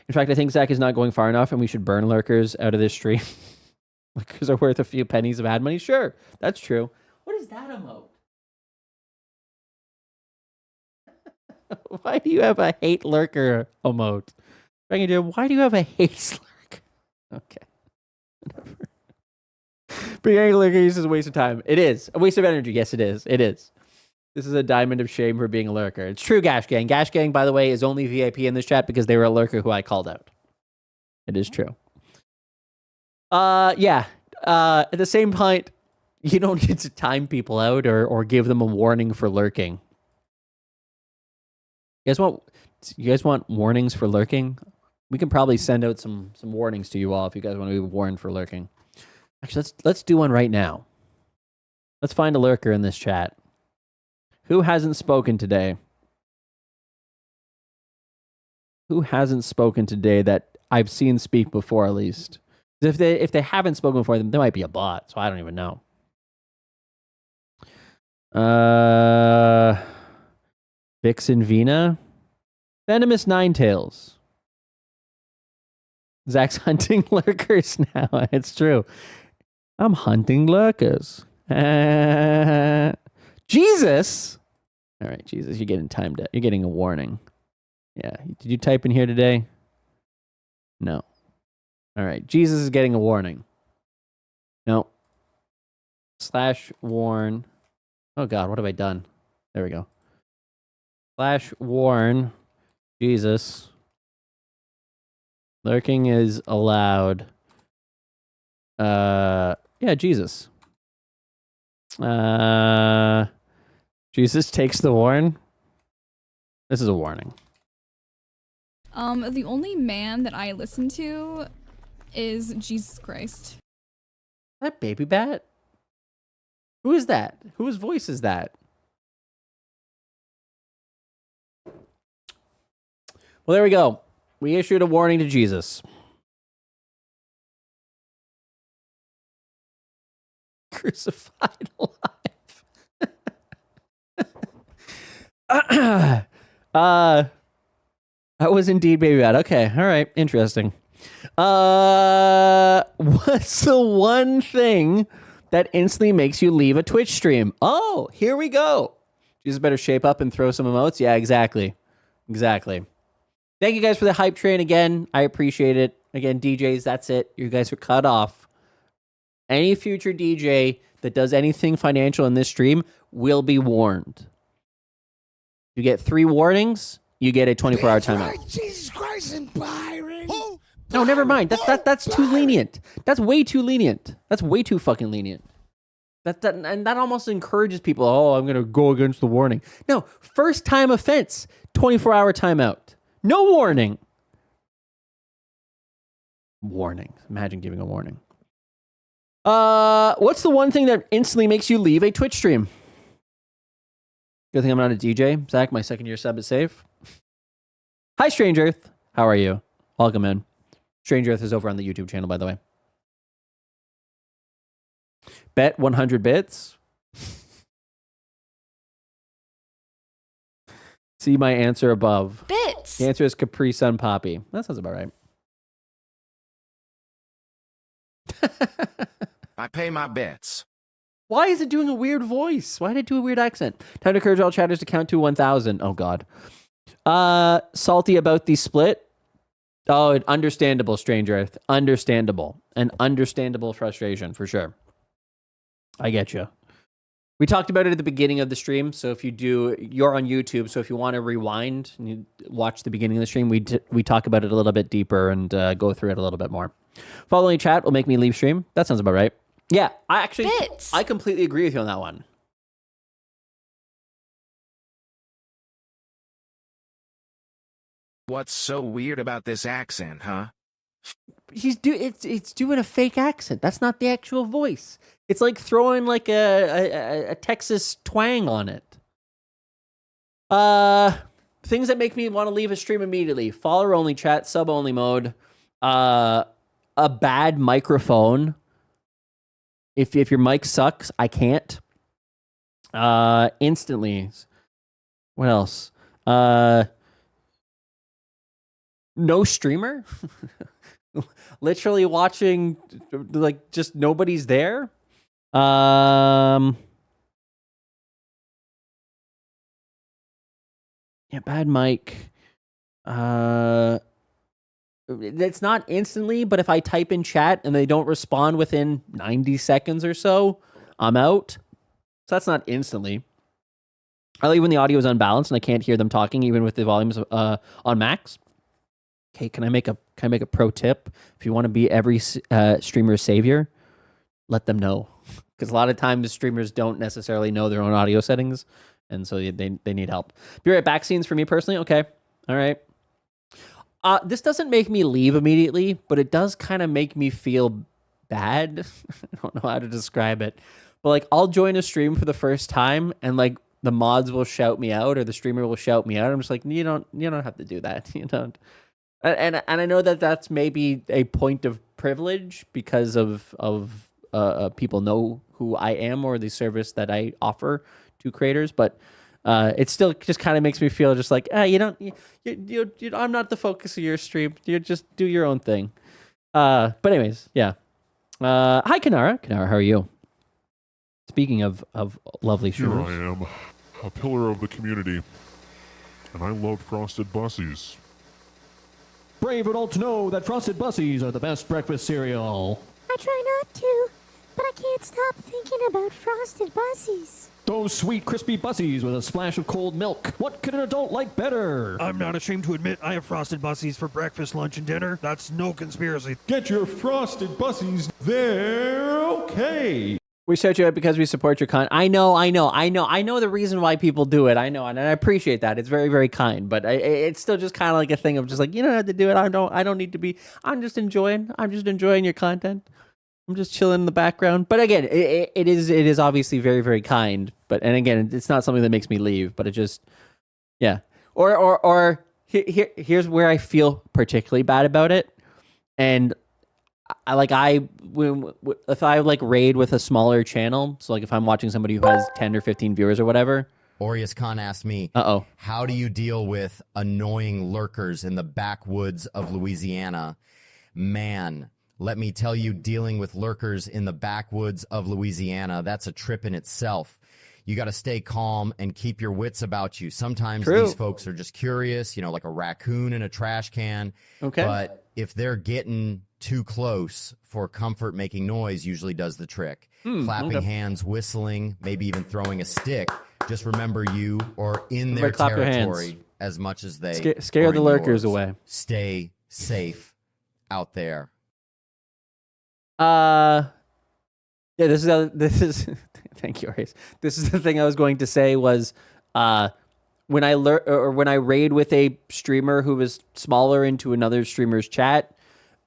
In fact, I think Zach is not going far enough and we should burn lurkers out of this stream. Lurkers are worth a few pennies of ad money. Sure, that's true. What is that emote? Why do you have a hate lurker emote? Why do you have a hate lurk? Okay. Being angry lurker is a waste of time. It is. A waste of energy. Yes, it is. It is. This is a diamond of shame for being a lurker. It's true, Gash Gang. Gash Gang, by the way, is only VIP in this chat because they were a lurker who I called out. It is true. Yeah. At the same point, you don't need to time people out or give them a warning for lurking. You guys want warnings for lurking? We can probably send out some warnings to you all if you guys want to be warned for lurking. Actually, let's do one right now. Let's find a lurker in this chat. Who hasn't spoken today? Who hasn't spoken today that I've seen speak before, at least? If they haven't spoken before, then there might be a bot, so I don't even know. Vixen Vina? Venomous Ninetails. Zach's hunting lurkers now. It's true. I'm hunting lurkers. Jesus! All right, Jesus, you're getting timed out. You're getting a warning. Yeah. Did you type in here today? No. All right. Jesus is getting a warning. No. /warn. Oh, God. What have I done? There we go. /warn. Jesus. Lurking is allowed. Yeah, Jesus. Jesus takes the warn. This is a warning. The only man that I listen to is Jesus Christ. That baby bat? Who is that? Whose voice is that? Well, there we go. We issued a warning to Jesus. Crucified alive. That was indeed baby bat. Okay, all right, interesting. What's the one thing that instantly makes you leave a Twitch stream? Oh, here we go. Jesus better shape up and throw some emotes. Yeah, exactly. Thank you guys for the hype train again. I appreciate it. Again, DJs, that's it. You guys are cut off. Any future DJ that does anything financial in this stream will be warned. You get 3 warnings, you get a 24-hour timeout. Jesus Christ and Byron. No, never mind. That's too lenient. That's way too lenient. That's way too fucking lenient. And that almost encourages people, oh, I'm going to go against the warning. No, first time offense, 24-hour timeout. No warning. Warning. Imagine giving a warning. What's the one thing that instantly makes you leave a Twitch stream? Good thing I'm not a DJ. Zach, my second year sub is safe. Hi, Strange Earth. How are you? Welcome in. Strange Earth is over on the YouTube channel, by the way. Bet 100 bits. See my answer above. Bits. The answer is Capri Sun Poppy. That sounds about right. I pay my bets. Why is it doing a weird voice? Why did it do a weird accent? Time to encourage all chatters to count to 1,000. Oh, God. Salty about the split. Oh, understandable, Strange Earth. Understandable. An understandable frustration, for sure. I get you. We talked about it at the beginning of the stream, so if you do, you're on YouTube, so if you want to rewind and you watch the beginning of the stream, we talk about it a little bit deeper and go through it a little bit more. Following chat will make me leave stream. That sounds about right. Yeah, I completely agree with you on that one. What's so weird about this accent, huh? It's doing a fake accent. That's not the actual voice. It's like throwing like a Texas twang on it. Things that make me want to leave a stream immediately. Follower only chat, sub only mode. A bad microphone. If your mic sucks, I can't. Instantly. What else? No streamer. Literally watching, like, just nobody's there. Yeah, bad mic. It's not instantly, but if I type in chat and they don't respond within 90 seconds or so, I'm out. So that's not instantly. I like when the audio is unbalanced and I can't hear them talking, even with the volumes on max. Okay, can I make a pro tip? If you want to be every streamer's savior, let them know, because a lot of times streamers don't necessarily know their own audio settings, and so they need help. Be right back. Scenes for me personally. Okay, all right. This doesn't make me leave immediately, but it does kind of make me feel bad. I don't know how to describe it, but like I'll join a stream for the first time, and like the mods will shout me out, or the streamer will shout me out. I'm just like, you don't have to do that. You don't. And I know that that's maybe a point of privilege because of people know who I am or the service that I offer to creators, but it still just kind of makes me feel just like I'm not the focus of your stream. You just do your own thing. But anyways, yeah. Hi, Kanara. Kanara, how are you? Speaking of lovely streamers. Here I am, a pillar of the community, and I love frosted Bussies. Brave adults know that frosted Bussies are the best breakfast cereal. I try not to, but I can't stop thinking about frosted Bussies. Those sweet, crispy Bussies with a splash of cold milk. What could an adult like better? I'm not ashamed to admit I have frosted Bussies for breakfast, lunch, and dinner. That's no conspiracy. Get your frosted Bussies. They're okay. We shout you out because we support your content. I know the reason why people do it. I know, and I appreciate that. It's very, very kind. But it's still just kind of like a thing of just like, you don't have to do it. I don't need to be. I'm just enjoying your content. I'm just chilling in the background. But again, it is obviously very, very kind. But and again, it's not something that makes me leave. But it just, yeah. Or here's where I feel particularly bad about it. And if I like raid with a smaller channel, so like if I'm watching somebody who has 10 or 15 viewers or whatever. Orius Khan asked me, how do you deal with annoying lurkers in the backwoods of Louisiana? Man, let me tell you, dealing with lurkers in the backwoods of Louisiana, that's a trip in itself. You got to stay calm and keep your wits about you. Sometimes these folks are just curious, like a raccoon in a trash can. Okay. But if they're getting too close for comfort, making noise usually does the trick. Clapping hands, whistling, maybe even throwing a stick. Just remember you are in their territory as much as they scare the lurkers yours. Away. Stay safe out there. Yeah, this is thank you, Ace. This is the thing I was going to say was when I raid with a streamer who was smaller into another streamer's chat.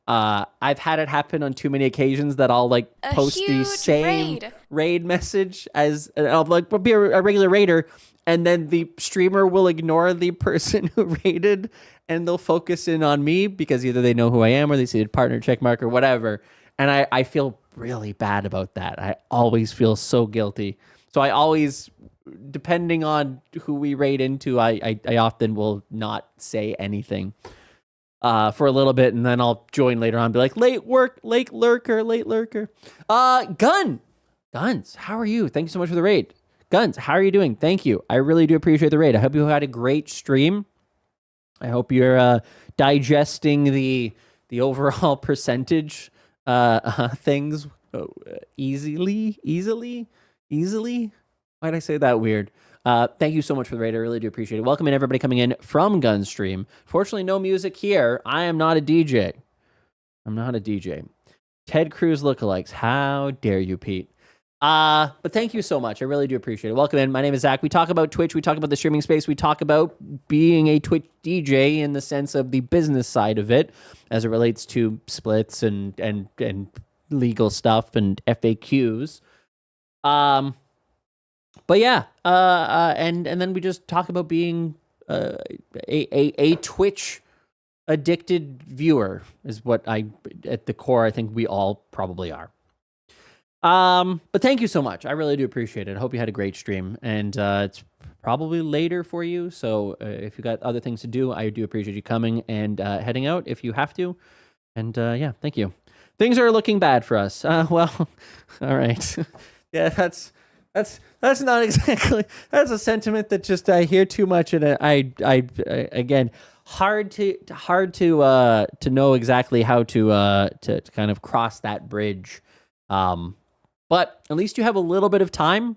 I've had it happen on too many occasions that I'll like post the same raid message as I'll like be a regular raider, and then the streamer will ignore the person who raided and they'll focus in on me because either they know who I am or they see a partner check mark or whatever. And I feel really bad about that. I always feel so guilty. So I always, depending on who we raid into, I often will not say anything. For a little bit, and then I'll join later on and be like, late lurker. Guns, how are you? Thank you so much for the raid. Guns, how are you doing? Thank you. I really do appreciate the raid. I hope you had a great stream. I hope you're digesting the overall percentage things easily. Why'd I say that weird? Thank you so much for the raid. I really do appreciate it. Welcome in everybody coming in from Gunstream. Fortunately, no music here. I am not a DJ. Ted Cruz lookalikes. How dare you, Pete? But thank you so much. I really do appreciate it. Welcome in. My name is Zach. We talk about Twitch. We talk about the streaming space. We talk about being a Twitch DJ in the sense of the business side of it as it relates to splits and legal stuff and FAQs. But yeah, and then we just talk about being a Twitch addicted viewer is what at the core, I think we all probably are. But thank you so much. I really do appreciate it. I hope you had a great stream, and it's probably later for you. So if you got other things to do, I do appreciate you coming and heading out if you have to. And yeah, thank you. Things are looking bad for us. Well, all right. Yeah, that's not exactly. That's a sentiment that just I hear too much, and I again hard to know exactly how to kind of cross that bridge. But at least you have a little bit of time.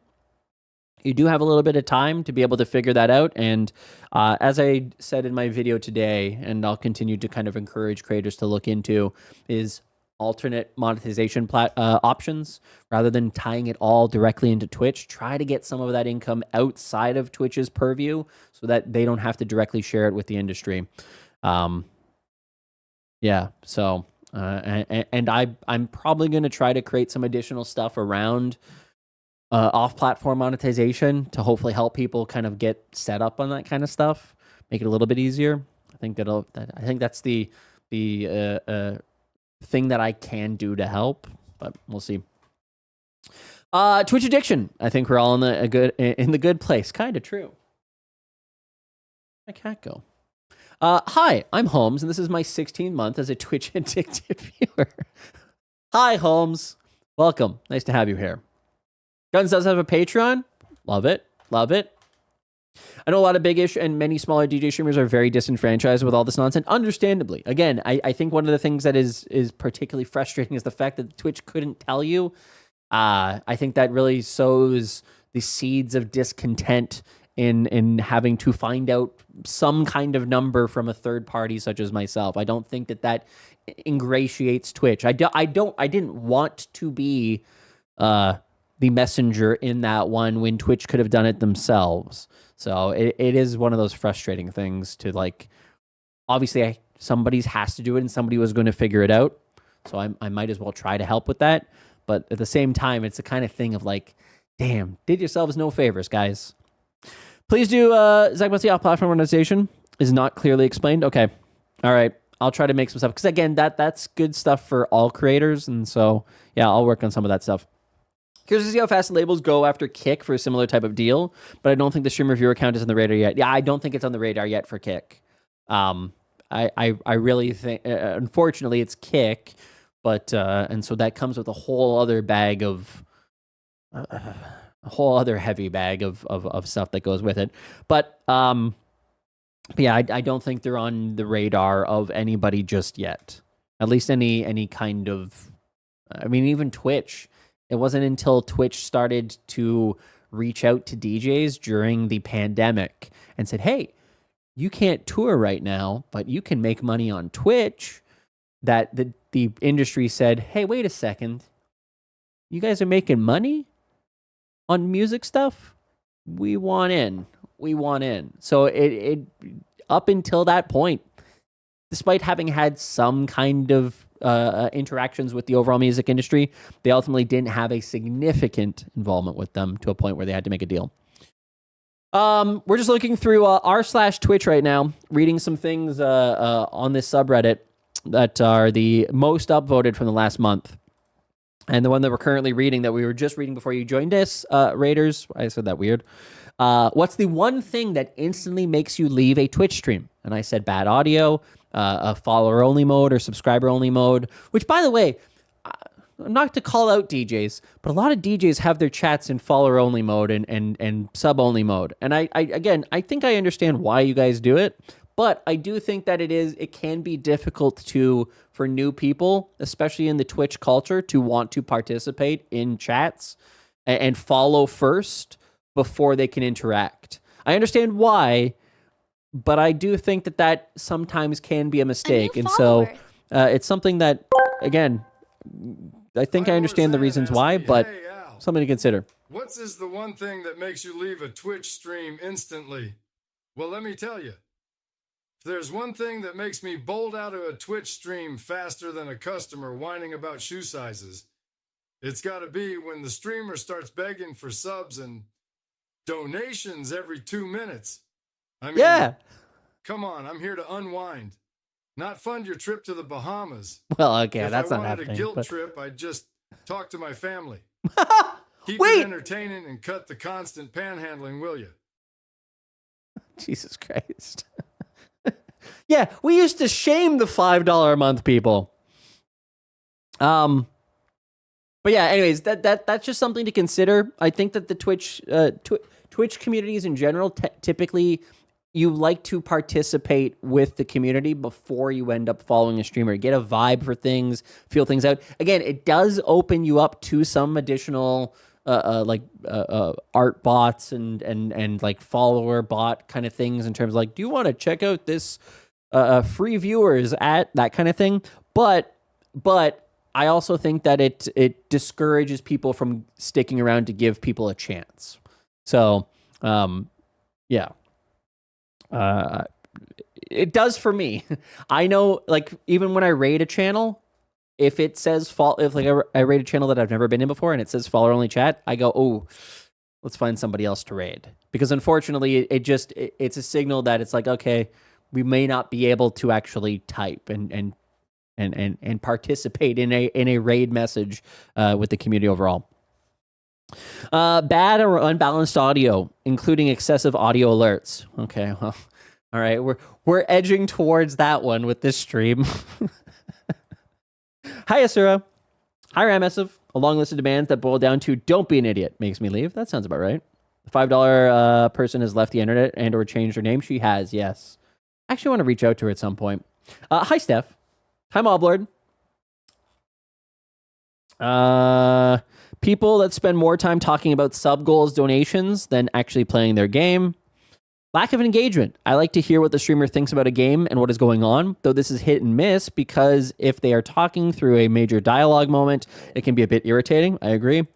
You do have a little bit of time to be able to figure that out. And as I said in my video today, and I'll continue to kind of encourage creators to look into, is alternate monetization options rather than tying it all directly into Twitch. Try to get some of that income outside of Twitch's purview so that they don't have to directly share it with the industry. Yeah, so and I'm probably going to try to create some additional stuff around off-platform monetization to hopefully help people kind of get set up on that kind of stuff, make it a little bit easier. I think that's the thing that I can do to help, but we'll see. Twitch addiction. I think we're all in the good place. Kind of true. My cat go. Hi, I'm Holmes, and this is my 16th month as a Twitch addicted viewer. Hi, Holmes. Welcome. Nice to have you here. Guns does have a Patreon. Love it. I know a lot of big-ish and many smaller DJ streamers are very disenfranchised with all this nonsense, understandably. Again, I think one of the things that is particularly frustrating is the fact that Twitch couldn't tell you. I think that really sows the seeds of discontent in having to find out some kind of number from a third party such as myself. I don't think that ingratiates Twitch. I didn't want to be the messenger in that one when Twitch could have done it themselves. So it is one of those frustrating things to, like, obviously somebody has to do it and somebody was going to figure it out. So I might as well try to help with that. But at the same time, it's the kind of thing of like, damn, did yourselves no favors, guys. Please do, Zach Bussey off-platform monetization is not clearly explained. Okay. All right. I'll try to make some stuff. Because again, that's good stuff for all creators. And so, yeah, I'll work on some of that stuff. Curious to see how fast labels go after Kick for a similar type of deal. But I don't think the stream reviewer account is on the radar yet. Yeah, I don't think it's on the radar yet for Kick. I really think, unfortunately, it's Kick. But, and so that comes with a whole other bag of, a whole other heavy bag of stuff that goes with it. But yeah, I don't think they're on the radar of anybody just yet. At least any kind of, I mean, even Twitch. It wasn't until Twitch started to reach out to DJs during the pandemic and said, hey, you can't tour right now, but you can make money on Twitch, that the industry said, hey, wait a second. You guys are making money on music stuff? We want in. So it up until that point, despite having had some kind of interactions with the overall music industry, they ultimately didn't have a significant involvement with them to a point where they had to make a deal. We're just looking through r/Twitch right now, reading some things on this subreddit that are the most upvoted from the last month. And the one that we're currently reading, that we were just reading before you joined us, Raiders, I said that weird. What's the one thing that instantly makes you leave a Twitch stream? And I said bad audio, a follower-only mode or subscriber-only mode, which, by the way, not to call out DJs, but a lot of DJs have their chats in follower-only mode and sub-only mode. And I think I understand why you guys do it, but I do think that it can be difficult for new people, especially in the Twitch culture, to want to participate in chats and follow first before they can interact. I understand why, but I do think that sometimes can be a mistake. And so it's something that, again, I think I understand the reasons why, but something to consider. What is the one thing that makes you leave a Twitch stream instantly? Well, let me tell you. If there's one thing that makes me bolt out of a Twitch stream faster than a customer whining about shoe sizes, it's got to be when the streamer starts begging for subs and donations every 2 minutes. I mean, yeah. Come on, I'm here to unwind, not fund your trip to the Bahamas. Well, okay, that's not If happening. I wanted a guilt but... trip, I'd just talk to my family. Keep it entertaining and cut the constant panhandling, will you? Jesus Christ. Yeah, we used to shame the $5 a month people. But yeah, anyways, that's just something to consider. I think that the Twitch communities in general, typically you like to participate with the community before you end up following a streamer. Get a vibe for things, feel things out. Again, it does open you up to some additional art bots and like follower bot kind of things in terms of like, do you want to check out this free viewers at that kind of thing? But I also think that it discourages people from sticking around to give people a chance. So, yeah. It does for me. I know, like, even when I raid a channel, if it says I raid a channel that I've never been in before and it says follower only chat, I go, oh, let's find somebody else to raid. Because unfortunately, it's a signal that it's like, okay, we may not be able to actually type and participate in a raid message with the community overall. Bad or unbalanced audio, including excessive audio alerts. Okay, well, all right, we're edging towards that one with this stream. Hi, Asura. Hi, Ramessive. A long list of demands that boil down to "don't be an idiot" makes me leave. That sounds about right. The $5 person has left the internet and or changed her name. She has, yes. I actually want to reach out to her at some point. Hi, Steph. Hi, Moblord. People that spend more time talking about sub goals, donations than actually playing their game. Lack of engagement. I like to hear what the streamer thinks about a game and what is going on, though this is hit and miss because if they are talking through a major dialogue moment, it can be a bit irritating. I agree.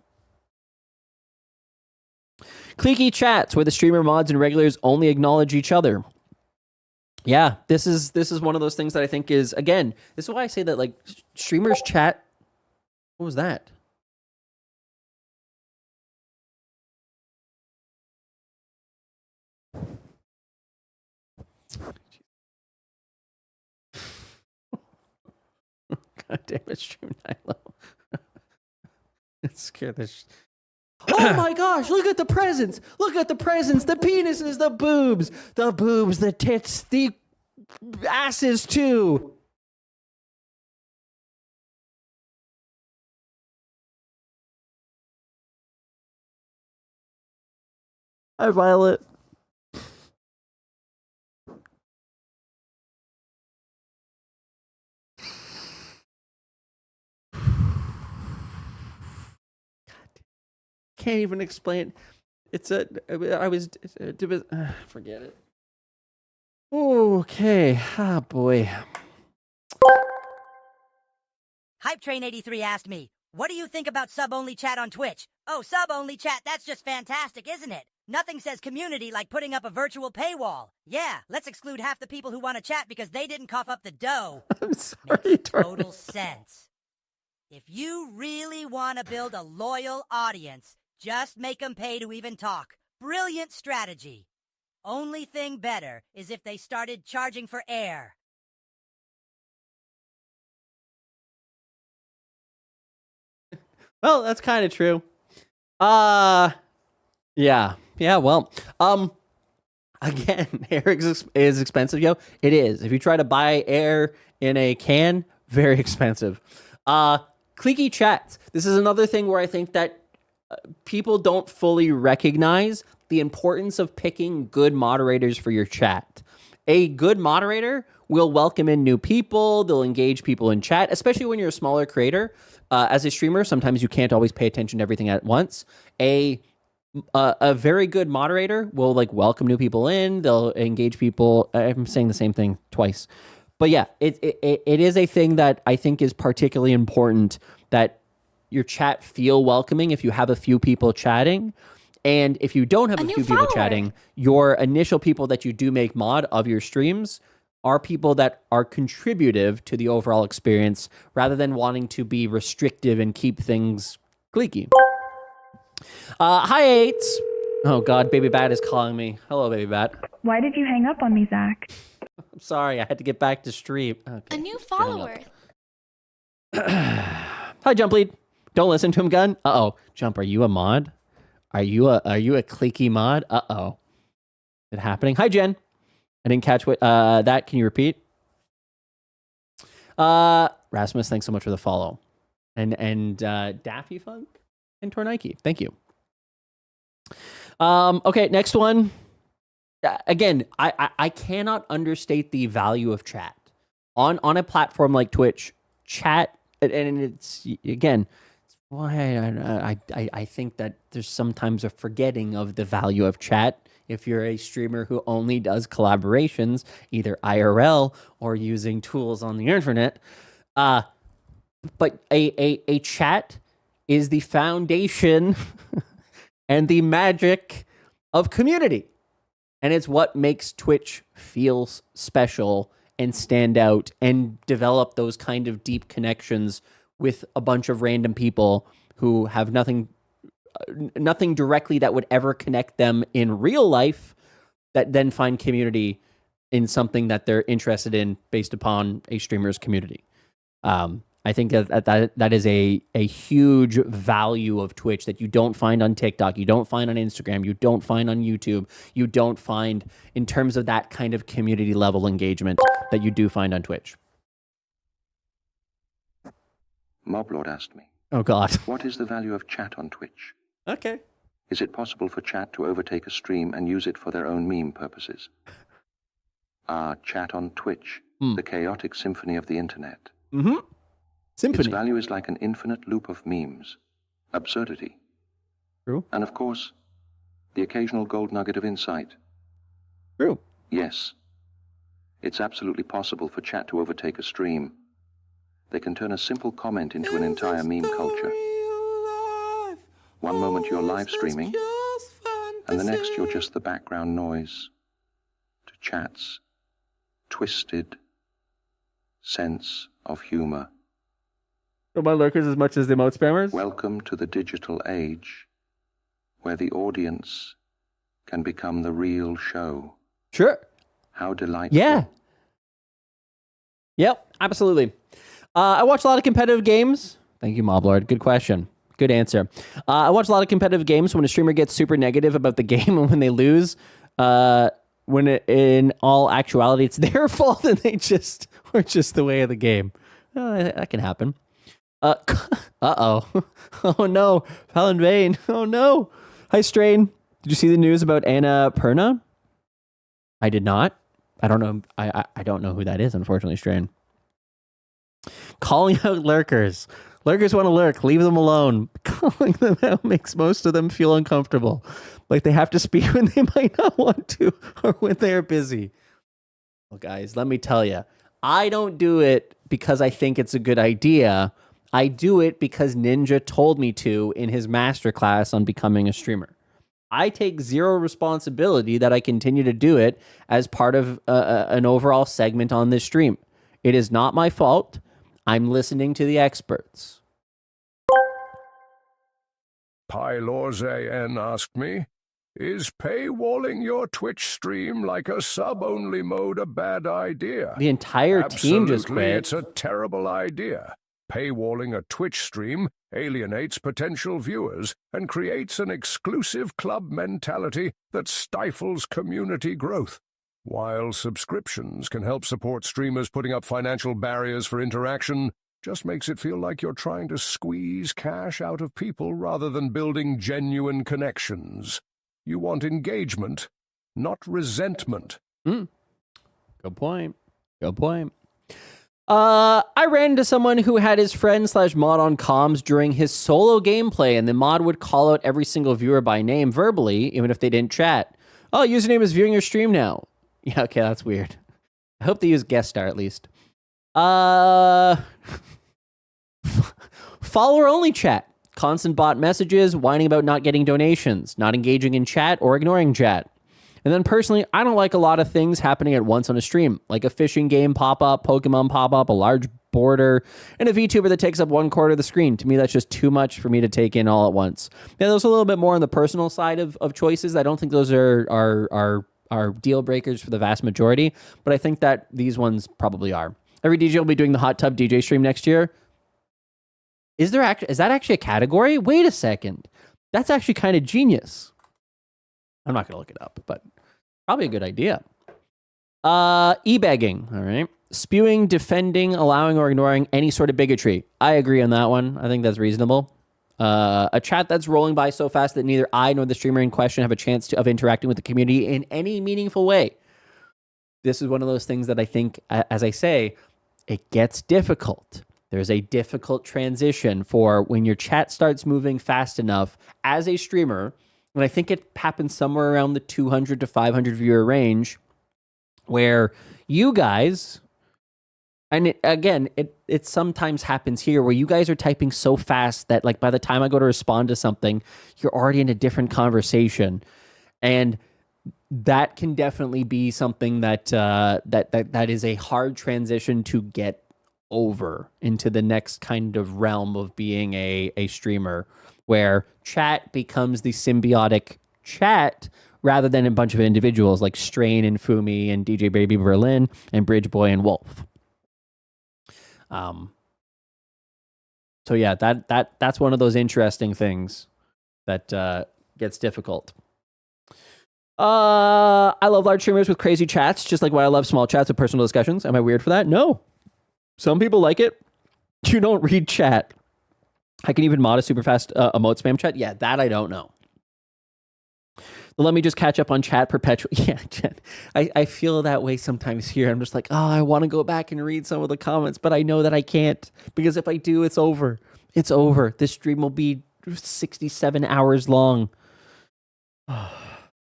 Cliquey chats where the streamer mods and regulars only acknowledge each other. Yeah, this is one of those things that I think is, again, this is why I say that, like, streamers chat. What was that? God damn it, Stream Nilo. It scared the Oh my gosh, look at the presents. Look at the presents. The penises, the boobs, the tits, the asses too. Hi, Violet. Can't even explain. Forget it. Okay. Ah, boy. Hype Train 83 asked me, what do you think about sub-only chat on Twitch? Oh, sub-only chat, that's just fantastic, isn't it? Nothing says community like putting up a virtual paywall. Yeah, let's exclude half the people who want to chat because they didn't cough up the dough. I'm sorry, Makes total sense. If you really want to build a loyal audience, just make them pay to even talk. Brilliant strategy. Only thing better is if they started charging for air. Well, that's kind of true. Yeah, well, again, air is expensive, yo. It is. If you try to buy air in a can, very expensive. Cliquey chats. This is another thing where I think that people don't fully recognize the importance of picking good moderators for your chat. A good moderator will welcome in new people. They'll engage people in chat, especially when you're a smaller creator. As a streamer, sometimes you can't always pay attention to everything at once. A very good moderator will like welcome new people in. They'll engage people. I'm saying the same thing twice. But yeah, it is a thing that I think is particularly important, that your chat feel welcoming if you have a few people chatting. And if you don't have a few people chatting, your initial people that you do make mod of your streams are people that are contributive to the overall experience rather than wanting to be restrictive and keep things cliquey. Hi, Eights. Oh, God, Baby Bat is calling me. Hello, Baby Bat. Why did you hang up on me, Zach? I'm sorry. I had to get back to stream. Okay, a new follower. Hi, Jump Lead. Don't listen to him, Gun. Uh-oh. Jump, are you a mod? Are you a cliquey mod? Uh-oh. Is it happening? Hi, Jen. I didn't catch what that. Can you repeat? Rasmus, thanks so much for the follow. And Daffy Funk and Tornike. Thank you. Okay, next one. Again, I cannot understate the value of chat. On a platform like Twitch, chat, and it's, again, why I think that there's sometimes a forgetting of the value of chat if you're a streamer who only does collaborations, either IRL or using tools on the internet. But a chat is the foundation and the magic of community. And it's what makes Twitch feel special and stand out and develop those kind of deep connections with a bunch of random people who have nothing directly that would ever connect them in real life, that then find community in something that they're interested in based upon a streamer's community. I think that is a huge value of Twitch that you don't find on TikTok, you don't find on Instagram, you don't find on YouTube, you don't find in terms of that kind of community level engagement that you do find on Twitch. Moblord asked me. Oh, God. What is the value of chat on Twitch? Okay. Is it possible for chat to overtake a stream and use it for their own meme purposes? Chat on Twitch, the chaotic symphony of the internet. Mm-hmm. Symphony. Its value is like an infinite loop of memes, absurdity. True. And of course, the occasional gold nugget of insight. True. Yes. It's absolutely possible for chat to overtake a stream. They can turn a simple comment into an entire meme culture. One moment you're live streaming, and the next you're just the background noise to chats twisted sense of humor. Don't mind lurkers as much as the emote spammers? Welcome to the digital age, where the audience can become the real show. Sure. How delightful. Yeah. Yep, absolutely. I watch a lot of competitive games. Thank you, Moblord. Good question. Good answer. I watch a lot of competitive games. When a streamer gets super negative about the game and when they lose, in all actuality, it's their fault and they just were just the way of the game. That can happen. Uh-oh. Oh, no. Fallon Vane. Oh, no. Hi, Strain. Did you see the news about Anna Perna? I did not. I don't know. I don't know who that is, unfortunately, Strain. Calling out lurkers. Lurkers want to lurk. Leave them alone. Calling them out makes most of them feel uncomfortable. Like they have to speak when they might not want to or when they're busy. Well, guys, let me tell you. I don't do it because I think it's a good idea. I do it because Ninja told me to in his masterclass on becoming a streamer. I take zero responsibility that I continue to do it as part of an overall segment on this stream. It is not my fault. I'm listening to the experts. Pylorzaen asked me, is paywalling your Twitch stream like a sub-only mode a bad idea? The entire team just quit. It's a terrible idea. Paywalling a Twitch stream alienates potential viewers and creates an exclusive club mentality that stifles community growth. While subscriptions can help support streamers putting up financial barriers for interaction, just makes it feel like you're trying to squeeze cash out of people rather than building genuine connections. You want engagement, not resentment. Good point. Good point. I ran into someone who had his friend / mod on comms during his solo gameplay, and the mod would call out every single viewer by name verbally, even if they didn't chat. Oh, username is viewing your stream now. Yeah, okay, that's weird. I hope they use guest star at least. Follower only chat. Constant bot messages, whining about not getting donations, not engaging in chat or ignoring chat. And then personally, I don't like a lot of things happening at once on a stream, like a fishing game pop-up, Pokemon pop-up, a large border, and a VTuber that takes up 1/4 of the screen. To me, that's just too much for me to take in all at once. Yeah, there's a little bit more on the personal side of choices. I don't think those are deal breakers for the vast majority, but I think that these ones probably are. Every DJ will be doing the hot tub DJ stream next year. Is that actually a category? Wait a second. That's actually kind of genius. I'm not going to look it up, but probably a good idea. E-begging, all right. Spewing, defending, allowing, or ignoring any sort of bigotry. I agree on that one. I think that's reasonable. A chat that's rolling by so fast that neither I nor the streamer in question have a chance of interacting with the community in any meaningful way. This is one of those things that I think, as I say, it gets difficult. There's a difficult transition for when your chat starts moving fast enough as a streamer, and I think it happens somewhere around the 200 to 500 viewer range, where you guys, and it sometimes happens here, where you guys are typing so fast that like by the time I go to respond to something, you're already in a different conversation, and that can definitely be something that that is a hard transition to get over into the next kind of realm of being a streamer, where chat becomes the symbiotic chat rather than a bunch of individuals like Strain and Fumi and DJ Baby Berlin and Bridge Boy and Wolf. So yeah, that's one of those interesting things that gets difficult. I love large streamers with crazy chats, just like why I love small chats with personal discussions. Am I weird for that? No. Some people like it. You don't read chat. I can even mod a super fast emote spam chat. Yeah, that I don't know. But let me just catch up on chat perpetually. Yeah, chat. I feel that way sometimes here. I'm just like, oh, I want to go back and read some of the comments, but I know that I can't, because if I do, it's over. It's over. This stream will be 67 hours long. I've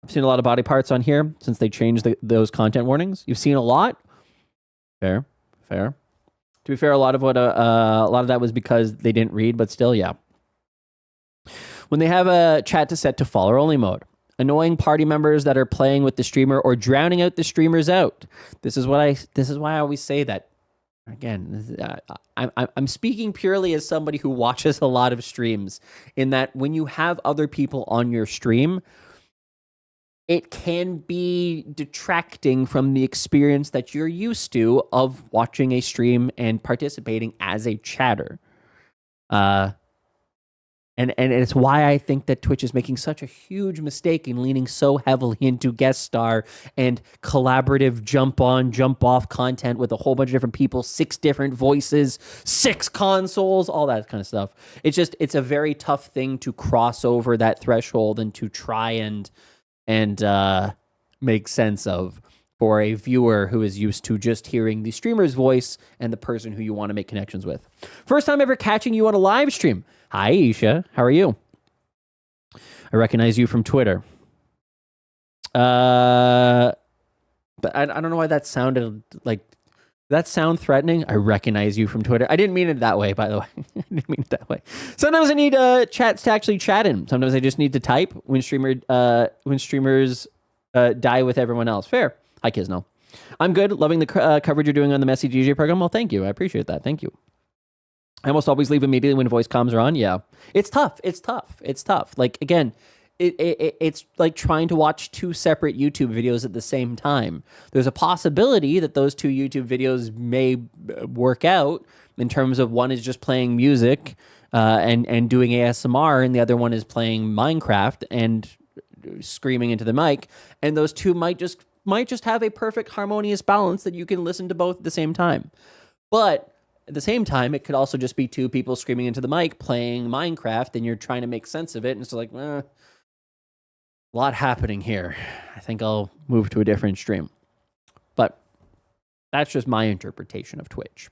seen a lot of body parts on here since they changed those content warnings. You've seen a lot. Fair. To be fair, a lot of that was because they didn't read, but still, yeah. When they have a chat to set to follower only mode, Annoying party members that are playing with the streamer or drowning out the streamers out. This is why I always say that. Again, I'm speaking purely as somebody who watches a lot of streams, in that when you have other people on your stream, it can be detracting from the experience that you're used to of watching a stream and participating as a chatter. And it's why I think that Twitch is making such a huge mistake in leaning so heavily into guest star and collaborative jump on, jump off content with a whole bunch of different people, 6 different voices, 6 consoles, all that kind of stuff. It's a very tough thing to cross over that threshold and to try and make sense of for a viewer who is used to just hearing the streamer's voice and the person who you want to make connections with. First time ever catching you on a live stream. Hi, Isha. How are you? I recognize you from Twitter. But I don't know why that sounded like... That sound threatening? I recognize you from Twitter. I didn't mean it that way, by the way. I didn't mean it that way. Sometimes I need chats to actually chat in. Sometimes I just need to type when streamers die with everyone else. Fair. Hi, Kisno. I'm good. Loving the coverage you're doing on the Messy DJ program. Well, thank you. I appreciate that. Thank you. I almost always leave immediately when voice comms are on. Yeah. It's tough. Like, again, it's like trying to watch 2 separate YouTube videos at the same time. There's a possibility that those 2 YouTube videos may work out in terms of one is just playing music and doing ASMR, and the other one is playing Minecraft and screaming into the mic. And those 2 might just have a perfect harmonious balance that you can listen to both at the same time. But at the same time, it could also just be 2 people screaming into the mic playing Minecraft, and you're trying to make sense of it. And it's like, a lot happening here. I think I'll move to a different stream. But that's just my interpretation of Twitch.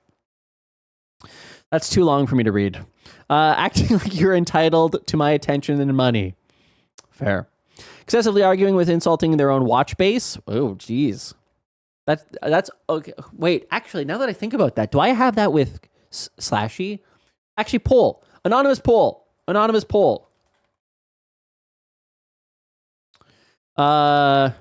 That's too long for me to read. Acting like you're entitled to my attention and money. Fair. Excessively arguing with insulting their own watch base. Oh, geez. That's okay. Wait, actually, now that I think about that, do I have that with Slashy? Actually, poll. Anonymous poll. The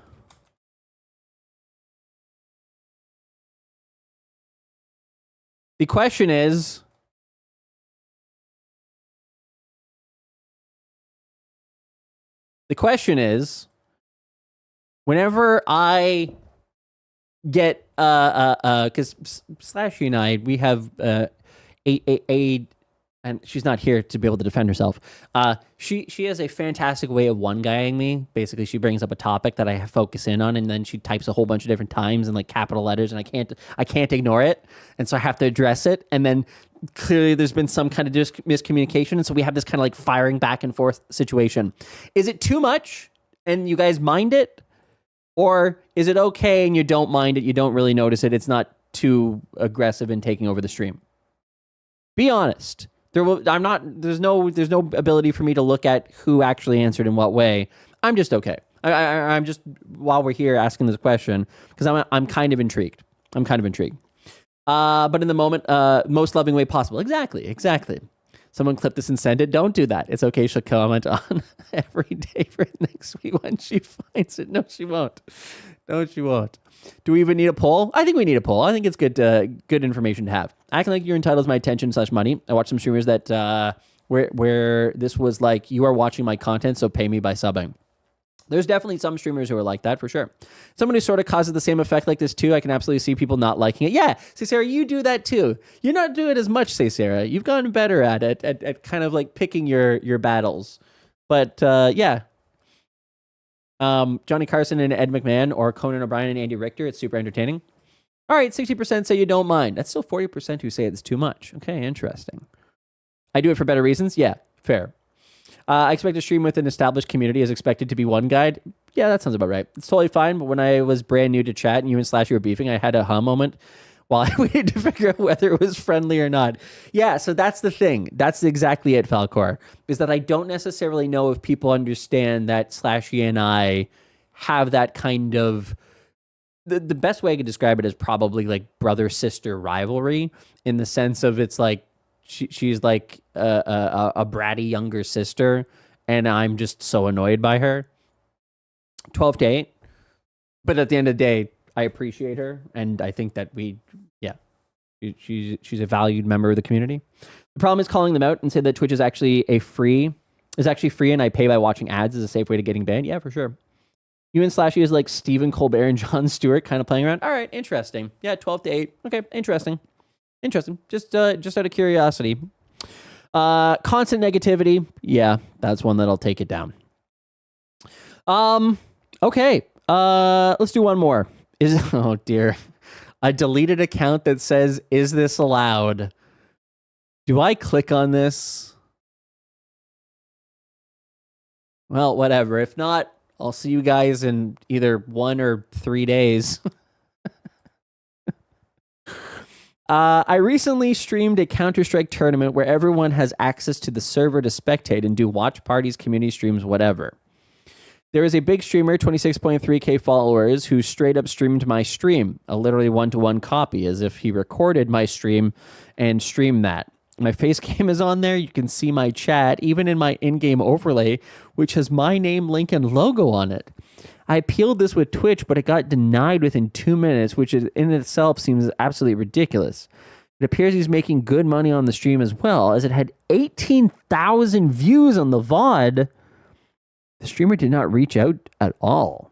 question is, whenever I get because Slashy and I, we have a and she's not here to be able to defend herself. She has a fantastic way of one-guying me. Basically, she brings up a topic that I focus in on, and then she types a whole bunch of different times in like capital letters, and I can't ignore it, and so I have to address it. And then clearly, there's been some kind of miscommunication, and so we have this kind of like firing back and forth situation. Is it too much, and you guys mind it? Or is it okay and you don't mind it, you don't really notice it, it's not too aggressive in taking over the stream? Be honest. There's no ability for me to look at who actually answered in what way. I'm just okay. I'm just, while we're here asking this question, because I'm kind of intrigued. But in the moment, most loving way possible. Exactly. Someone clip this and send it. Don't do that. It's okay. She'll comment on every day for next week when she finds it. No, she won't. Do we even need a poll? I think we need a poll. I think it's good information to have. Acting like you're entitled to my attention / money. I watched some streamers that where this was like, you are watching my content, so pay me by subbing. There's definitely some streamers who are like that, for sure. Someone who sort of causes the same effect like this too, I can absolutely see people not liking it. Yeah, say Sarah, you do that too. You're not doing it as much, say Sarah. You've gotten better at it, at kind of like picking your battles. But yeah. Johnny Carson and Ed McMahon, or Conan O'Brien and Andy Richter, it's super entertaining. All right, 60% say you don't mind. That's still 40% who say it's too much. Okay, interesting. I do it for better reasons? Yeah, fair. I expect a stream with an established community is expected to be one guide. Yeah, that sounds about right. It's totally fine, but when I was brand new to chat and you and Slash were beefing, I had a moment while I waited to figure out whether it was friendly or not. Yeah, so that's the thing. That's exactly it, Falcor, is that I don't necessarily know if people understand that Slashy and I have that kind of... The best way I could describe it is probably like brother-sister rivalry, in the sense of it's like she's like a bratty younger sister, and I'm just so annoyed by her. 12 to 8. But at the end of the day, I appreciate her, and I think that she's a valued member of the community. The problem is calling them out and say that Twitch is actually free, and I pay by watching ads is a safe way to getting banned. Yeah, for sure. You and Slashy is like Stephen Colbert and Jon Stewart kind of playing around. All right, interesting. Yeah, 12 to 8. Okay, interesting. Just out of curiosity. Constant negativity. Yeah, that's one that'll take it down. Okay. Let's do one more. Oh dear. A deleted account that says, "Is this allowed?" Do I click on this? Well, whatever. If not, I'll see you guys in either 1 or 3 days. I recently streamed a Counter-Strike tournament where everyone has access to the server to spectate and do watch parties, community streams, whatever. There is a big streamer, 26.3k followers, who straight up streamed my stream, a literally one-to-one copy, as if he recorded my stream and streamed that. My face cam is on there. You can see my chat, even in my in-game overlay, which has my name, link, and logo on it. I appealed this with Twitch, but it got denied within 2 minutes, which in itself seems absolutely ridiculous. It appears he's making good money on the stream as well, as it had 18,000 views on the VOD. The streamer did not reach out at all.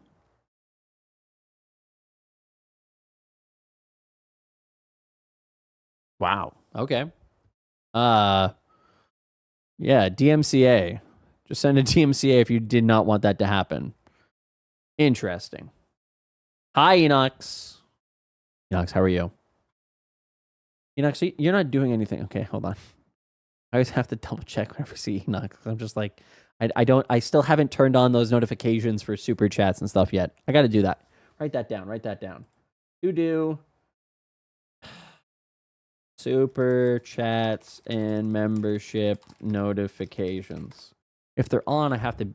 Wow. Okay. Yeah, DMCA. Just send a DMCA if you did not want that to happen. Interesting. Hi, Enox. Enox, how are you? Enox, you're not doing anything. Okay, hold on. I always have to double check whenever I see Enox. I'm just like, I still haven't turned on those notifications for super chats and stuff yet. I got to do that. Write that down. Do. Super chats and membership notifications. If they're on, I have to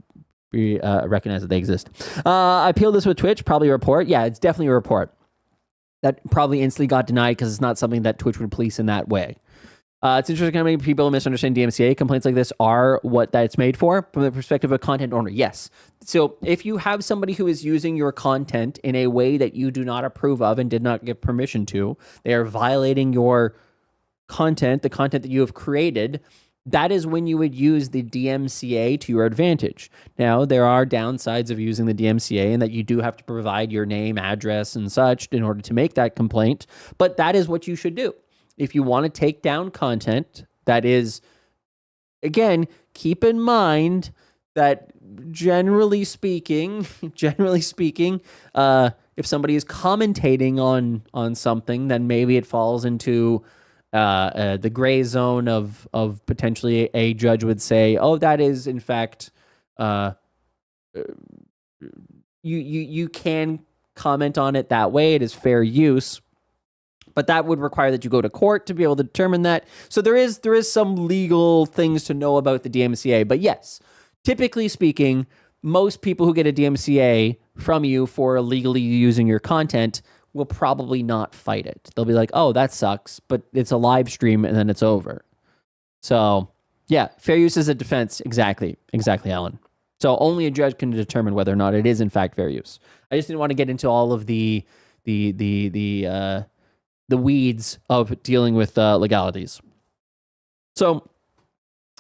recognize that they exist. I appealed this with Twitch, probably a report. Yeah, it's definitely a report. That probably instantly got denied because it's not something that Twitch would police in that way. It's interesting how many people misunderstand DMCA. Complaints like this are what that's made for from the perspective of a content owner. Yes. So if you have somebody who is using your content in a way that you do not approve of and did not give permission to, they are violating your content, the content that you have created. That is when you would use the DMCA to your advantage. Now, there are downsides of using the DMCA in that you do have to provide your name, address, and such in order to make that complaint. But that is what you should do. If you want to take down content that is, again, keep in mind that generally speaking, if somebody is commentating on something, then maybe it falls into the gray zone of potentially a judge would say, oh, that is in fact, you can comment on it that way. It is fair use. But that would require that you go to court to be able to determine that. So there is some legal things to know about the DMCA. But yes, typically speaking, most people who get a DMCA from you for illegally using your content will probably not fight it. They'll be like, oh, that sucks, but it's a live stream and then it's over. So yeah, fair use is a defense. Exactly, Alan. So only a judge can determine whether or not it is in fact fair use. I just didn't want to get into all of the weeds of dealing with legalities. So,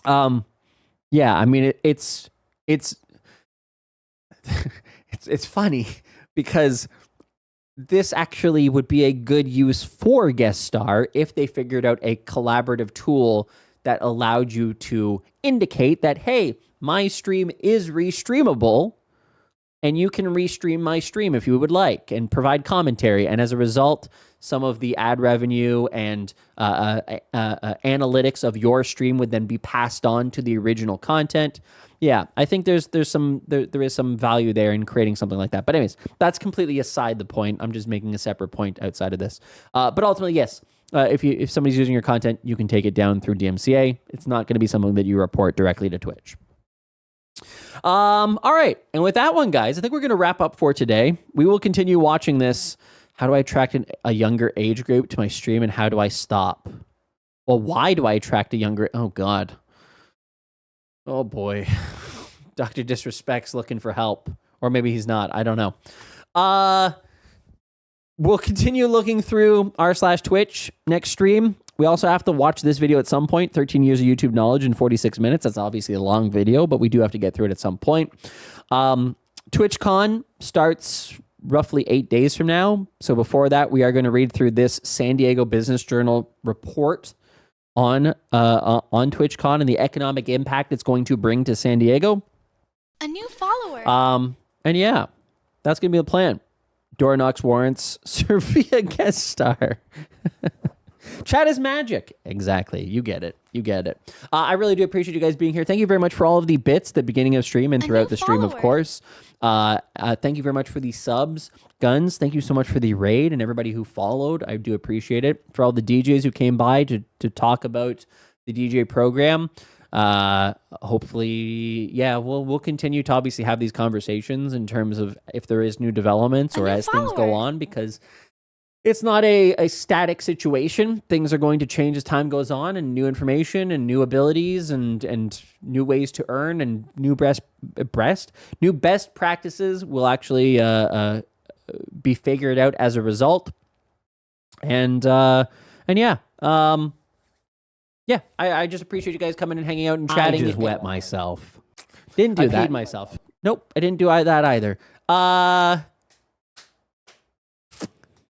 yeah, I mean, it's funny because this actually would be a good use for Guest Star if they figured out a collaborative tool that allowed you to indicate that, hey, my stream is restreamable, and you can restream my stream if you would like and provide commentary. And as a result, some of the ad revenue and analytics of your stream would then be passed on to the original content. Yeah, I think there is some value there in creating something like that. But anyways, that's completely aside the point. I'm just making a separate point outside of this. But ultimately, yes, if somebody's using your content, you can take it down through DMCA. It's not going to be something that you report directly to Twitch. All right. And with that one, guys, I think we're going to wrap up for today. We will continue watching this. How do I attract a younger age group to my stream, and how do I stop? Well, why do I attract a younger... Oh, God. Oh, boy. Dr. Disrespect's looking for help. Or maybe he's not. I don't know. We'll continue looking through r/Twitch next stream. We also have to watch this video at some point. 13 years of YouTube knowledge in 46 minutes. That's obviously a long video, but we do have to get through it at some point. TwitchCon starts roughly 8 days from now. So before that, we are going to read through this San Diego Business Journal report on TwitchCon and the economic impact it's going to bring to San Diego. A new follower. And yeah, that's going to be the plan. Door knocks warrants. Sophia guest star. Chat is magic. Exactly. You get it. You get it. I really do appreciate you guys being here. Thank you very much for all of the bits at the beginning of stream and throughout the stream, of course. Thank you very much for the subs. Guns, thank you so much for the raid and everybody who followed. I do appreciate it. For all the DJs who came by to talk about the DJ program. Hopefully, yeah, we'll continue to obviously have these conversations in terms of if there is new developments or as things go on, because it's not a static situation. Things are going to change as time goes on, and new information and new abilities and new ways to earn and new best practices will actually be figured out as a result. And yeah. Yeah, I just appreciate you guys coming and hanging out and chatting. I just wet myself. Didn't do that. I peed myself. Nope, I didn't do that either.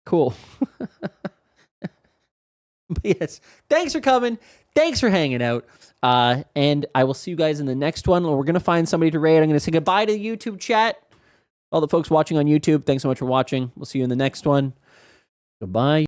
Cool. But yes, thanks for coming. Thanks for hanging out. And I will see you guys in the next one. We're going to find somebody to raid. I'm going to say goodbye to the YouTube chat. All the folks watching on YouTube, thanks so much for watching. We'll see you in the next one. Goodbye.